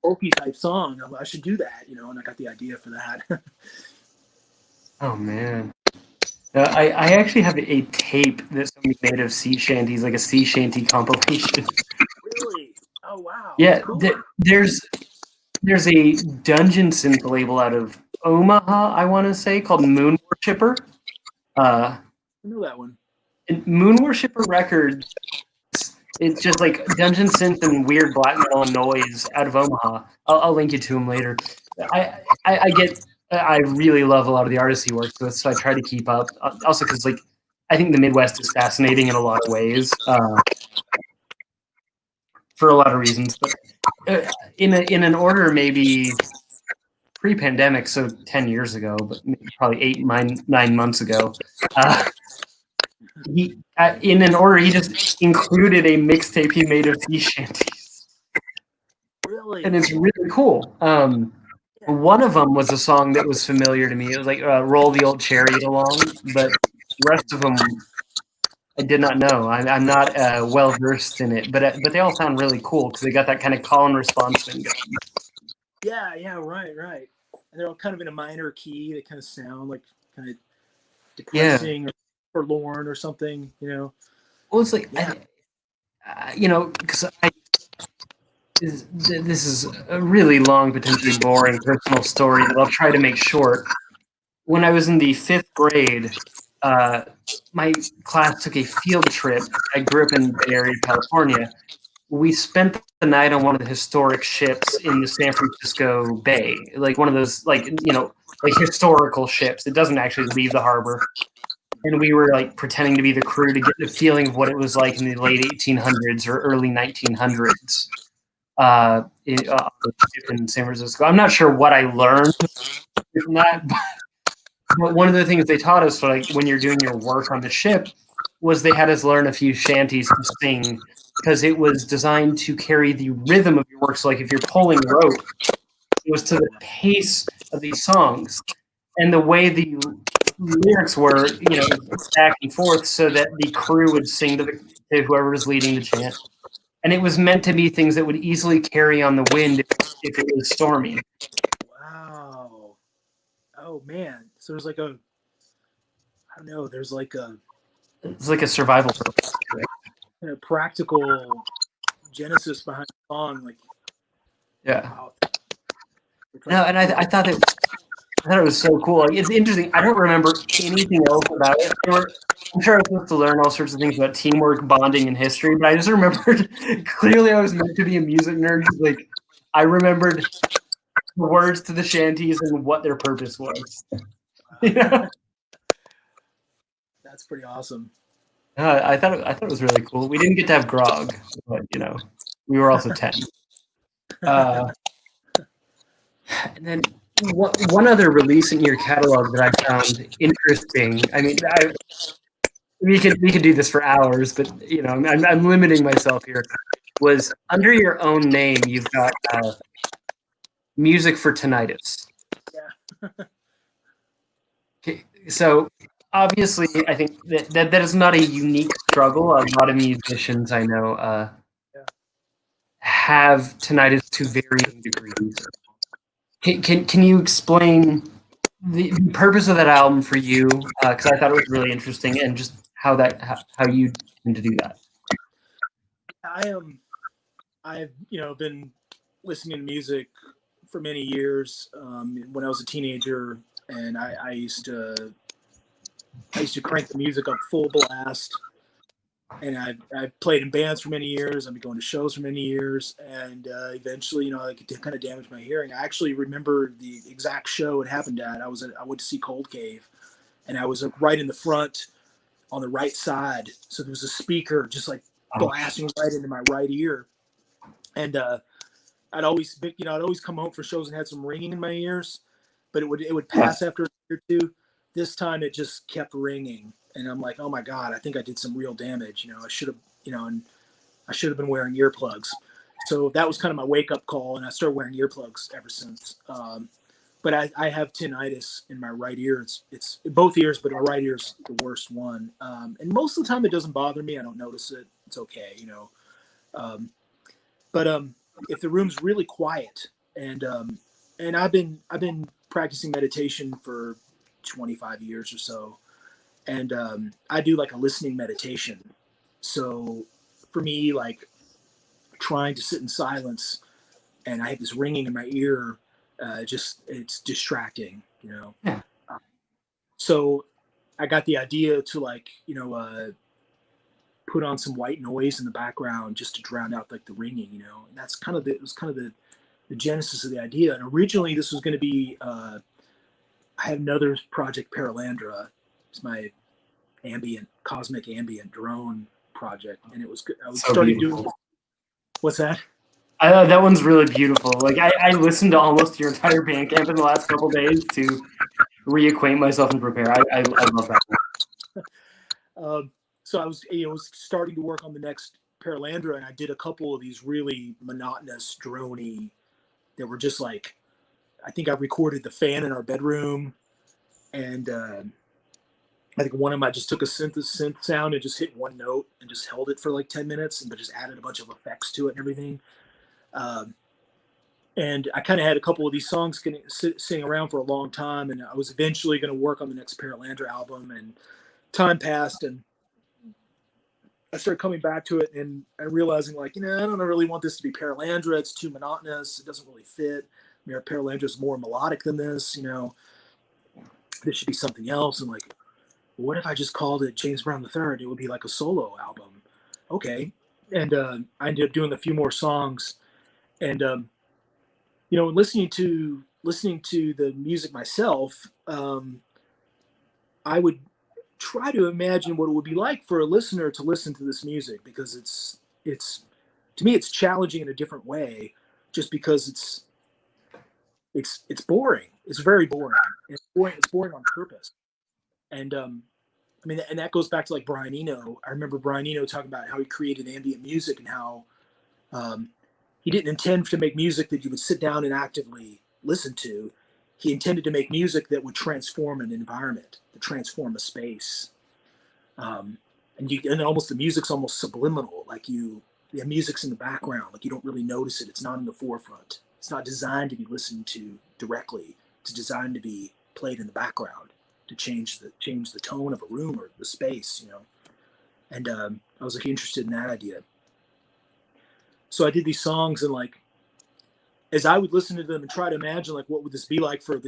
Speaker 2: folky type song. I should do that, And I got the idea for that.
Speaker 1: Oh man. I actually have a tape that somebody made of sea shanties, like a sea shanty compilation.
Speaker 2: Really? Oh wow.
Speaker 1: Yeah,
Speaker 2: Cool.
Speaker 1: there's a dungeon synth label out of Omaha, I want to say, called Moon Worshipper.
Speaker 2: I know that one.
Speaker 1: Moon Worshipper Records. It's just like dungeon synth and weird black metal noise out of Omaha. I'll link you to him later. I really love a lot of the artists he works with, so I try to keep up. Also, because I think the Midwest is fascinating in a lot of ways, for a lot of reasons. But in an order, maybe pre-pandemic, so 10 years ago, but probably 9 months ago. In an order, he just included a mixtape he made of sea shanties.
Speaker 2: Really?
Speaker 1: And it's really cool. One of them was a song that was familiar to me. It was like "Roll the Old Chariot Along," but the rest of them I did not know. I'm not well versed in it, but they all sound really cool because they got that kind of call and response thing going.
Speaker 2: Yeah, right. And they're all kind of in a minor key. They kind of sound like kind of depressing or forlorn or something.
Speaker 1: Well, it's like because this is a really long, potentially boring personal story that I'll try to make short. When I was in the 5th grade, my class took a field trip. I grew up in Bay Area, California. We spent the night on one of the historic ships in the San Francisco Bay, like one of those, historical ships. It doesn't actually leave the harbor. And we were pretending to be the crew to get the feeling of what it was like in the late 1800s or early 1900s. In San Francisco. I'm not sure what I learned from that, but one of the things they taught us, when you're doing your work on the ship, was they had us learn a few shanties to sing because it was designed to carry the rhythm of your work. So, if you're pulling rope, it was to the pace of these songs, and the way the lyrics were, back and forth, so that the crew would sing to whoever was leading the chant. And it was meant to be things that would easily carry on the wind if it was stormy.
Speaker 2: Wow. Oh man. So there's like I don't know. There's like a.
Speaker 1: It's like a survival purpose to it.
Speaker 2: kind of practical genesis behind the song. Like,
Speaker 1: Yeah.
Speaker 2: wow. It's
Speaker 1: No, and I thought it was so cool. Like, it's interesting. I don't remember anything else about it. I'm sure I was supposed to learn all sorts of things about teamwork, bonding, and history, but I just remembered clearly I was meant to be a music nerd. Like, I remembered the words to the shanties and what their purpose was. You know?
Speaker 2: That's pretty awesome.
Speaker 1: I thought it was really cool. We didn't get to have grog, but we were also 10. And then one other release in your catalog that I found interesting. I mean, we could do this for hours, but I'm limiting myself here. Was under your own name, you've got music for tinnitus.
Speaker 2: Yeah.
Speaker 1: Okay, so obviously, I think that is not a unique struggle. A lot of musicians I know have tinnitus to varying degrees. Can you explain the purpose of that album for you? Because I thought it was really interesting, and just how you tend to do that.
Speaker 2: I've been listening to music for many years. When I was a teenager, and I used to crank the music up full blast. And I played in bands for many years. I've been going to shows for many years, and eventually, I could kind of damage my hearing. I actually remember the exact show it happened at. I went to see Cold Cave, and I was right in the front on the right side. So there was a speaker just like blasting right into my right ear, and I'd always come home for shows and had some ringing in my ears, but it would pass after a year or two. This time it just kept ringing, and I'm like, oh my god, I think I did some real damage. I should have, and I should have been wearing earplugs. So that was kind of my wake up call, and I started wearing earplugs ever since. But I have tinnitus in my right ear. It's both ears, but my right ear is the worst one. And most of the time it doesn't bother me. I don't notice it. It's okay, But if the room's really quiet, and I've been practicing meditation for 25 years or so, and I do like a listening meditation. So for me, like trying to sit in silence, and I have this ringing in my ear, it's distracting,
Speaker 1: Yeah.
Speaker 2: So I got the idea to put on some white noise in the background just to drown out like the ringing, and that's it was kind of the genesis of the idea. And originally this was going to be, I had another project, Paralandra. It's my cosmic ambient drone project, and it was good. I was
Speaker 1: So
Speaker 2: started
Speaker 1: beautiful.
Speaker 2: doing. What's that?
Speaker 1: That one's really beautiful. Like I listened to almost your entire Bandcamp in the last couple of days to reacquaint myself and prepare. I love that one.
Speaker 2: So I was starting to work on the next Paralandra, and I did a couple of these really monotonous droney that were just like, I think I recorded the fan in our bedroom, and I think one of them I just took a synth sound and just hit one note and just held it for like 10 minutes, but just added a bunch of effects to it and everything. And I kind of had a couple of these songs sitting around for a long time, and I was eventually going to work on the next Paralandra album, and time passed, and I started coming back to it and realizing like, I don't really want this to be Paralandra. It's too monotonous. It doesn't really fit. Paralandra is more melodic than this, this should be something else. And like, what if I just called it James Brown III? It would be like a solo album. Okay. And I ended up doing a few more songs, and listening to the music myself, I would try to imagine what it would be like for a listener to listen to this music, because it's to me it's challenging in a different way, just because it's boring. It's very boring. It's boring on purpose. And and that goes back to like Brian Eno. I remember Brian Eno talking about how he created ambient music, and how he didn't intend to make music that you would sit down and actively listen to. He intended to make music that would transform an environment, to transform a space. And almost the music's almost subliminal. Like the music's in the background. Like you don't really notice it. It's not in the forefront. It's not designed to be listened to directly. It's designed to be played in the background to change the tone of a room or the space. and I was like interested in that idea. So I did these songs, and like as I would listen to them and try to imagine like what would this be like for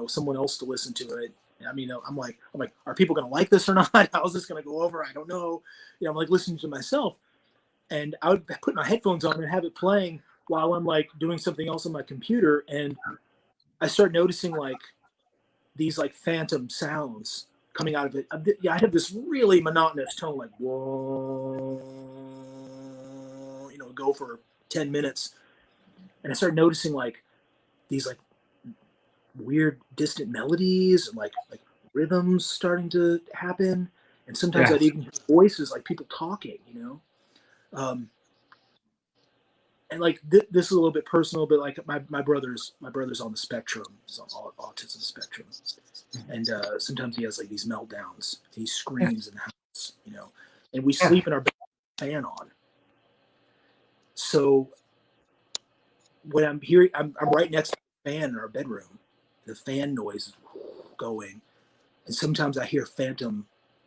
Speaker 2: someone else to listen to it. I mean, I'm like, are people going to like this or not? How's this going to go over? I don't know. I'm like listening to myself, and I would put my headphones on and have it playing while I'm like doing something else on my computer, and I start noticing like these like phantom sounds coming out of it. I have this really monotonous tone, like whoa, go for 10 minutes, and I started noticing like these like weird distant melodies and like rhythms starting to happen, and sometimes I'd even hear voices like people talking, and like this is a little bit personal, but like my brother's on the spectrum, he's on autism spectrum, and sometimes he has like these meltdowns. He screams in the house, and we sleep in our bed with the fan on. So when I'm hearing, I'm right next to the fan in our bedroom, the fan noise is going, and sometimes I hear phantom.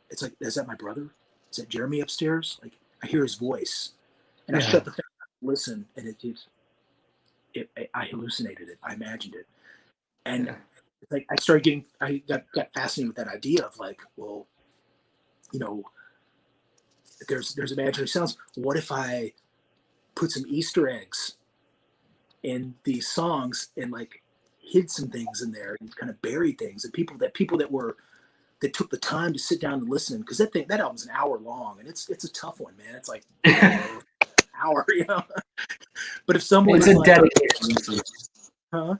Speaker 2: It's like, is that my brother? Is that Jeremy upstairs? Like I hear his voice, and I shut the fan, listen, and I hallucinated it. I imagined it, and like I got fascinated with that idea of like, well, there's imaginary sounds. What if I put some Easter eggs in these songs and like hid some things in there and kind of buried things, and people that took the time to sit down and listen, because that album's an hour long, and it's a tough one, man. It's like an hour, But if someone,
Speaker 1: it's a dedicated listen.
Speaker 2: Huh?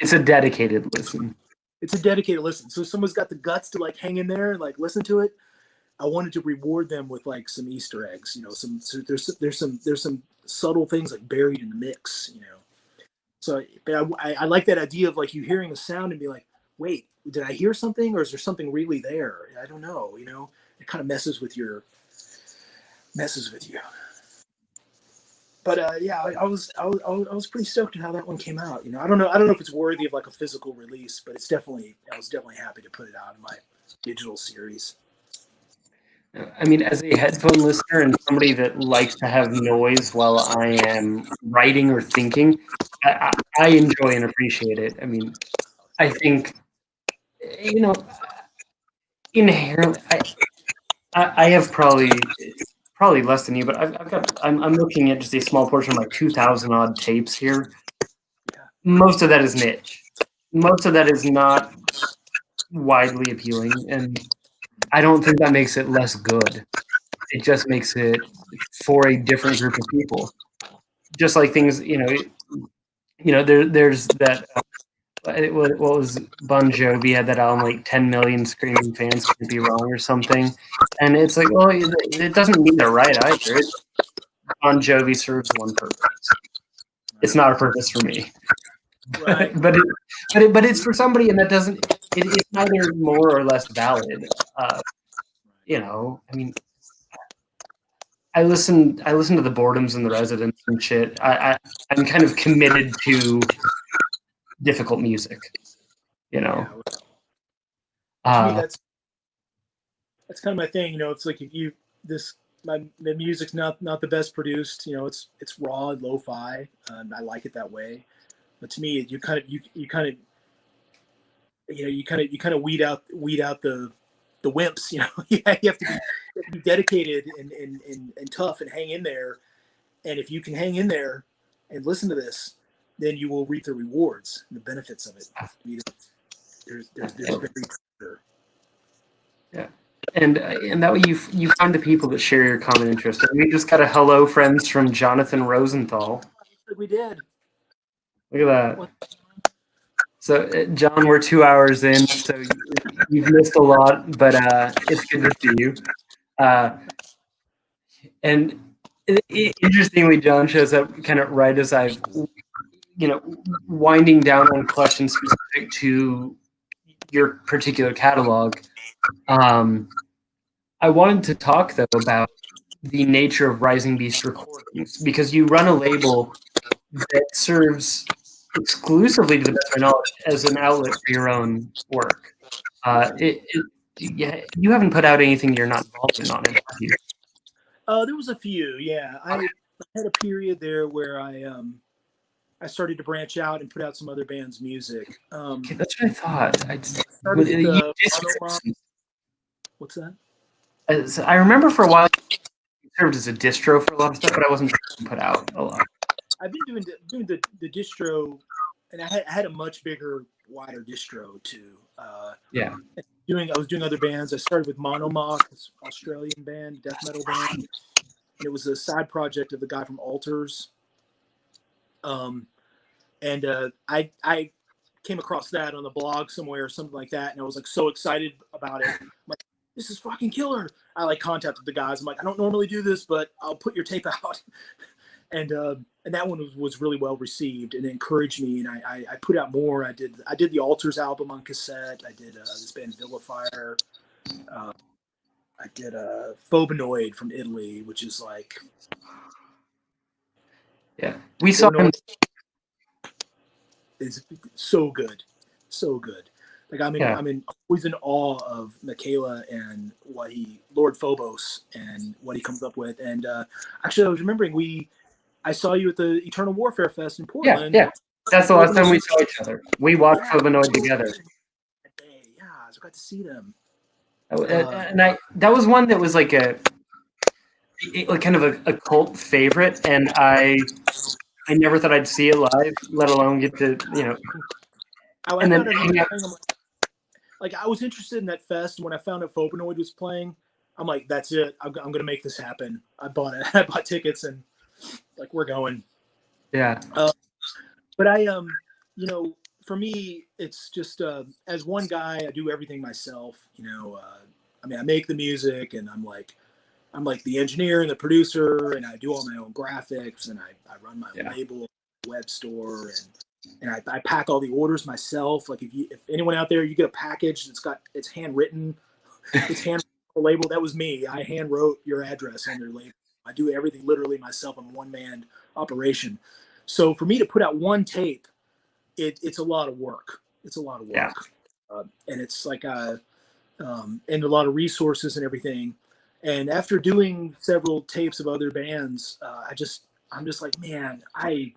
Speaker 1: It's a dedicated listen.
Speaker 2: It's a dedicated listen. So if someone's got the guts to like hang in there and like listen to it, I wanted to reward them with like some Easter eggs. There's some subtle things like buried in the mix. So I like that idea of like you hearing a sound and be like, wait, did I hear something, or is there something really there? I don't know. It kind of messes with you. But I was pretty stoked at how that one came out. I don't know if it's worthy of like a physical release, but I was definitely happy to put it out in my digital series.
Speaker 1: I mean, as a headphone listener and somebody that likes to have noise while I am writing or thinking, I enjoy and appreciate it. I mean, I think, inherently, I have probably less than you, but I'm looking at just a small portion of my 2,000 odd tapes here. Most of that is niche. Most of that is not widely appealing, and I don't think that makes it less good. It just makes it for a different group of people. Just like things, there's that. What was Bon Jovi had that album like 10 million screaming fans could be wrong or something, and it's like, well, it doesn't mean they're right either. Bon Jovi serves one purpose. It's not a purpose for me.
Speaker 2: Right.
Speaker 1: but it's for somebody, and that doesn't. It's neither more or less valid. I mean, I listen to the Boredoms and the Residents and shit. I'm kind of committed to difficult music. To
Speaker 2: me, that's kind of my thing. It's like the music's not the best produced. It's raw and lo-fi, and I like it that way. But to me, you kind of weed out the wimps. You have to be dedicated and tough and hang in there. And if you can hang in there and listen to this, then you will reap the rewards and the benefits of it. There's very sure.
Speaker 1: Yeah. And that way you find the people that share your common interest. And we just got a hello, friends, from Jonathan Rosenthal.
Speaker 2: We did.
Speaker 1: Look at that. So, John, we're 2 hours in, so you've missed a lot, but it's good to see you. And interestingly, John shows up kind of right as I've, winding down on questions specific to your particular catalog. I wanted to talk, though, about the nature of Rising Beast recordings, because you run a label that serves exclusively, to the best of my knowledge, as an outlet for your own work. Yeah, you haven't put out anything you're not involved in on it, have you?
Speaker 2: There was a few, yeah. I had a period there where I started to branch out and put out some other bands' music.
Speaker 1: Okay, that's what I thought.
Speaker 2: Started with
Speaker 1: You
Speaker 2: Monomom. What's that?
Speaker 1: I remember for a while you served as a distro for a lot of stuff, but I wasn't sure you put out a lot.
Speaker 2: I've been doing the distro, and I had a much bigger, wider distro too.
Speaker 1: Yeah.
Speaker 2: I was doing other bands. I started with Monomom, this Australian band, death metal band, and it was a side project of the guy from Altars. And I came across that on the blog somewhere or something like that, and I was like so excited about it. I'm like, this is fucking killer. I like contacted the guys. I'm like, I don't normally do this, but I'll put your tape out. And that one was really well received and encouraged me. And I put out more. I did the Altars album on cassette. I did this band Vilifier. I did Phobanoid from Italy, which is like,
Speaker 1: yeah, we saw him.
Speaker 2: Is so good, so good. Like I'm always in awe of Michaela and Lord Phobos and what he comes up with. And actually, I was remembering I saw you at the Eternal Warfare Fest in Portland.
Speaker 1: Yeah. That's the last time we saw each other. We watched Phobanoid together.
Speaker 2: Yeah, I got to see them.
Speaker 1: And that was one that was like kind of a cult favorite, and I never thought I'd see it live, let alone get to and then
Speaker 2: like I was interested in that fest. When I found out Phobanoid was playing, I'm like, that's it. I'm gonna make this happen. I bought it. I bought tickets and like we're going.
Speaker 1: Yeah.
Speaker 2: But for me, it's just as one guy, I do everything myself. I make the music, and I'm like the engineer and the producer, and I do all my own graphics, and I run my own label, web store, and I pack all the orders myself. Like if anyone out there, you get a package it's handwritten, it's hand label. That was me. I hand wrote your address on their label. I do everything literally myself. I'm a one-man operation. So for me to put out one tape, it's a lot of work. It's a lot of work, and it's like and a lot of resources and everything. And after doing several tapes of other bands, I'm just like, man, I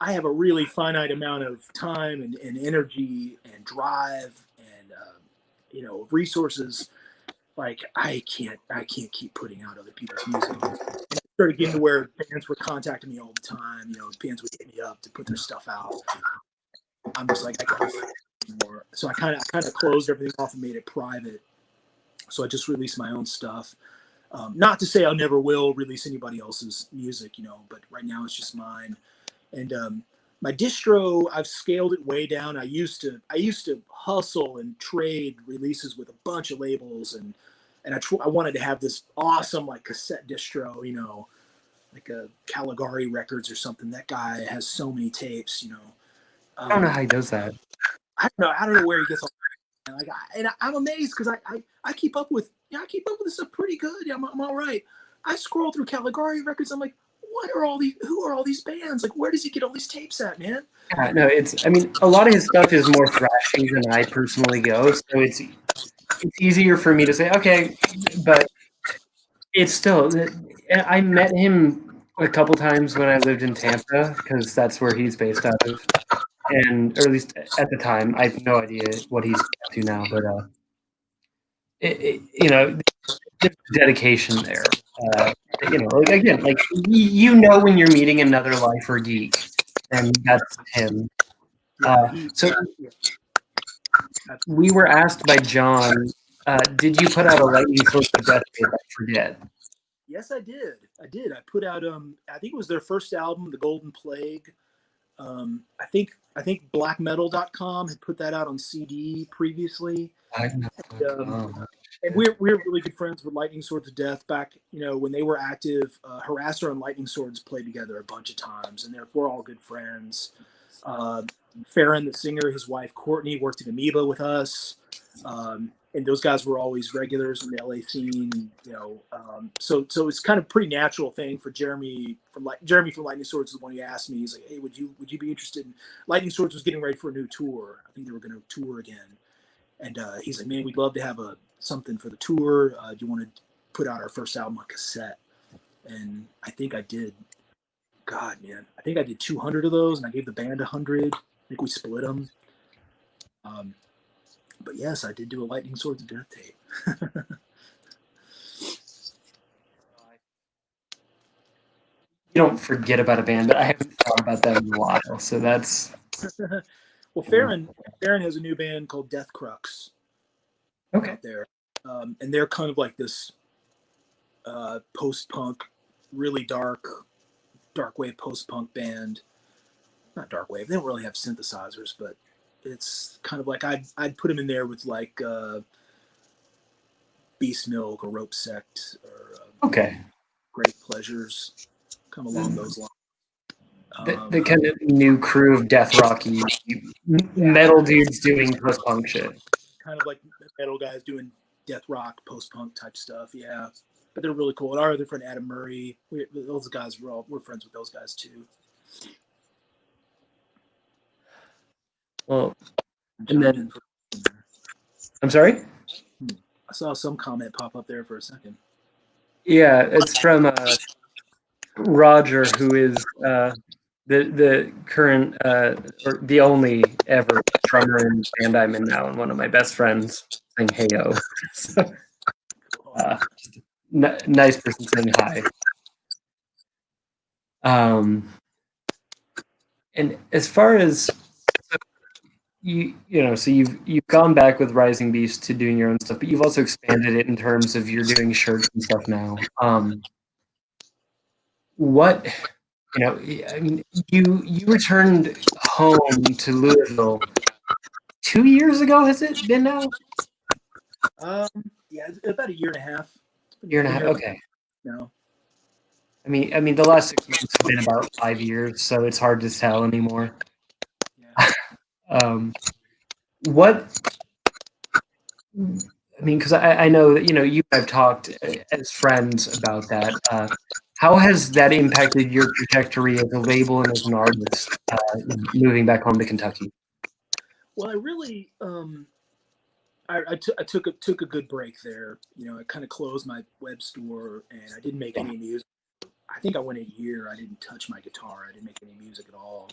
Speaker 2: have a really finite amount of time and energy and drive and resources. Like I can't keep putting out other people's music. And I started getting to where bands were contacting me all the time. Bands would hit me up to put their stuff out. I'm just like, I can't anymore. So I kind of closed everything off and made it private. So I just released my own stuff. Not to say I never will release anybody else's music, but right now it's just mine. And my distro, I've scaled it way down. I used to hustle and trade releases with a bunch of labels, and I wanted to have this awesome like cassette distro, like a Caligari Records or something. That guy has so many tapes,
Speaker 1: I don't know how he does that.
Speaker 2: I don't know where he gets all. I'm amazed because I keep up with this stuff pretty good. Yeah, I'm all right. I scroll through Caligari Records. I'm like, who are all these bands? Like, where does he get all these tapes at, man?
Speaker 1: Yeah, no, a lot of his stuff is more thrashy than I personally go, so it's easier for me to say, okay, but it's still, I met him a couple times when I lived in Tampa, because that's where he's based out of, or at least at the time. I have no idea what he's up to now, but there's dedication there. Again, like when you're meeting another lifer geek, and that's him. So we were asked by John, did you put out a Lightning Sword of Death tape? I forget.
Speaker 2: Yes, I did. I put out I think it was their first album, The Golden Plague. I think blackmetal.com had put that out on CD previously. And we're really good friends with Lightning Swords of Death back, when they were active. Harassor and Lightning Swords played together a bunch of times, and we're all good friends. Farron, the singer, his wife Courtney worked at Amoeba with us, and those guys were always regulars in the LA scene. So it's kind of pretty natural thing for Jeremy from Lightning Swords is the one who asked me. He's like, hey, would you be interested in Lightning Swords was getting ready for a new tour. I think they were going to tour again. And he's like, man, we'd love to have a something for the tour? Do you want to put out our first album on cassette?" And I think I did. God, man, I think I did 200 of those, and I gave the band 100. I think we split them. But yes, I did do a Lightning Swords of Death tape.
Speaker 1: You don't forget about a band, but I haven't thought about that in a while. So that's
Speaker 2: Well, Farron has a new band called Death Crux
Speaker 1: okay.
Speaker 2: out there, and they're kind of like this post-punk, really dark wave post-punk band. Not dark wave. They don't really have synthesizers, but it's kind of like I'd put them in there with like Beast Milk or Rope Sect or
Speaker 1: Okay.
Speaker 2: Great Pleasures, come along those lines.
Speaker 1: The kind of new crew of death rocky metal dudes doing post punk shit.
Speaker 2: Kind of like metal guys doing death rock, post punk type stuff. Yeah, but they're really cool. And our other friend Adam Murray, those guys we're friends with those guys too.
Speaker 1: Well, and then I'm sorry.
Speaker 2: I saw some comment pop up there for a second.
Speaker 1: Yeah, it's from Roger, who is the current or the only ever drummer in the band I'm in now, and one of my best friends saying "Heyo." So, nice person saying hi. And as far as you know, so you've gone back with Rising Beast to doing your own stuff, but you've also expanded it in terms of you're doing shirts and stuff now. What, you know, I mean, you returned home to Louisville 2 years ago. Has it been now?
Speaker 2: Yeah, about a year and a half.
Speaker 1: Year and a half. Okay.
Speaker 2: No.
Speaker 1: I mean, the last 6 months have been about 5 years, so it's hard to tell anymore.
Speaker 2: Yeah.
Speaker 1: What? I mean, because I know that, you know, you have talked as friends about that. How has that impacted your trajectory as a label and as an artist moving back home to Kentucky?
Speaker 2: Well, I really, I took a good break there. You know, I kind of closed my web store, and I didn't make any music. I think I went a year. I didn't touch my guitar. I didn't make any music at all,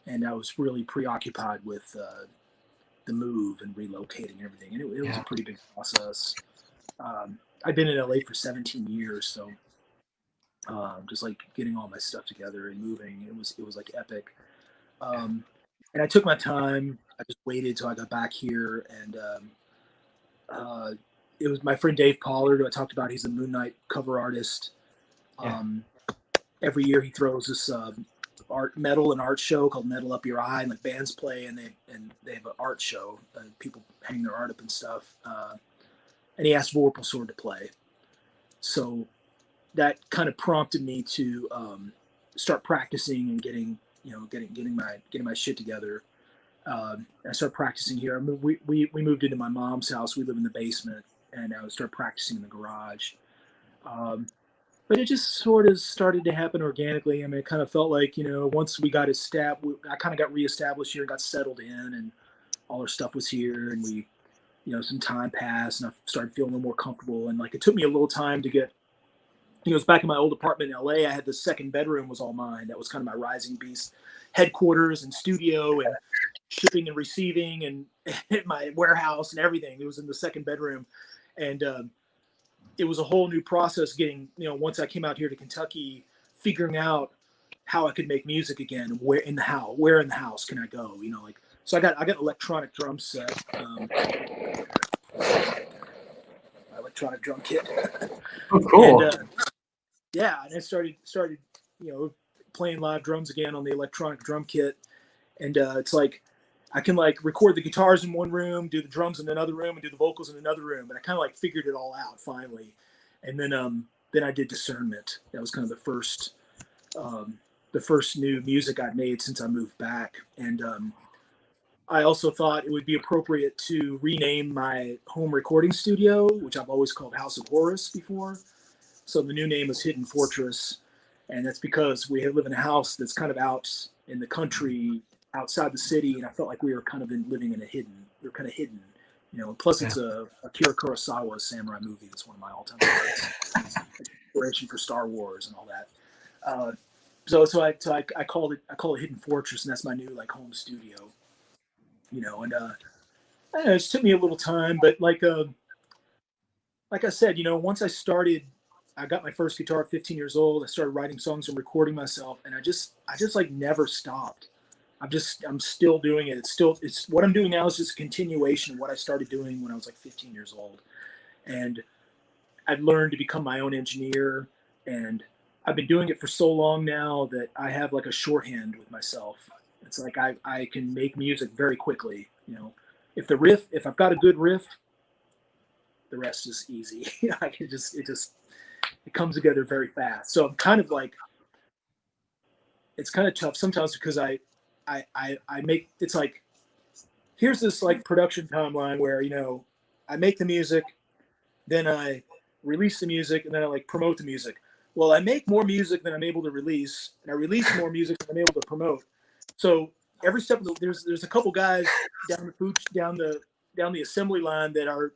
Speaker 2: and I was really preoccupied with the move and relocating and everything. And it was a pretty big process. I've been in LA for 17 years, so just like getting all my stuff together and moving, it was like epic. And I took my time. I just waited till I got back here, and it was my friend Dave Pollard, who I talked about. He's a Moonknight cover artist. Every year he throws this metal and art show called Metal Up Your Eye, and like bands play, and they have an art show, and people hang their art up and stuff. And he asked Vorpal Sword to play, so that kind of prompted me to start practicing and getting my shit together. I started practicing here. I mean, we moved into my mom's house. We live in the basement, and I would start practicing in the garage. But it just sort of started to happen organically. I mean, it kind of felt like, you know, once we got I kind of got reestablished here and got settled in, and all our stuff was here, and we, you know, some time passed, and I started feeling a little more comfortable. And like, it took me a little time to get, you know, it was back in my old apartment in LA. I had the second bedroom was all mine. That was kind of my Rising Beast headquarters and studio and shipping and receiving and my warehouse and everything. It was in the second bedroom. And it was a whole new process getting, you know, once I came out here to Kentucky, figuring out how I could make music again, where in the house can I go, you know, like, so I got an electronic drum set, electronic drum kit.
Speaker 1: Oh, cool.
Speaker 2: And and I started, you know, playing live drums again on the electronic drum kit. And it's like, I can like record the guitars in one room, do the drums in another room, and do the vocals in another room. But I kind of like figured it all out finally. And then I did Discernment. That was kind of the first new music I'd made since I moved back. And I also thought it would be appropriate to rename my home recording studio, which I've always called House of Horus before. So the new name is Hidden Fortress. And that's because we live in a house that's kind of out in the country, outside the city, and I felt like we were kind of living in we were kind of hidden Plus
Speaker 1: Yeah.
Speaker 2: it's a Akira Kurosawa samurai movie that's one of my all-time favorites. Inspiration for Star Wars and all that. I call it Hidden Fortress, and that's my new like home studio. And I don't know, it just took me a little time, but like I said, once I got my first guitar at 15 years old. I started writing songs and recording myself, and I just like never stopped. I'm still doing it. It's what I'm doing now is just a continuation of what I started doing when I was like 15 years old. And I've learned to become my own engineer, and I've been doing it for so long now that I have like a shorthand with myself. It's like I can make music very quickly. If I've got a good riff, the rest is easy. I can it comes together very fast. So I'm kind of like, it's kind of tough sometimes because I make, it's like, here's this like production timeline where, I make the music, then I release the music, and then I like promote the music. Well, I make more music than I'm able to release, and I release more music than I'm able to promote. So every step of there's a couple guys down the assembly line that are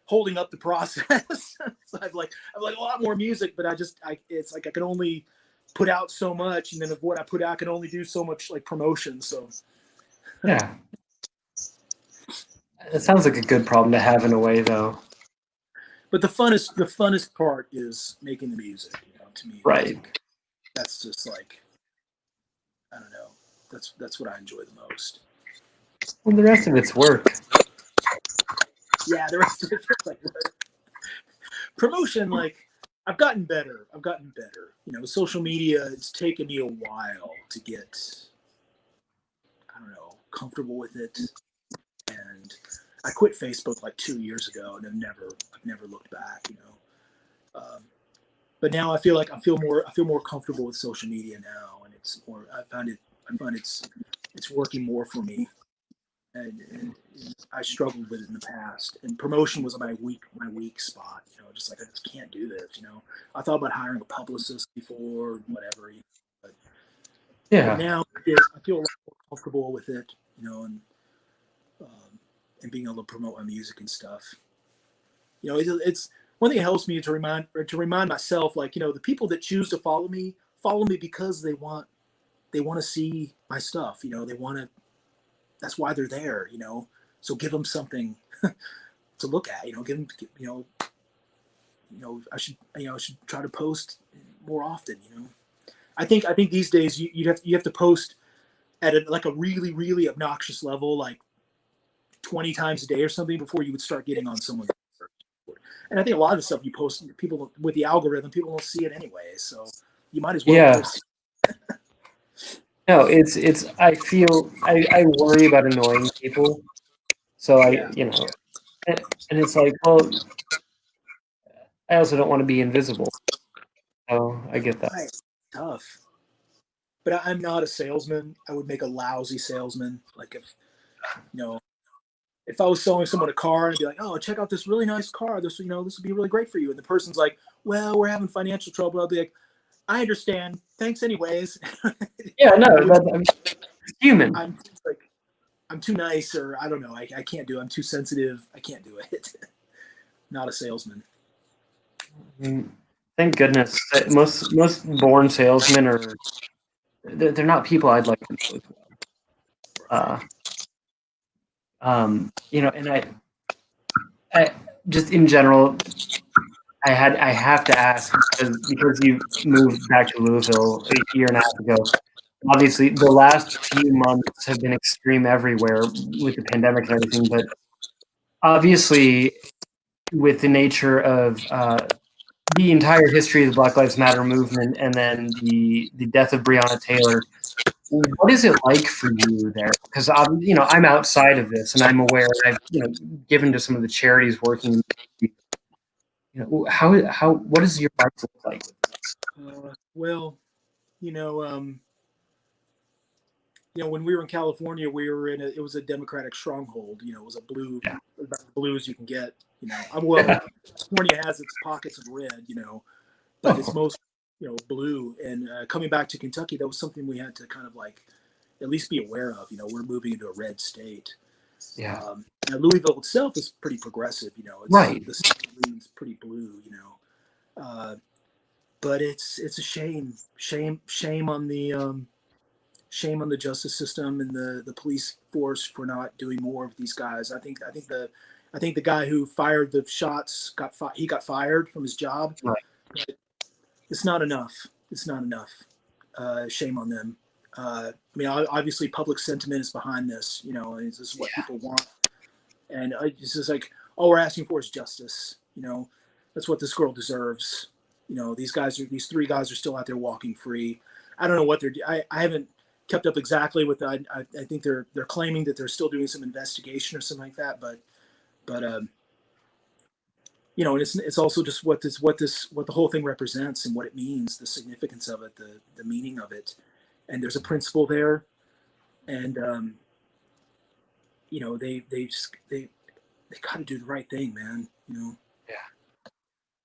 Speaker 2: holding up the process. So I've like a lot more music, but it's like I can only put out so much, and then of what I put out, I can only do so much like promotion. So
Speaker 1: Yeah. It sounds like a good problem to have in a way, though.
Speaker 2: but the funnest part is making the music, to me.
Speaker 1: Right.
Speaker 2: That's just like, I don't know. That's what I enjoy the most.
Speaker 1: Well, the rest of it's work.
Speaker 2: Yeah, the rest of it's like work. Promotion, like I've gotten better. Social media, it's taken me a while to get, I don't know, comfortable with it. And I quit Facebook like 2 years ago, and I've never looked back. But now I feel more comfortable with social media now, and it's more. I find it's working more for me. And I struggled with it in the past, and promotion was my weak spot. Just like I just can't do this. I thought about hiring a publicist before, whatever. But now I feel a lot more comfortable with it. And being able to promote my music and stuff. It's one thing that helps me to remind myself, like, the people that choose to follow me because they want to see my stuff. They want to. That's why they're there. So give them something to look at. Give them. I should try to post more often. I think these days you have to post at a really really obnoxious level, like 20 times a day or something, before you would start getting on someone's. And I think a lot of the stuff you post, people with the algorithm, people don't see it anyway. So you might as well.
Speaker 1: Yeah. No, it's. I worry about annoying people, so and it's like, well, I also don't want to be invisible. So I get that.
Speaker 2: Right. Tough. But I'm not a salesman. I would make a lousy salesman. Like if I was selling someone a car, and be like, "Oh, check out this really nice car. This would be really great for you." And the person's like, "Well, we're having financial trouble." I'll be like, "I understand. Thanks, anyways."
Speaker 1: Yeah, no, I'm human.
Speaker 2: I'm too nice, or I don't know. I can't do it. I'm too sensitive. I can't do it. Not a salesman.
Speaker 1: Thank goodness that most born salesmen they're not people I'd like to know as well. And I just in general, I have to ask because you moved back to Louisville a year and a half ago. Obviously, the last few months have been extreme everywhere with the pandemic and everything, but obviously, with the nature of the entire history of the Black Lives Matter movement and then the death of Breonna Taylor, what is it like for you there? Because I'm outside of this and I'm aware, and I've given to some of the charities working. What does your life look like?
Speaker 2: Well, when we were in California, we were it was a Democratic stronghold. It was a blue, about as blue as you can get. California has its pockets of red, but it's most, blue. And coming back to Kentucky, that was something we had to kind of like at least be aware of. We're moving into a red state.
Speaker 1: Yeah.
Speaker 2: Now, Louisville itself is pretty progressive, you know. It's
Speaker 1: Right.
Speaker 2: the city is pretty blue, you know. But it's a shame on the justice system and the police force for not doing more of these guys. I think the guy who fired the shots got fired from his job.
Speaker 1: Right.
Speaker 2: But it's not enough. It's not enough. Shame on them. I mean, obviously, public sentiment is behind this. You know, and this is what people want. And it's just like all we're asking for is justice. You know, that's what this girl deserves. You know, these three guys are still out there walking free. I don't know what they're. I haven't kept up exactly with. I think they're claiming that they're still doing some investigation or something like that. But you know, and it's also just what the whole thing represents and what it means, the significance of it, the meaning of it, and there's a principle there, and you know, they got to do the right thing, man. You know.
Speaker 1: Yeah.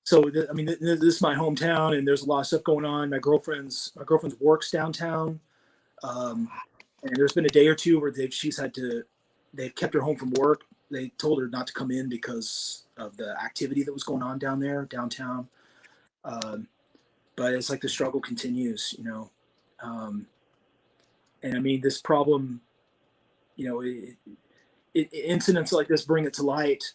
Speaker 2: So I mean, this is my hometown, and there's a lot of stuff going on. My girlfriend's works downtown, and there's been a day or two where they've kept her home from work. They told her not to come in because of the activity that was going on downtown. But it's like the struggle continues, you know. And I mean, this problem, you know, incidents like this bring it to light.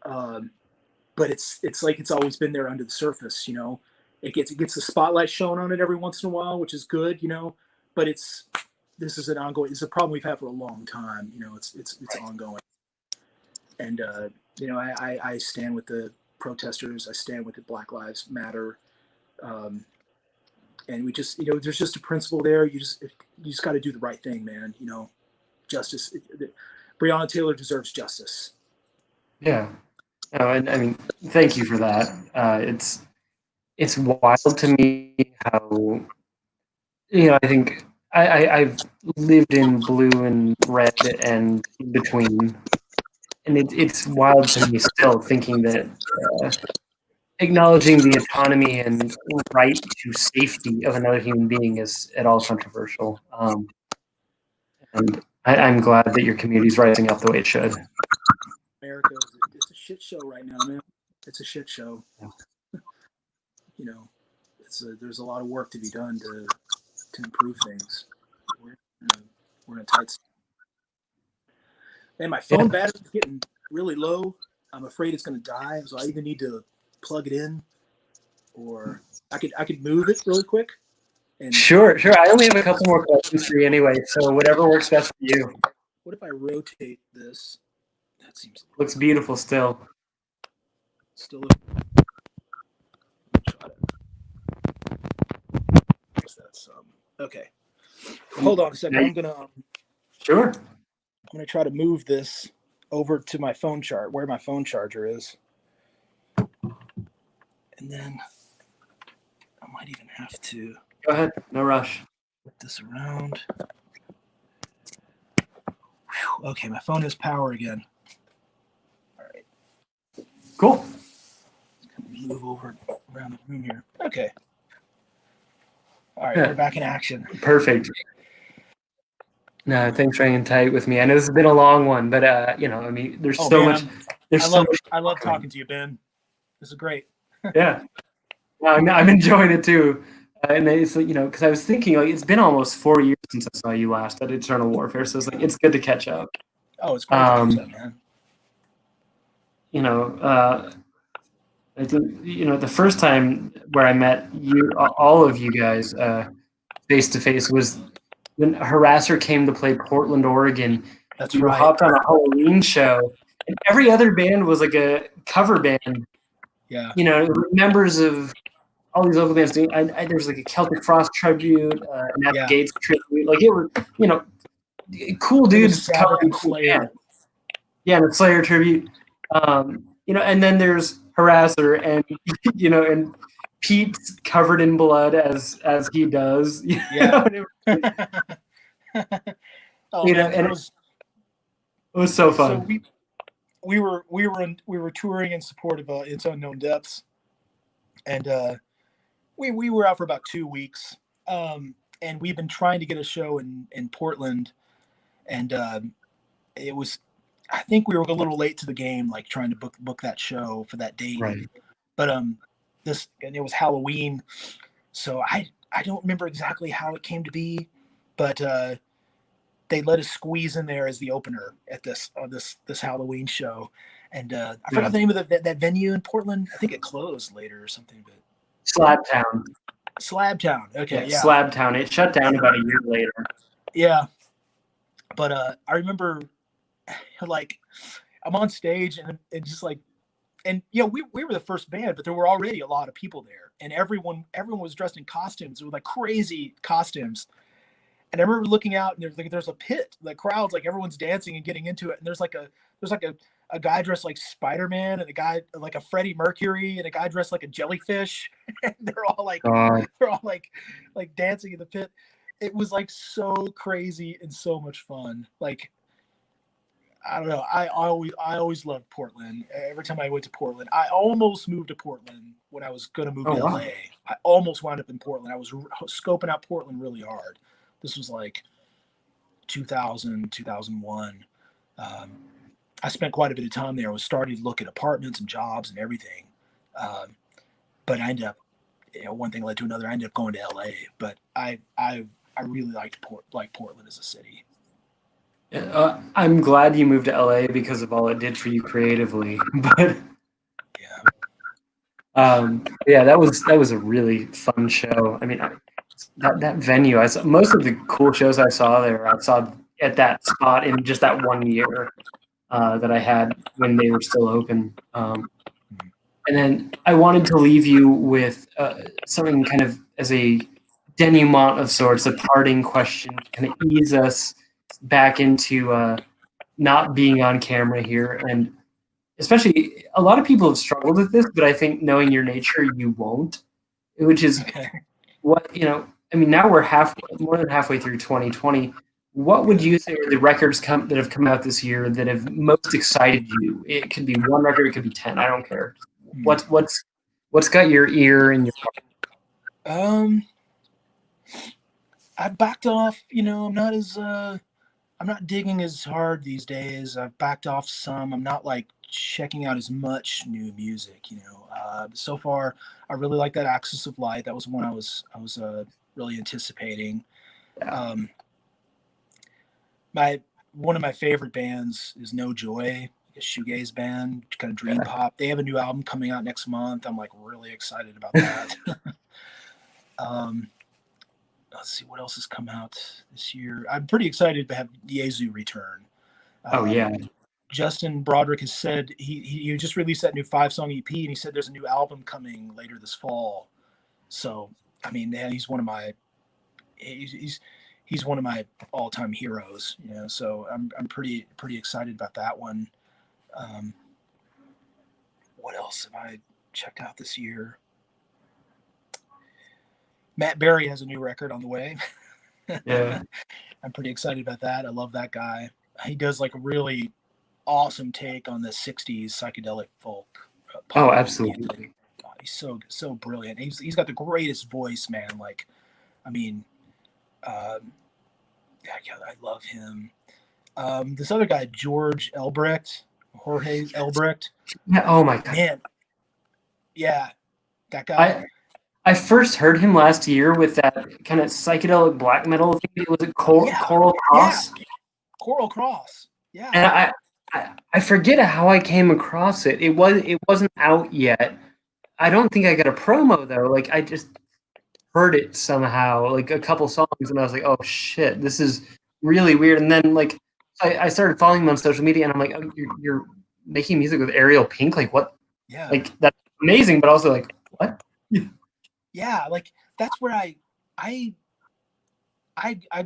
Speaker 2: But it's like it's always been there under the surface, you know. It gets the spotlight shown on it every once in a while, which is good, you know. But this is it's a problem we've had for a long time, you know. It's ongoing. And you know, I stand with the protesters. I stand with the Black Lives Matter. And we just, you know, there's just a principle there. You just got to do the right thing, man. You know, justice. Breonna Taylor deserves justice.
Speaker 1: Yeah. No, and I mean, thank you for that. It's wild to me how, you know, I think I've lived in blue and red and in between, and it's wild to me still thinking that acknowledging the autonomy and right to safety of another human being is at all controversial. And I'm glad that your community is rising up the way it should.
Speaker 2: America, it's a shit show right now, man. It's a shit show.
Speaker 1: Yeah.
Speaker 2: You know, there's a lot of work to be done to improve things. We're in a tight spot. Man, my phone battery is getting really low. I'm afraid it's going to die, so I either need to plug it in, or I could move it really quick. And
Speaker 1: Sure. I only have a couple more questions for you anyway, so whatever works best for you.
Speaker 2: what if I rotate this? That seems
Speaker 1: Looks beautiful still.
Speaker 2: still. That's okay. Hold on a second. I'm gonna try to move this over to my phone where my phone charger is, and then I might even have to
Speaker 1: Go ahead. No rush.
Speaker 2: put this around. Whew. Okay, my phone has power again. All right.
Speaker 1: Cool.
Speaker 2: Move over around the room here. Okay. All right, we're back in action.
Speaker 1: Perfect. No, thanks for hanging tight with me. I know this has been a long one, but you know, I mean, there's so much.
Speaker 2: I love talking to you, Ben. This is great.
Speaker 1: Yeah, I'm enjoying it too. And it's like, you know, because I was thinking, like, it's been almost 4 years since I saw you last at Eternal Warfare, so it's like it's good to catch up.
Speaker 2: Oh, it's great to catch up, man.
Speaker 1: You know, I think, you know, the first time where I met you, all of you guys, face to face was when Harassor came to play Portland, Oregon.
Speaker 2: That's
Speaker 1: you
Speaker 2: right.
Speaker 1: Hopped on a Halloween show, and every other band was like a cover band.
Speaker 2: Yeah.
Speaker 1: You know, members of all these local bands doing. There was like a Celtic Frost tribute, Nat Gates tribute. Like it was, you know, cool dudes covering cool bands. Yeah, the Slayer tribute. You know, and then there's Harassor, and you know, and Pete's covered in blood as he does.
Speaker 2: Yeah. Oh,
Speaker 1: you
Speaker 2: man,
Speaker 1: know, and it was so fun.
Speaker 2: So we were touring in support of Its Unknown Depths, and we were out for about 2 weeks, and we've been trying to get a show in Portland, and it was I think we were a little late to the game, like trying to book that show for that date.
Speaker 1: Right.
Speaker 2: But and it was Halloween, so I don't remember exactly how it came to be, but they let us squeeze in there as the opener at this Halloween show, and I forgot the name of that venue in Portland. I think it closed later or something. But
Speaker 1: Slabtown.
Speaker 2: Slabtown. Okay, yeah.
Speaker 1: Slabtown. It shut down about a year later.
Speaker 2: Yeah, but I remember, like, I'm on stage and just like, and we were the first band, but there were already a lot of people there, and everyone was dressed in costumes. It was like crazy costumes. And I remember looking out, and there's a pit, like crowds, like everyone's dancing and getting into it. And there's like a guy dressed like Spider-Man, and a guy like a Freddie Mercury, and a guy dressed like a jellyfish. And they're all like dancing in the pit. It was like so crazy and so much fun. Like, I don't know. I always loved Portland. Every time I went to Portland, I almost moved to Portland when I was going to move to LA. I almost wound up in Portland. I was scoping out Portland really hard. This was like 2000, 2001. I spent quite a bit of time there. I was starting to look at apartments and jobs and everything. But I ended up, one thing led to another. I ended up going to LA. But I really liked Portland as a city.
Speaker 1: I'm glad you moved to LA because of all it did for you creatively. But yeah, that was a really fun show. I mean, that venue, I saw most of the cool shows I saw there. I saw at that spot in just that 1 year that I had when they were still open. And then I wanted to leave you with something kind of as a denouement of sorts, a parting question, to kind of ease us back into not being on camera here. And especially, a lot of people have struggled with this, but I think knowing your nature, you won't. Which is what, I mean, now we're more than halfway through 2020. What would you say are the records that have come out this year that have most excited you? It could be one record, it could be 10. I don't care. What's got your ear and your
Speaker 2: heart? I backed off. I'm not digging as hard these days. I've backed off some. I'm not like checking out as much new music. So far, I really like that Axis of Light. That was one I was really anticipating. One of my favorite bands is No Joy, a shoegaze band, kind of dream pop. They have a new album coming out next month. I'm like really excited about that. Let's see what else has come out this year. I'm pretty excited to have Yezu return. Justin Broderick has said he just released that new 5-song EP, and he said there's a new album coming later this fall. So, I mean, he's one of my all-time heroes. So I'm pretty excited about that one. What else have I checked out this year? Matt Berry has a new record on the way.
Speaker 1: Yeah.
Speaker 2: I'm pretty excited about that. I love that guy. He does like a really awesome take on the 60s psychedelic folk.
Speaker 1: Oh, absolutely.
Speaker 2: God, he's so brilliant. He's got the greatest voice, man. Like, I mean, I love him. This other guy, Jorge Elbrecht.
Speaker 1: Yeah, oh my God.
Speaker 2: Man. Yeah, that guy.
Speaker 1: I first heard him last year with that kind of psychedelic black metal thing. Was it Coral Cross?
Speaker 2: Yeah. Coral Cross. Yeah.
Speaker 1: And I forget how I came across it. It wasn't out yet. I don't think I got a promo though. Like I just heard it somehow, like a couple songs, and I was like, oh shit, this is really weird. And then like I started following him on social media, and I'm like, oh, you're making music with Ariel Pink? Like what?
Speaker 2: Yeah.
Speaker 1: Like that's amazing, but also like what?
Speaker 2: Yeah, like that's where I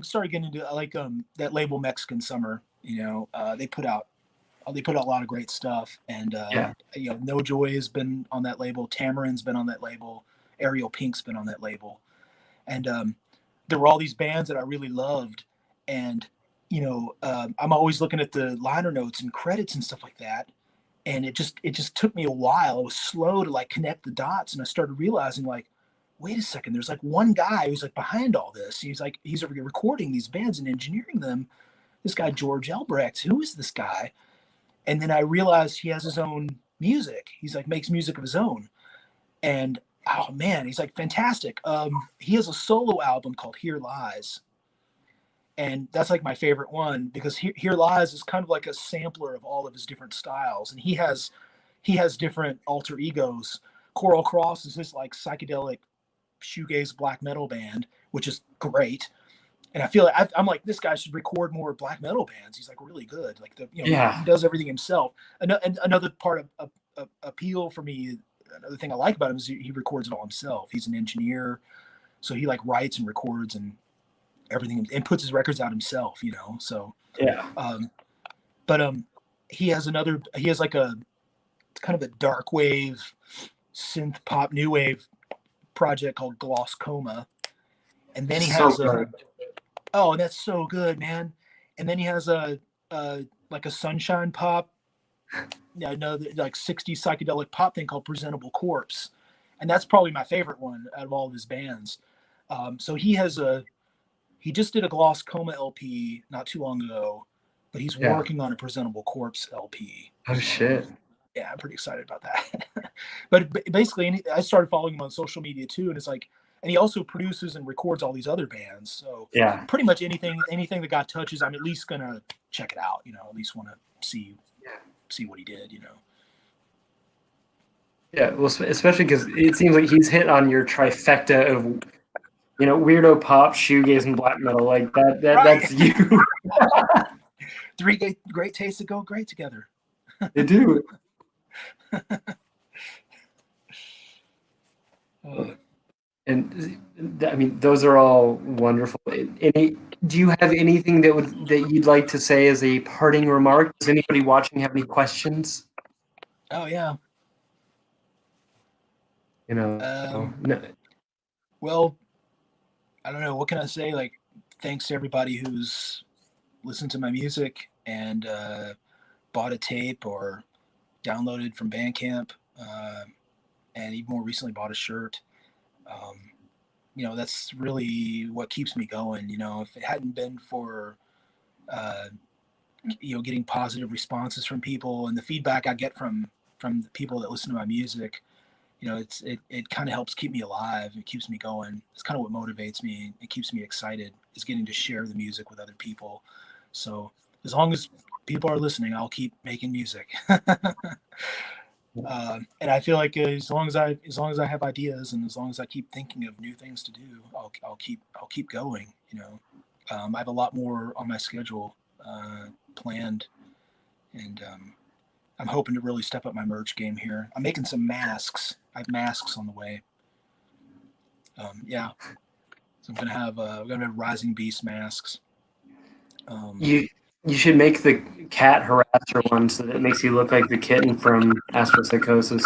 Speaker 2: started getting into like that label Mexican Summer. They put out a lot of great stuff, and No Joy has been on that label, Tamarin's been on that label, Ariel Pink's been on that label, and there were all these bands that I really loved, and I'm always looking at the liner notes and credits and stuff like that, and it just took me a while. It was slow to like connect the dots, and I started realizing like, wait a second, there's like one guy who's like behind all this. He's recording these bands and engineering them. This guy, Jorge Elbrecht, who is this guy? And then I realized he has his own music. He's like makes music of his own. And oh man, he's like fantastic. He has a solo album called Here Lies. And that's like my favorite one because Here Lies is kind of like a sampler of all of his different styles. And he has different alter egos. Coral Cross is his like psychedelic shoegaze black metal band, which is great. And I feel like I'm like, this guy should record more black metal bands. He's like really good. Like he does everything himself. And another part of appeal for me, another thing I like about him is he records it all himself. He's an engineer, so he like writes and records and everything and puts his records out himself. So
Speaker 1: yeah.
Speaker 2: But he has like a kind of a dark wave synth pop new wave project called Gloss Coma, and then he has and that's so good, man. And then he has a like a sunshine pop, another like 60s psychedelic pop thing called Presentable Corpse, and that's probably my favorite one out of all of his bands. So he just did a Gloss Coma LP not too long ago, but he's working on a Presentable Corpse LP.
Speaker 1: Oh shit.
Speaker 2: Yeah, I'm pretty excited about that. But basically, I started following him on social media too, and it's like, and he also produces and records all these other bands. So pretty much anything the guy touches, I'm at least gonna check it out. At least want to see what he did.
Speaker 1: Yeah, well, especially because it seems like he's hit on your trifecta of, weirdo pop, shoegaze, and black metal. Like that that's you.
Speaker 2: Three great tastes that go great together.
Speaker 1: They do. And I mean, those are all wonderful. Do you have anything that you'd like to say as a parting remark? Does anybody watching have any questions?
Speaker 2: Oh yeah.
Speaker 1: No.
Speaker 2: Well, I don't know. What can I say? Like, thanks to everybody who's listened to my music and bought a tape or downloaded from Bandcamp, and even more recently bought a shirt. That's really what keeps me going. If it hadn't been for getting positive responses from people and the feedback I get from the people that listen to my music, it kind of helps keep me alive. It keeps me going. It's kind of what motivates me. It keeps me excited, is getting to share the music with other people. So as long as people are listening, I'll keep making music. And I feel like as long as I have ideas and as long as I keep thinking of new things to do, I'll keep going. I have a lot more on my schedule planned, and I'm hoping to really step up my merch game here. I'm making some masks. I have masks on the way. So I'm gonna have Rising Beast masks.
Speaker 1: You should make the cat harasser one so that it makes you look like the kitten from Astropsychosis.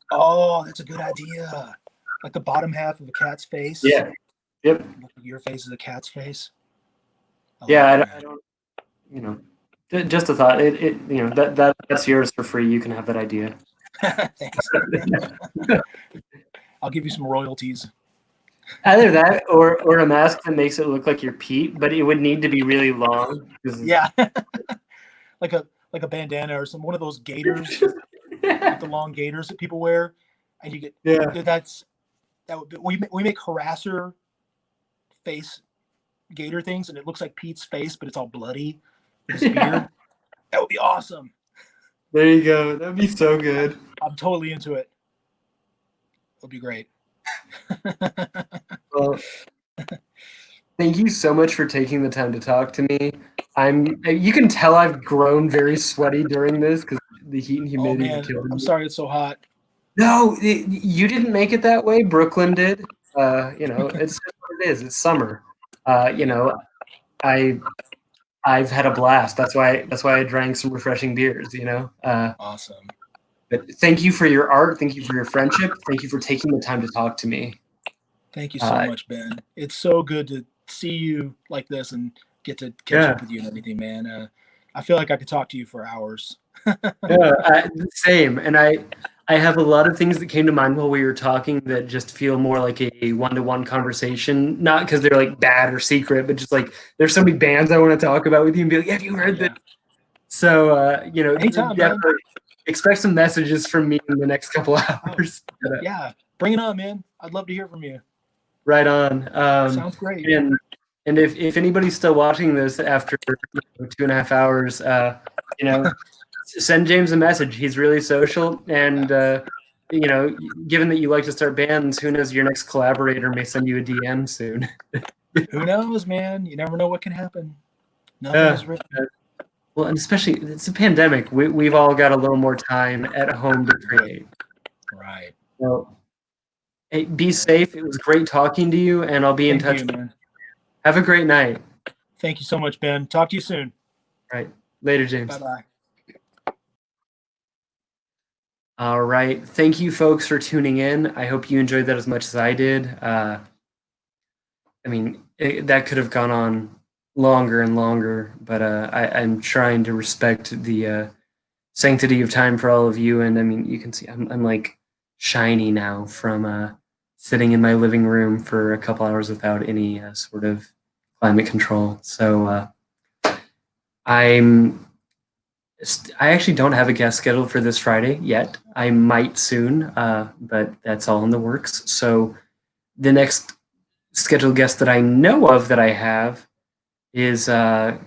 Speaker 2: Oh, that's a good idea. Like the bottom half of a cat's face.
Speaker 1: Yeah. Yep.
Speaker 2: Your face is a cat's face.
Speaker 1: I don't. Just a thought. That's yours for free. You can have that idea.
Speaker 2: Thanks. I'll give you some royalties.
Speaker 1: Either that or a mask that makes it look like you're Pete, but it would need to be really long.
Speaker 2: Yeah. like a bandana or one of those gaiters, like the long gaiters that people wear, and you get we make Harassor face gator things, and it looks like Pete's face, but it's all bloody. His beard. That would be awesome.
Speaker 1: There you go. That'd be so good.
Speaker 2: I'm totally into it. It'll be great.
Speaker 1: Well, thank you so much for taking the time to talk to me. You can tell I've grown very sweaty during this because the heat and humidity killed me.
Speaker 2: I'm sorry it's so hot.
Speaker 1: No, you didn't make it that way. Brooklyn did. It's just what it is. It's summer. I've had a blast. That's why I drank some refreshing beers.
Speaker 2: Awesome.
Speaker 1: But thank you for your art. Thank you for your friendship. Thank you for taking the time to talk to me.
Speaker 2: Thank you so much, Ben. It's so good to see you like this and get to catch up with you and everything, man. I feel like I could talk to you for hours.
Speaker 1: Same. And I have a lot of things that came to mind while we were talking that just feel more like a one-to-one conversation, not because they're like bad or secret, but just like there's so many bands I want to talk about with you and be like, have you heard that? So,
Speaker 2: Anytime, man.
Speaker 1: definitely expect some messages from me in the next couple hours.
Speaker 2: Yeah, bring it on, man. I'd love to hear from you.
Speaker 1: Right on.
Speaker 2: Sounds great.
Speaker 1: And if anybody's still watching this after 2.5 hours, send James a message. He's really social, and given that you like to start bands, who knows, your next collaborator may send you a DM soon.
Speaker 2: Who knows, man? You never know what can happen. Nothing is written.
Speaker 1: Well, and especially it's a pandemic. We've all got a little more time at home to create.
Speaker 2: Right.
Speaker 1: Well, hey, be safe. It was great talking to you, and I'll be in touch.
Speaker 2: Thank you, man.
Speaker 1: Have a great night.
Speaker 2: Thank you so much, Ben. Talk to you soon.
Speaker 1: All right. Later, James.
Speaker 2: Bye-bye.
Speaker 1: All right. Thank you, folks, for tuning in. I hope you enjoyed that as much as I did. That could have gone on longer and longer, but I'm trying to respect the sanctity of time for all of you. And you can see I'm like shiny now from sitting in my living room for a couple hours without any sort of climate control. So I actually don't have a guest scheduled for this Friday yet. I might soon, but that's all in the works. So the next scheduled guest that I know of that I have is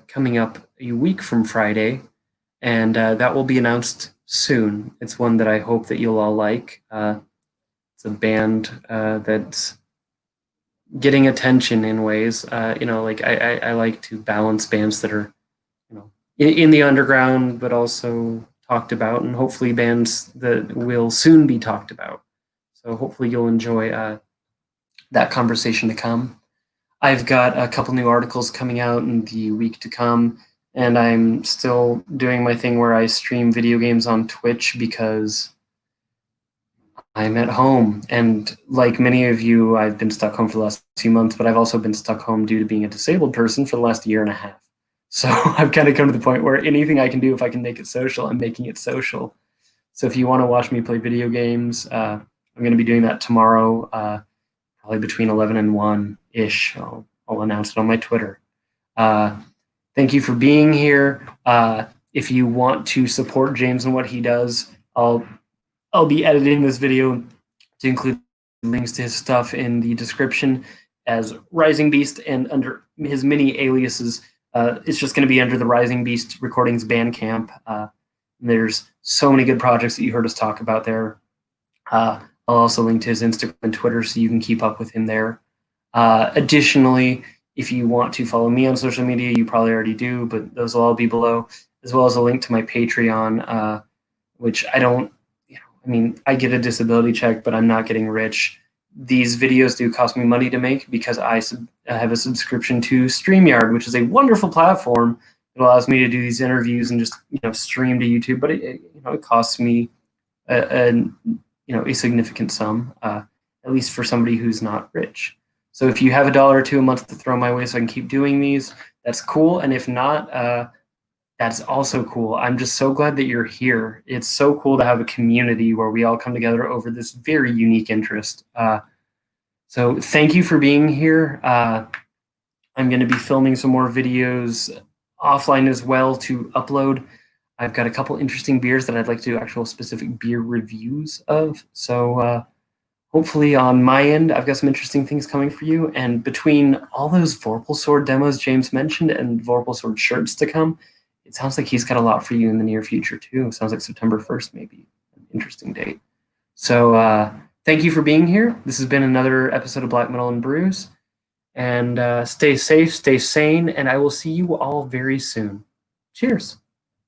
Speaker 1: coming up a week from Friday, and that will be announced soon. It's one that I hope that you'll all like. It's a band that's getting attention in ways. I like to balance bands that are in the underground, but also talked about, and hopefully bands that will soon be talked about. So hopefully you'll enjoy that conversation to come. I've got a couple new articles coming out in the week to come, and I'm still doing my thing where I stream video games on Twitch because I'm at home. And like many of you, I've been stuck home for the last few months, but I've also been stuck home due to being a disabled person for the last year and a half. So I've kind of come to the point where anything I can do, if I can make it social, I'm making it social. So if you want to watch me play video games, I'm going to be doing that tomorrow, probably between 11 and 1-ish. I'll announce it on my Twitter. Thank you for being here. If you want to support James and what he does, I'll be editing this video to include links to his stuff in the description as Rising Beast, and under his many aliases, it's just going to be under the Rising Beast Recordings Bandcamp. There's so many good projects that you heard us talk about there. I'll also link to his Instagram and Twitter so you can keep up with him there. Additionally, if you want to follow me on social media, you probably already do, but those will all be below, as well as a link to my Patreon, which I get a disability check, but I'm not getting rich. These videos do cost me money to make because I have a subscription to StreamYard, which is a wonderful platform that allows me to do these interviews and just stream to YouTube. But it costs me a significant sum, at least for somebody who's not rich. So if you have $1 or $2 a month to throw my way so I can keep doing these, that's cool. And if not, that's also cool. I'm just so glad that you're here. It's so cool to have a community where we all come together over this very unique interest. So thank you for being here. I'm going to be filming some more videos offline as well to upload. I've got a couple interesting beers that I'd like to do actual specific beer reviews of. So hopefully on my end, I've got some interesting things coming for you. And between all those Vorpal Sword demos James mentioned and Vorpal Sword shirts to come, it sounds like he's got a lot for you in the near future too. It sounds like September 1st, maybe an interesting date. So thank you for being here. This has been another episode of Black Metal and Brews. And stay safe, stay sane, and I will see you all very soon. Cheers.